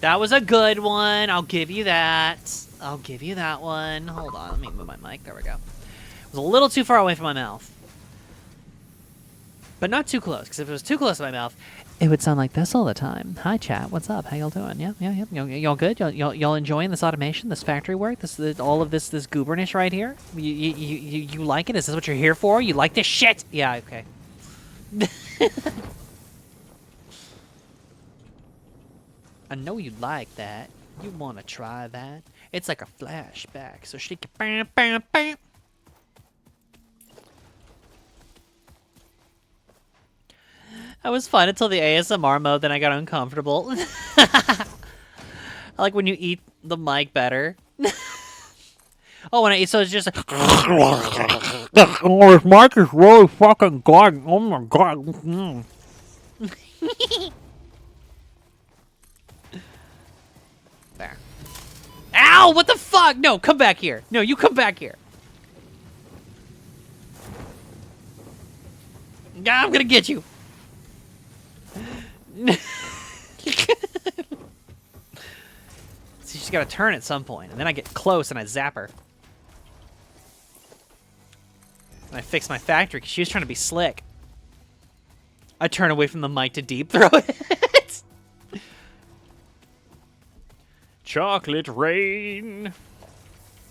That was a good one. I'll give you that. I'll give you that one. Hold on, let me move my mic. There we go. It was a little too far away from my mouth. But not too close, because if it was too close to my mouth, it would sound like this all the time. Hi, chat. What's up? How y'all doing? Yeah. Y'all good? Y'all enjoying this automation, this factory work, all of this goobernish right here? You like it? Is this what you're here for? You like this shit? Yeah. Okay. I know you like that. You want to try that? It's like a flashback, so she can bam, bam, bam. That was fun until the ASMR mode, then I got uncomfortable. I like when you eat the mic better. Oh, when I eat, so it's just like... Oh, this mic is really fucking good. Oh my god. Mm. There. Ow! What the fuck? No, come back here. No, you come back here. I'm gonna get you. See, she's gotta turn at some point, and then I get close and I zap her. And I fix my factory because she was trying to be slick. I turn away from the mic to deep throw it. Chocolate rain.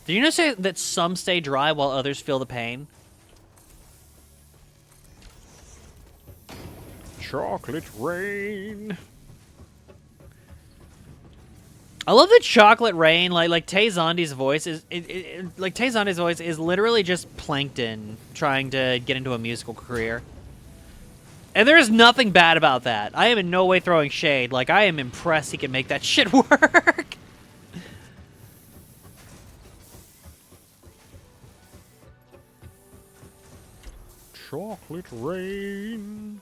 Do you know say that some stay dry while others feel the pain? Chocolate rain. I love the chocolate rain. Like Tay Zondi's voice is like Tay Zondi's voice is literally just plankton trying to get into a musical career. And there is nothing bad about that. I am in no way throwing shade. Like, I am impressed he can make that shit work. Chocolate rain.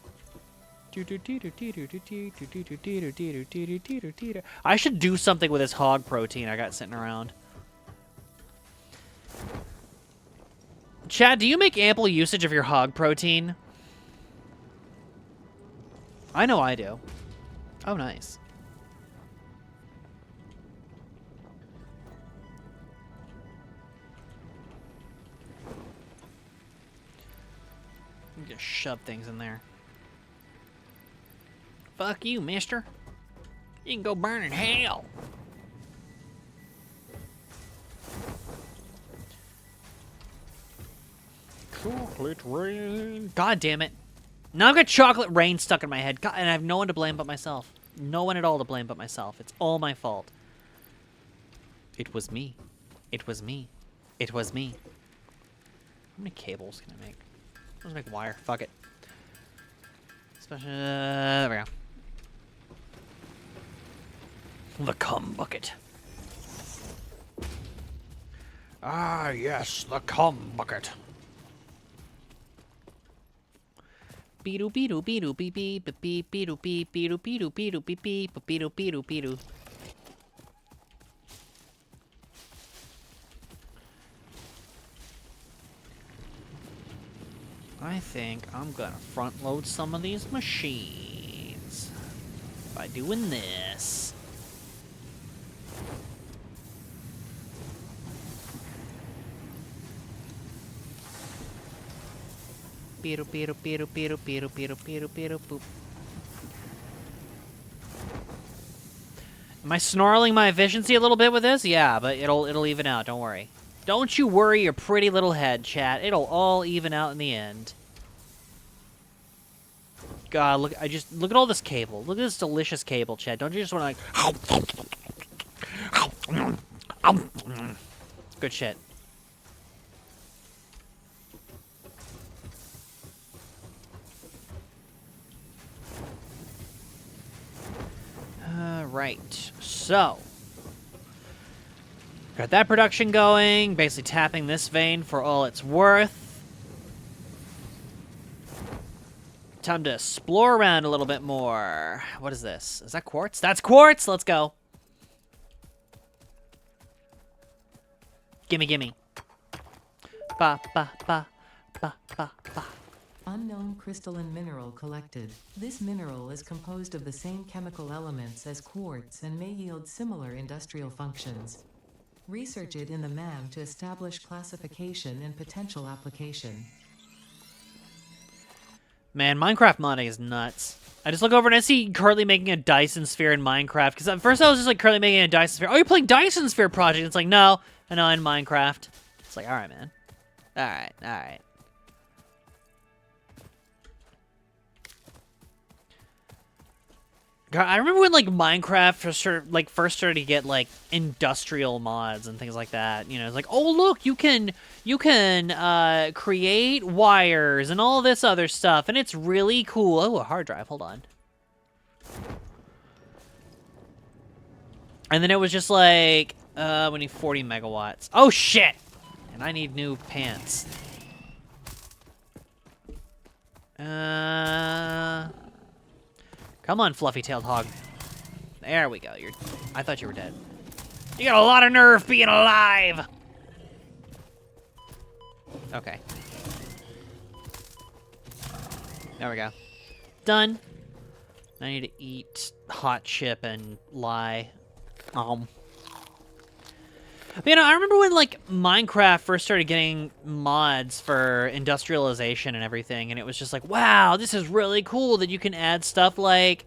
I should do something with this hog protein I got sitting around. Chad, do you make ample usage of your hog protein? I know I do. Oh, nice. Just shove things in there. Fuck you, mister. You can go burn in hell. Chocolate rain. God damn it. Now I've got chocolate rain stuck in my head. God, and I have no one to blame but myself. No one at all to blame but myself. It's all my fault. It was me. It was me. It was me. How many cables can I make? Let's make wire. Fuck it. Special. There we go. The cum bucket. Ah, yes, the cum bucket. Beedu beedu beedu beep beep beep beedu beep beedu beedu beedu beep beep beedu beedu beedu. I think I'm gonna front load some of these machines by doing this. Beetle, beetle, beetle, beetle, beetle, beetle, beetle, beetle, boop. Am I snarling my efficiency a little bit with this? Yeah, but it'll even out. Don't worry. Don't you worry your pretty little head, chat. It'll all even out in the end. God, look at all this cable. Look at this delicious cable, Chad. Don't you just want to like good shit. Right. So, got that production going, basically tapping this vein for all it's worth. Time to explore around a little bit more. What is this? Is that quartz? That's quartz! Let's go. Gimme, gimme. Ba, ba, ba, ba, ba, ba. Unknown crystalline mineral collected. This mineral is composed of the same chemical elements as quartz and may yield similar industrial functions. Research it in the MAM to establish classification and potential application. Man, Minecraft modding is nuts. I just look over and I see Curly making a Dyson sphere in Minecraft. Because at first I was just like, Curly making a Dyson sphere. Oh, you're playing Dyson sphere project. It's like, no. I know, in Minecraft. It's like, alright, man. Alright, alright. God, I remember when like Minecraft first started to get like industrial mods and things like that. You know, it's like, oh look, you can create wires and all this other stuff, and it's really cool. Oh, a hard drive. Hold on. And then it was just like, we need 40 megawatts. Oh shit! And I need new pants. Come on, fluffy-tailed hog. There we go. I thought you were dead. You got a lot of nerve being alive! Okay. There we go. Done. I need to eat hot chip and lie. But, you know, I remember when, like, Minecraft first started getting mods for industrialization and everything, and it was just like, wow, this is really cool that you can add stuff like,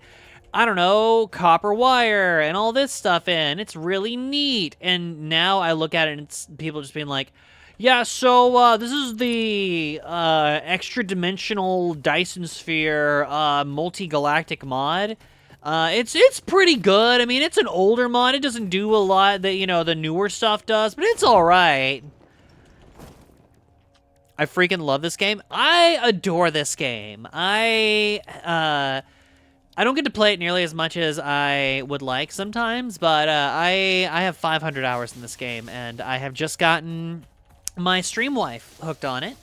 I don't know, copper wire and all this stuff in. It's really neat. And now I look at it and it's people just being like, yeah, so this is the extra-dimensional Dyson Sphere multi-galactic mod. It's pretty good. I mean, it's an older mod. It doesn't do a lot that, you know, the newer stuff does, but it's all right. I freaking love this game. I adore this game. I don't get to play it nearly as much as I would like sometimes, but I have 500 hours in this game, and I have just gotten my stream wife hooked on it.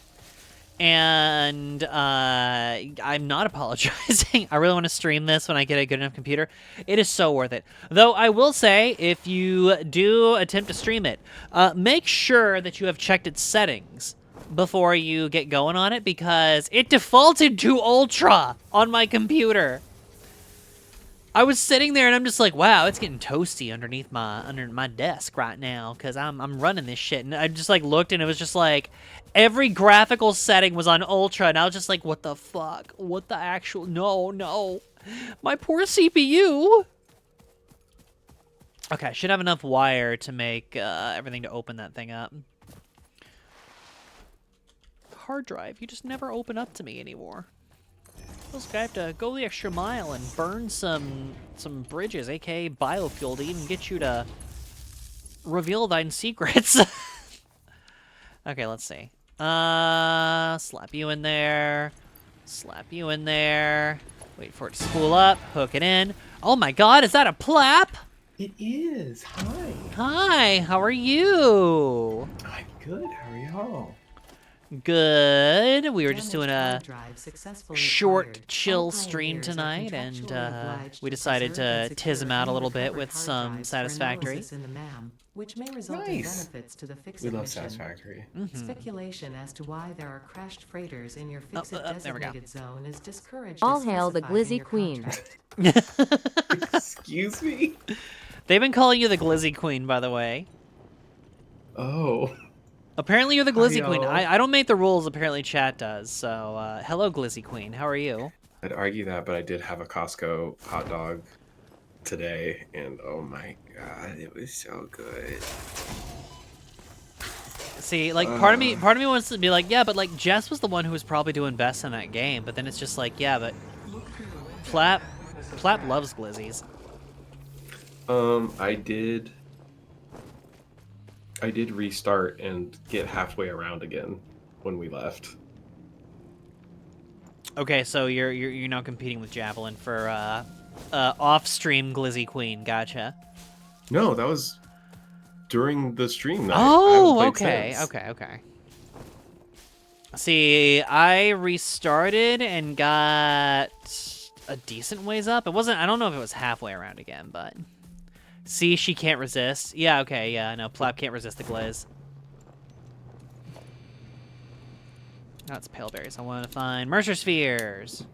And I'm not apologizing. I really want to stream this when I get a good enough computer. It is so worth it. Though I will say, if you do attempt to stream it, make sure that you have checked its settings before you get going on it, because it defaulted to Ultra on my computer. I was sitting there and I'm just like, wow, it's getting toasty under my desk right now because I'm running this shit. And I just like looked and it was just like every graphical setting was on Ultra, and I was just like, what the fuck? What the actual? No. My poor CPU. Okay, I should have enough wire to make everything to open that thing up. Hard drive, you just never open up to me anymore. Feels like I have to go the extra mile and burn some bridges, aka biofuel, to even get you to reveal thine secrets. Okay, let's see. Slap you in there. Slap you in there. Wait for it to spool up. Hook it in. Oh my god, is that a plap? It is. Hi. Hi, how are you? I'm good. How are y'all? Good. We were just doing a Successfully short, acquired. chill All stream pioneers are tonight, and contractually obliged we to decided preserve to and tiz him secure out a little bit unrecovered with hard some drives for Satisfactory. analysis in the MAM, which may result Nice. in benefits to the We fix-it love mission. Satisfactory. Speculation as to why there are crashed freighters in your Oh, fix-it there we go. designated zone is discouraged. All as hail the specified in Glizzy your Queen. contract. Excuse me? They've been calling you the Glizzy Queen, by the way. Oh. Apparently you're the Glizzy Hi, Queen. y'all. I don't make the rules, apparently chat does. So, hello, Glizzy Queen. How are you? I'd argue that, but I did have a Costco hot dog today, and oh my god, it was so good. See, like, part of me wants to be like, yeah, but, like, Jess was the one who was probably doing best in that game. But then it's just like, yeah, but Plap loves glizzies. I did restart and get halfway around again when we left. Okay, so you're now competing with Javelin for off-stream Glizzy Queen. Gotcha. No, that was during the stream night. Oh, I haven't okay, played since. okay. See, I restarted and got a decent ways up. It wasn't. I don't know if it was halfway around again, but see, she can't resist. Yeah, okay, yeah, no, Plap can't resist the glaze. Oh, it's pale berries. I want to find Mercer spheres.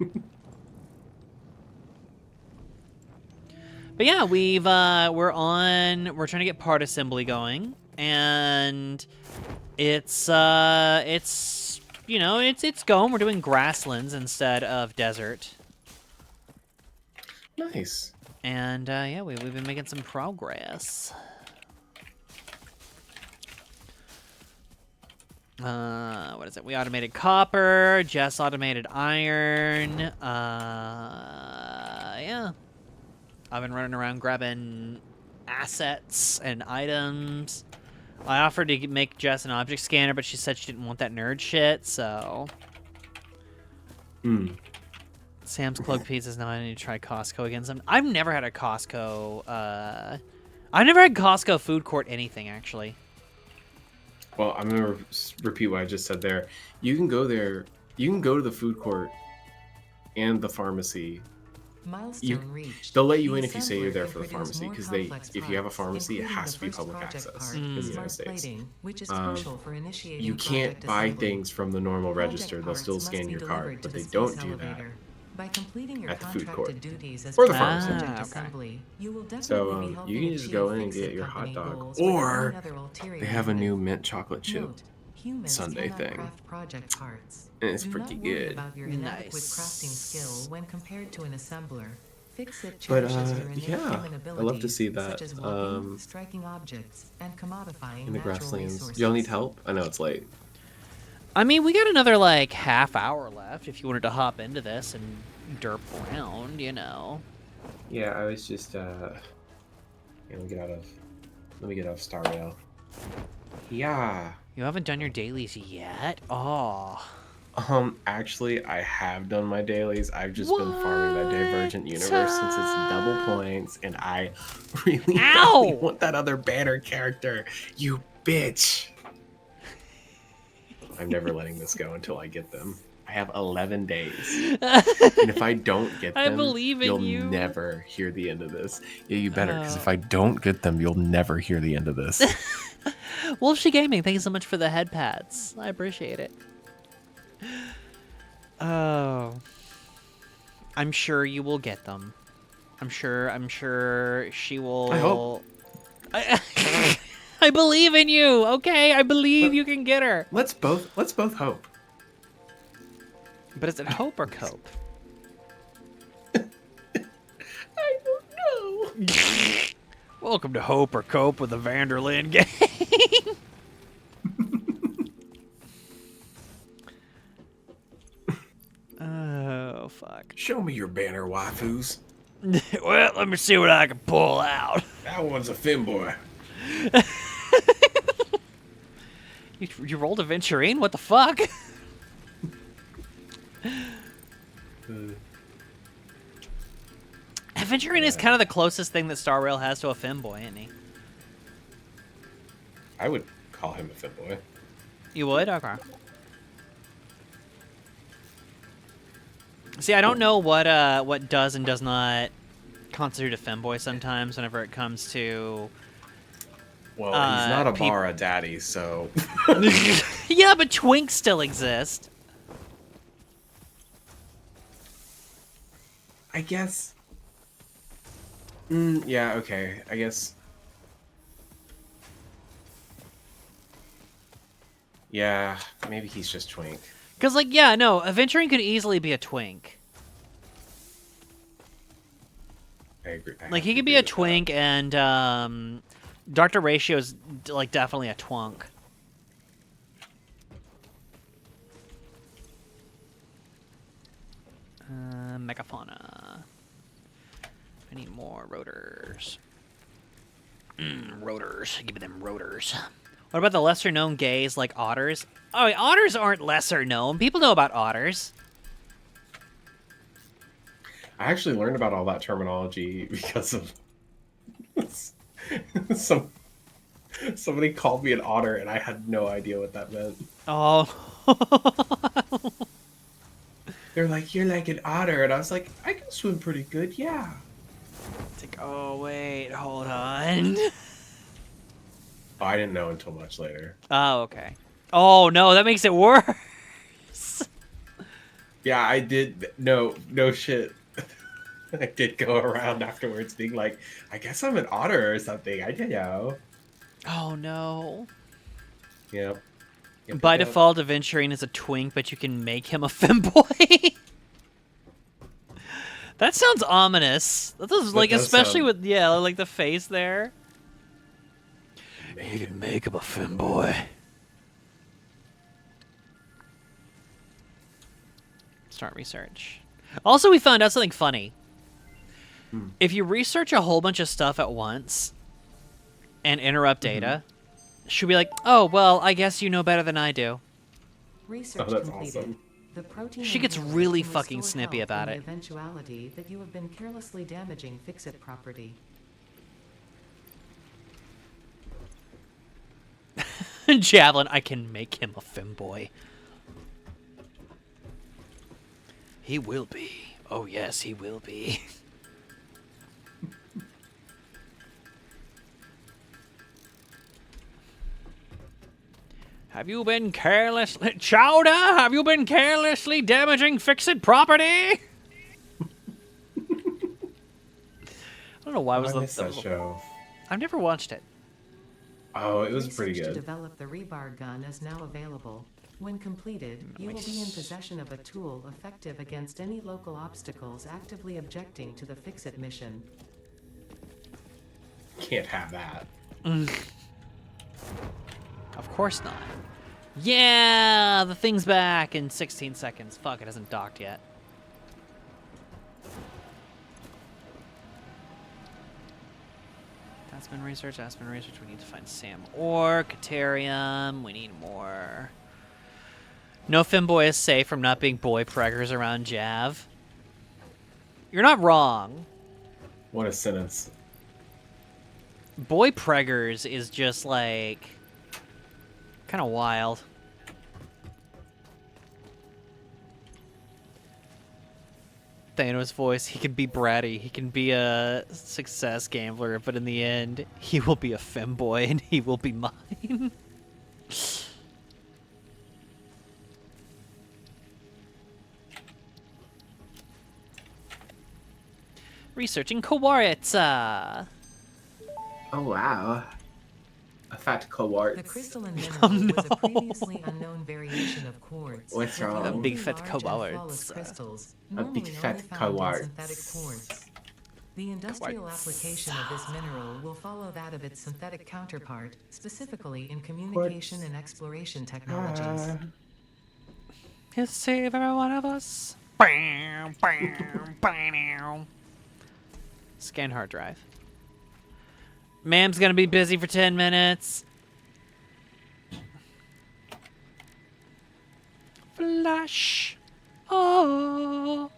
But yeah, we're trying to get part assembly going, and it's going. We're doing grasslands instead of desert. Nice. And yeah, we've been making some progress. What is it? We automated copper. Jess automated iron. Yeah. I've been running around grabbing assets and items. I offered to make Jess an object scanner, but she said she didn't want that nerd shit, so... Sam's Club pizzas. Now I need to try Costco again. I've never had a Costco... I've never had Costco food court anything, actually. Well, I'm going to repeat what I just said there. You can go there. You can go to the food court and the pharmacy. Milestone reached. They'll let you The in if you say you're assembler there can for the produce pharmacy, more because complex if you have a parts, pharmacy, it including has the to be first public project access part, in the smart United States. plating, which is crucial for initiating You can't project buy assembly. things from the normal Project register. They'll parts still must scan be your delivered card, to but the they don't space do that elevator. By completing your at the food contracted court. duties as Or the part of pharmacy. project okay. assembly, you will definitely So be helping you can just achieve go in and Fix-It get your hot company dog. goals without Or any other ulterior they have a motive. new mint chocolate chip Note, humans sundae cannot thing. craft project parts. And it's Do pretty not worry good. about your inadequate Nice. crafting skill when compared to an assembler. Fix-It But, cherishes your innate yeah, human I abilities, love to see that, such as walking, striking objects, and commodifying in the natural grasslands. resources. Do y'all need help? I know it's late. I mean, we got another, like, half hour left if you wanted to hop into this and derp around, you know. Yeah, I was just let me get out of Star Rail. Yeah. You haven't done your dailies yet? Oh. Actually, I have done my dailies. I've just been farming that Divergent universe since it's double points, and I really, Ow! really want that other banner character. You bitch. I'm never letting this go until I get them. I have 11 days. And if I don't get them, I believe in you'll you. never hear the end of this. Yeah, you better, because if I don't get them, you'll never hear the end of this. Wolfshe Gaming, thank you so much for the head pads. I appreciate it. Oh. I'm sure you will get them. I'm sure she will. I hope. I believe in you. Okay, I believe you can get her. Let's both hope. But is it hope or cope? I don't know. Welcome to Hope or Cope with the Vanderland gang. Oh, fuck. Show me your banner waifus. Well, let me see what I can pull out. That one's a femboy. You rolled a Venturine? What the fuck? Venturine is kind of the closest thing that Star Rail has to a femboy, isn't he? I would call him a femboy. You would? Okay. See, I don't know what does and does not constitute a femboy sometimes whenever it comes to... Well, he's not a Bara daddy, so... Yeah, but twinks still exist. I guess... yeah, okay. I guess... Yeah, maybe he's just twink. Because, like, yeah, no, a Venturine could easily be a twink. I agree. Like, he could be a twink, and Dr. Ratio's, like, definitely a twunk. Megafauna. I need more rotors. Rotors. Give me them rotors. What about the lesser-known gays like otters? Oh, wait, otters aren't lesser-known. People know about otters. I actually learned about all that terminology because of somebody called me an otter, and I had no idea what that meant. Oh. They're like, "You're like an otter," and I was like, "I can swim pretty good, yeah." It's like, oh, wait, hold on. Oh, I didn't know until much later. Oh, okay. Oh, no, that makes it worse. Yeah, I did. No shit. I did go around afterwards being like, I guess I'm an otter or something. I don't know. Oh, no. Yep. By default, Aventurine is a twink, but you can make him a femboy. That sounds ominous. That does, like, especially with, yeah, like the face there. You can make him a femboy. Start research. Also, we found out something funny. If you research a whole bunch of stuff at once and interrupt data, she'll be like, oh, well, I guess you know better than I do. Research that's completed. awesome. The protein She gets inhibitor really can fucking restore snippy health about in it. The eventuality that you have been carelessly damaging fix-it property. Javelin, I can make him a femboy. He will be. Oh, yes, he will be. Have you been carelessly... Chowder, have you been carelessly damaging fix-it property? I don't know why I was I missed that show. I've never watched it. Oh, it was pretty Research to good. develop the rebar gun is now available. When completed, you will be in possession of a tool effective against any local obstacles actively objecting to the fix-it mission. Can't have that. Of course not. Yeah, the thing's back in 16 seconds. Fuck, it hasn't docked yet. That's been researched. We need to find Sam or Caterium. We need more. No femboy is safe from not being boy preggers around Jav. You're not wrong. What a sentence. Boy preggers is just like kind of wild. Thanos' voice, he can be bratty, he can be a success gambler, but in the end, he will be a femboy and he will be mine. Researching Kawaritsa. Oh, wow. A fat cohort. The crystalline mineral was a previously unknown variation of quartz. What's wrong? A big fat Large and quartz. flawless crystals, A big normally fat only found in quartz. synthetic quartz. The industrial application of this mineral will follow that of its synthetic counterpart, specifically in communication and exploration technologies. He'll save every one of us. Scan hard drive. Ma'am's gonna be busy for 10 minutes. Flash. Oh.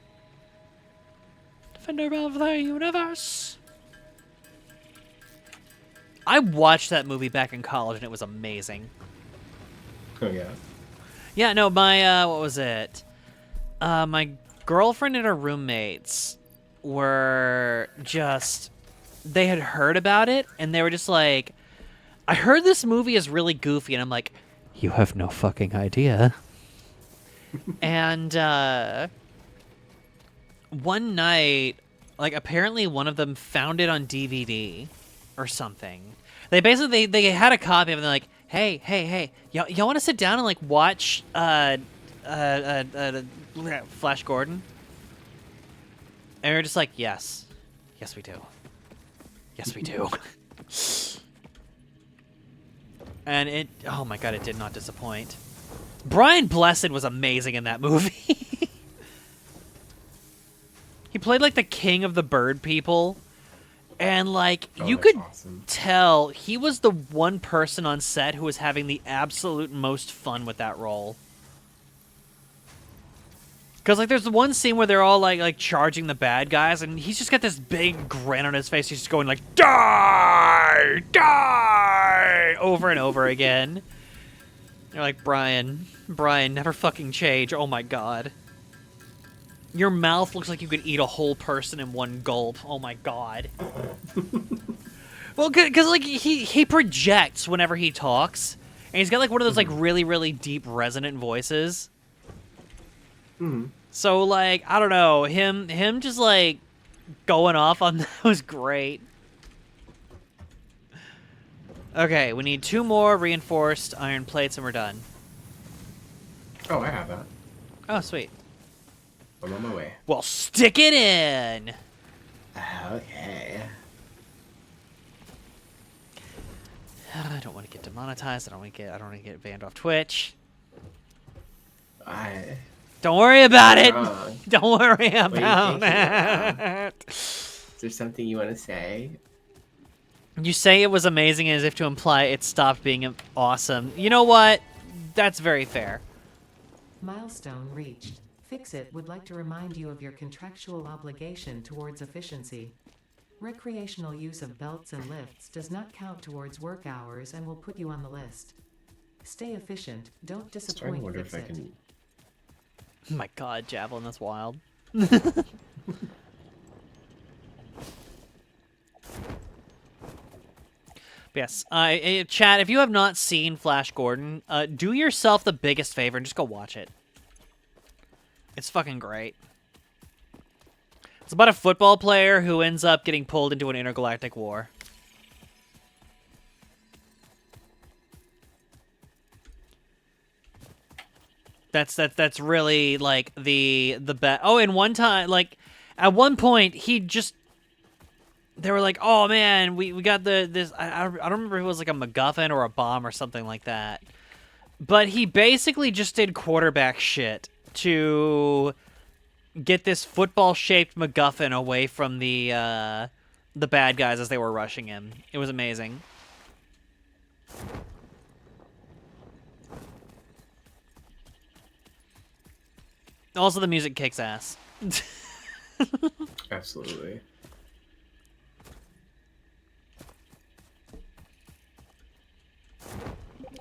Defender of the universe. I watched that movie back in college and it was amazing. Oh, yeah. Yeah, no, my, what was it? My girlfriend and her roommates were just, they had heard about it, and they were just like, I heard this movie is really goofy, and I'm like, you have no fucking idea. And, one night, like, apparently one of them found it on DVD or something. They basically, they had a copy of it, and they're like, hey, y'all want to sit down and, like, watch, Flash Gordon? And we're just like, yes. Yes, we do. Yes, we do. And it, oh my god, it did not disappoint. Brian Blessed was amazing in that movie. played like the king of the bird people, and like you that's could awesome. tell he was the one person on set who was having the absolute most fun with that role. Because like there's the one scene where they're all like charging the bad guys, and he's just got this big grin on his face. He's just going like die, die over and over again. You're like, Brian, never fucking change. Oh my god. Your mouth looks like you could eat a whole person in one gulp. Oh my god. Well, because like he projects whenever he talks, and he's got like one of those like really, really deep resonant voices. So like, I don't know, him just like going off on that was great. Okay, we need 2 more reinforced iron plates and we're done. Oh, I have that. Oh, sweet. I'm on my way. Well, stick it in. Okay. I don't want to get demonetized. I don't want to get banned off Twitch. Don't worry about it. Wrong. Don't worry about it. it. Is there something you want to say? You say it was amazing as if to imply it stopped being awesome. You know what? That's very fair. Milestone reached. Fix-It would like to remind you of your contractual obligation towards efficiency. Recreational use of belts and lifts does not count towards work hours and will put you on the list. Stay efficient. Don't disappoint. I wonder if I Fix-It. can. Oh my god, Javelin, that's wild. Yes, Chad, if you have not seen Flash Gordon, do yourself the biggest favor and just go watch it. It's fucking great. It's about a football player who ends up getting pulled into an intergalactic war. That's really like the bet. Oh, and one time, like at one point, they were like, "Oh man, we got this." I don't remember if it was like a MacGuffin or a bomb or something like that. But he basically just did quarterback shit to get this football-shaped MacGuffin away from the bad guys as they were rushing him. It was amazing. Also, the music kicks ass. Absolutely.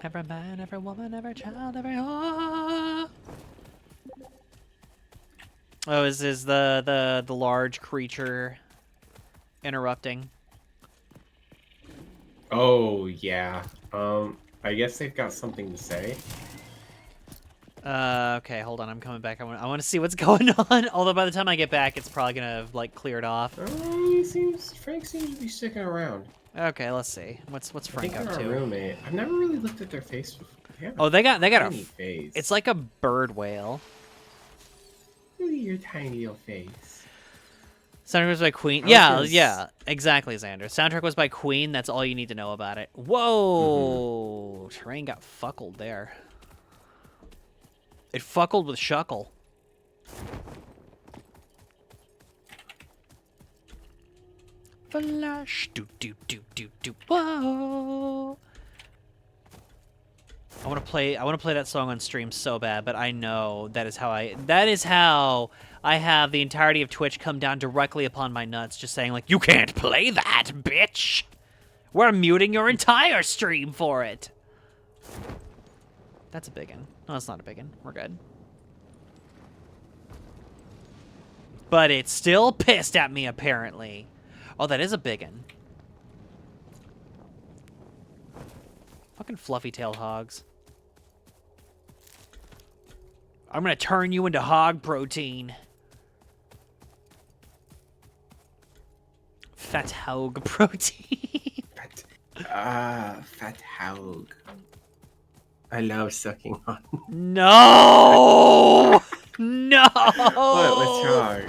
Every man, every woman, every child, every whore. Oh, is the large creature interrupting? Oh yeah. I guess they've got something to say. Okay, hold on. I'm coming back. I want to see what's going on. Although by the time I get back, it's probably gonna have like cleared off. Frank seems to be sticking around. Okay, let's see. What's Frank up Our to? roommate. I've never really looked at their face before. Oh, they got a tiny face. It's like a bird whale. Look at your tiny little face. Soundtrack was by Queen. I was Yeah, exactly, Xander. Soundtrack was by Queen. That's all you need to know about it. Whoa! Terrain got fuckled there. It fuckled with Shuckle. Flash, do do do do do. Whoa! I want to play that song on stream so bad, but I know that is how I have the entirety of Twitch come down directly upon my nuts, just saying like, you can't play that, bitch. We're muting your entire stream for it. That's a biggin. No, that's not a biggin. We're good. But it's still pissed at me, apparently. Oh, that is a biggin. Fucking fluffy-tailed hogs. I'm gonna turn you into hog protein. Fat hog protein. Fat hog. I love sucking on. No! No! What's wrong?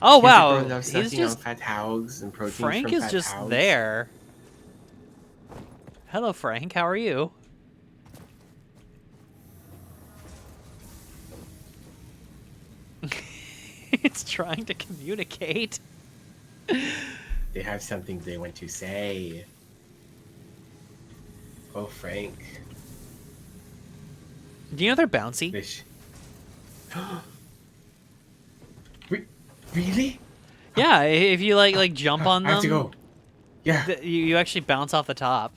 Oh, wow. Love He's sucking just... on fat hogs and protein Frank from is fat just hogs. there. Hello, Frank. How are you? it's trying to communicate. They have something they want to say. Oh, Frank. Do you know they're bouncy? Really? Yeah, if you like jump on them, I have to go. Yeah. You actually bounce off the top.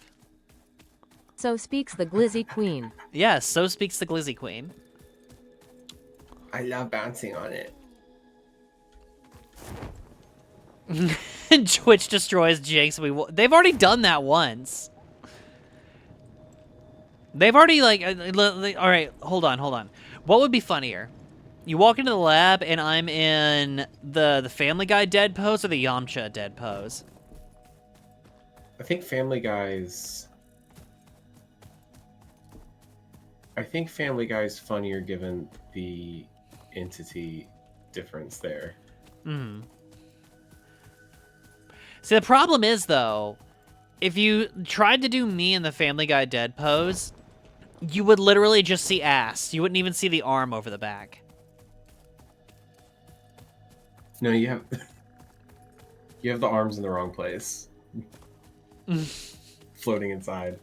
So speaks the Glizzy Queen. Yes, so speaks the Glizzy Queen. I love bouncing on it. Twitch destroys Jinx. They've already done that once. They've already all right, hold on. What would be funnier? You walk into the lab and I'm in the Family Guy dead pose or the Yamcha dead pose? I think Family Guy's funnier given the entity difference there. Hmm. See, the problem is, though, if you tried to do me in the Family Guy dead pose, you would literally just see ass. You wouldn't even see the arm over the back. No, you have the arms in the wrong place. Floating inside.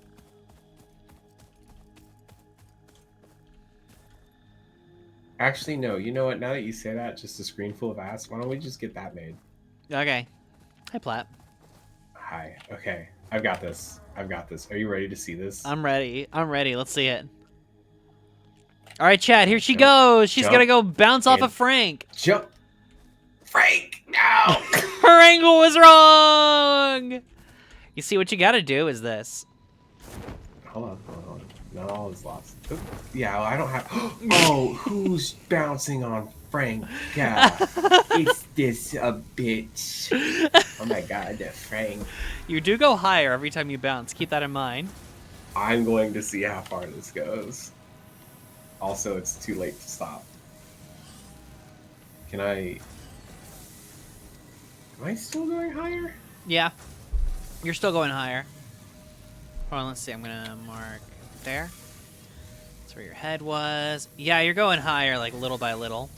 Actually, no. You know what? Now that you say that, just a screen full of ass, why don't we just get that made? Okay. Hi, Platt. Hi. Okay. I've got this. Are you ready to see this? I'm ready. Let's see it. All right, Chad, here she Jump. goes. She's Jump. going to go bounce off And- of Frank. Jump! Frank! No! Her angle was wrong! You see, what you got to do is this. Hold on. Not all is lost. Yeah, I don't have... Oh, who's bouncing on Frank? Yeah. Is this a bitch? Oh my god, Frank. You do go higher every time you bounce. Keep that in mind. I'm going to see how far this goes. Also, it's too late to stop. Am I still going higher? Yeah. You're still going higher. Hold on, let's see. I'm going to mark there. That's where your head was. Yeah, you're going higher, like, little by little.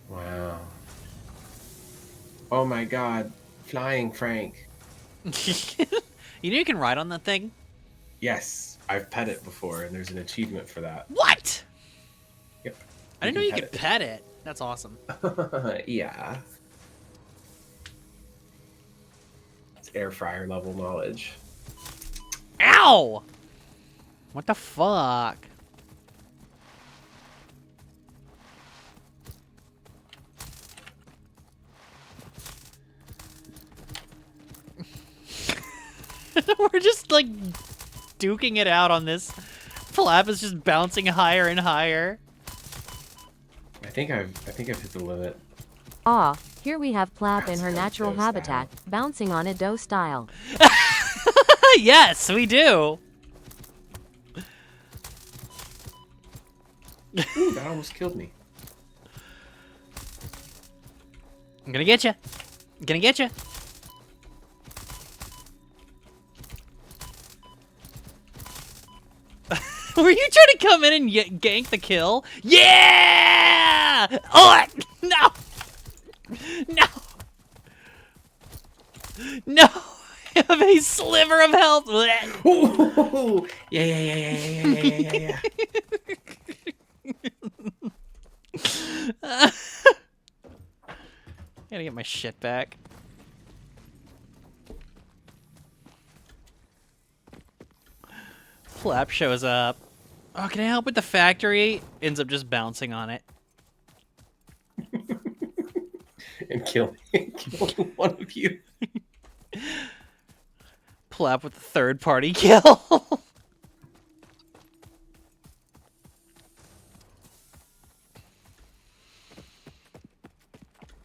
Wow. Oh my god. Flying Frank. You know you can ride on that thing? Yes, I've pet it before, and there's an achievement for that. What? Yep. I didn't know you could pet it. That's awesome. Yeah. It's air fryer level knowledge. Ow! What the fuck? We're just like duking it out on this. Flap is just bouncing higher and higher. I think I've hit the limit. Ah, here we have Plap in That's her how natural it goes habitat, bouncing on a doe style. Yes, we do. Ooh, that almost killed me. I'm gonna get you. I'm gonna get you. Were you trying to come in and gank the kill? Yeah! Oh, no! No! No! I have a sliver of health. Ooh, yeah. Gotta get my shit back. Flap shows up. Oh, can I help with the factory? Ends up just bouncing on it. And killing one of you. Plap with the third party kill.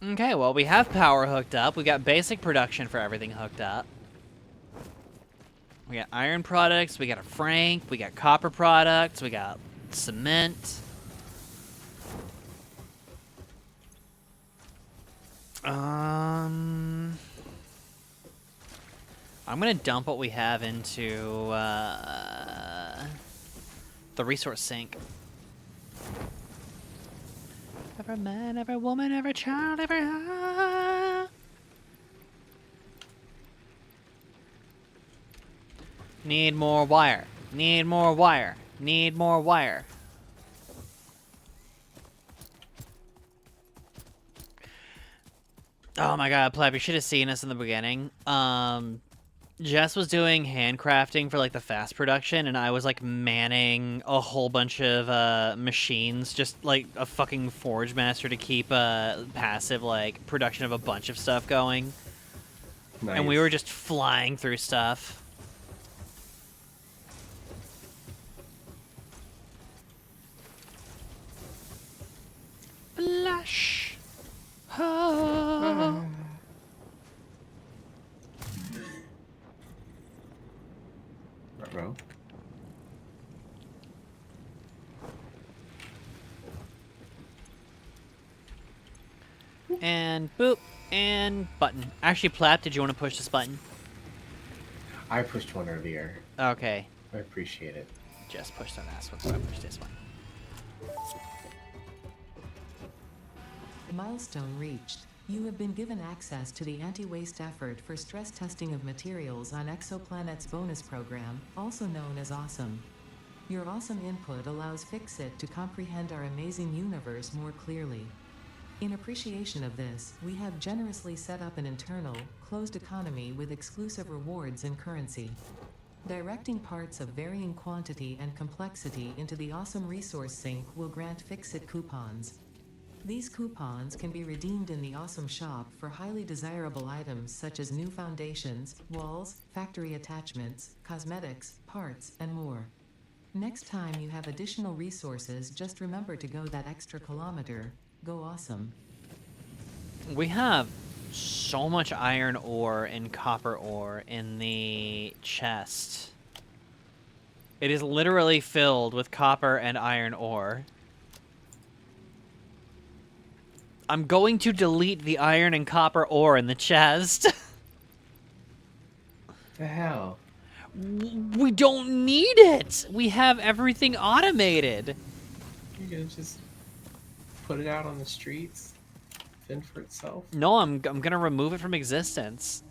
Okay, well, we have power hooked up. We got basic production for everything hooked up. We got iron products, we got a Frank, we got copper products, we got cement. I'm gonna dump what we have into the resource sink. Every man, every woman, every child, every... Need more wire. Need more wire. Need more wire. Oh my god, Pleb, you should have seen us in the beginning. Jess was doing handcrafting for, like, the fast production, and I was, like, manning a whole bunch of, machines, just, like, a fucking forge master to keep, passive, like, production of a bunch of stuff going. Nice. And we were just flying through stuff. Blush. Oh. Bro. And boop. And button. Actually, Plap, did you want to push this button? I pushed one earlier. Okay. I appreciate it. Just push the last one, so I push this one. Milestone reached. You have been given access to the anti-waste effort for stress testing of materials on Exoplanet's bonus program, also known as Awesome. Your awesome input allows Fixit to comprehend our amazing universe more clearly. In appreciation of this, we have generously set up an internal, closed economy with exclusive rewards and currency. Directing parts of varying quantity and complexity into the Awesome Resource Sink will grant Fixit coupons. These coupons can be redeemed in the Awesome Shop for highly desirable items such as new foundations, walls, factory attachments, cosmetics, parts, and more. Next time you have additional resources, just remember to go that extra kilometer. Go awesome. We have so much iron ore and copper ore in the chest. It is literally filled with copper and iron ore. I'm going to delete the iron and copper ore in the chest. The hell? We don't need it. We have everything automated. You're gonna just put it out on the streets, fend for itself? No, I'm gonna remove it from existence.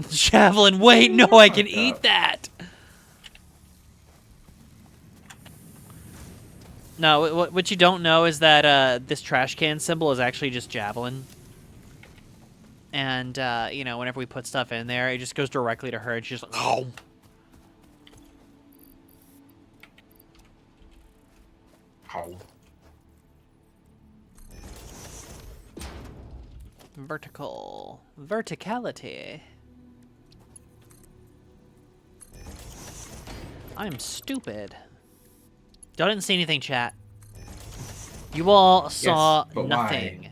Javelin, wait, no, I can eat that. No, what you don't know is that this trash can symbol is actually just Javelin. And, you know, whenever we put stuff in there, it just goes directly to her, and she's like, oh. How? Verticality. I'm stupid. Y'all didn't see anything, chat. You all saw Yes, but nothing. why?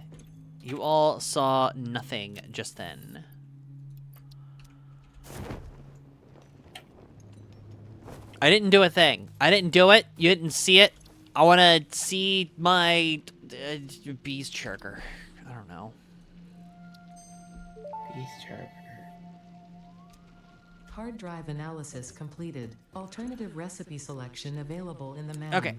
You all saw nothing just then. I didn't do a thing. I didn't do it. You didn't see it. I want to see my bees chirker. I don't know. Beast Charger. Hard drive analysis completed. Alternative recipe selection available in the menu. Okay.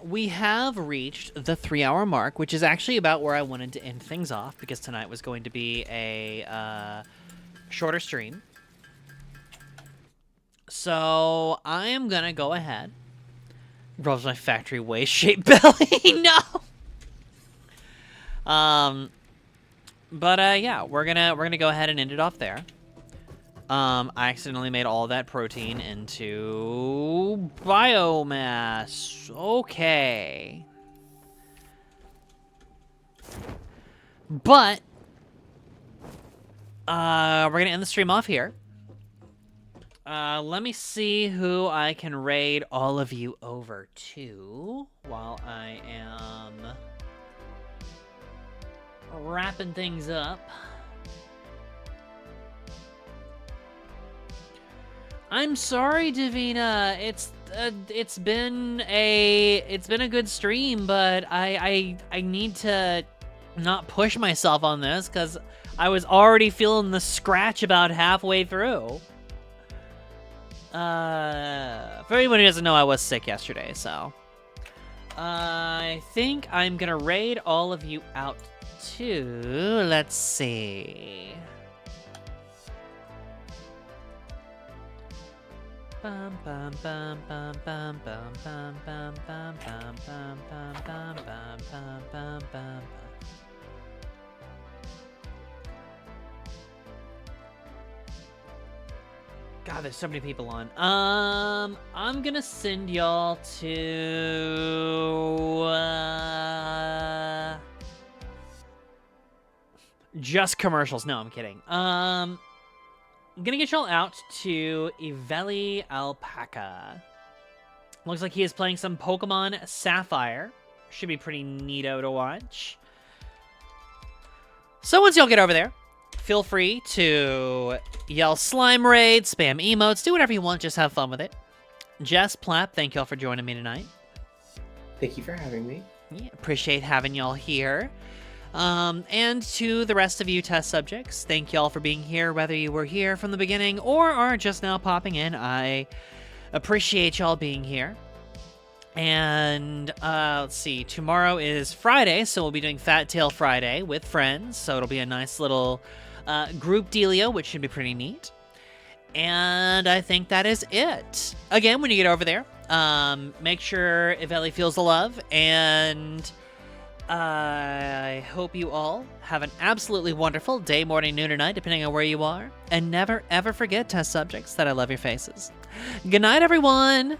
We have reached the 3-hour mark, which is actually about where I wanted to end things off, because tonight was going to be a shorter stream. So I am gonna go ahead. Rubs my factory waist-shaped belly. No. But yeah, we're gonna go ahead and end it off there. I accidentally made all that protein into biomass. Okay. But we're gonna end the stream off here. Let me see who I can raid all of you over to while I am wrapping things up. I'm sorry, Davina. It's been a good stream, but I need to not push myself on this because I was already feeling the scratch about halfway through. For anyone who doesn't know, I was sick yesterday, so I think I'm gonna raid all of you out too. Let's see. Bum bum bum bum bum bum bum bum bum bum bum bum bum bum bum bum bum. God, there's so many people on. I'm gonna send y'all to just commercials. No, I'm kidding. I'm gonna get y'all out to Iveli Alpaca. Looks like he is playing some Pokemon Sapphire. Should be pretty neato to watch. So once y'all get over there, feel free to yell slime raid, spam emotes, do whatever you want, just have fun with it. Jess, Plap, thank y'all for joining me tonight. Thank you for having me. Yeah, appreciate having y'all here. And to the rest of you test subjects, thank y'all for being here, whether you were here from the beginning or are just now popping in. I appreciate y'all being here. And let's see, tomorrow is Friday, so we'll be doing Fat Tail Friday with friends, so it'll be a nice little group dealio, which should be pretty neat. And I think that is it. Again, when you get over there, make sure Iveli feels the love, and I hope you all have an absolutely wonderful day, morning, noon, or night, depending on where you are. And never, ever forget, test subjects, that I love your faces. Good night, everyone!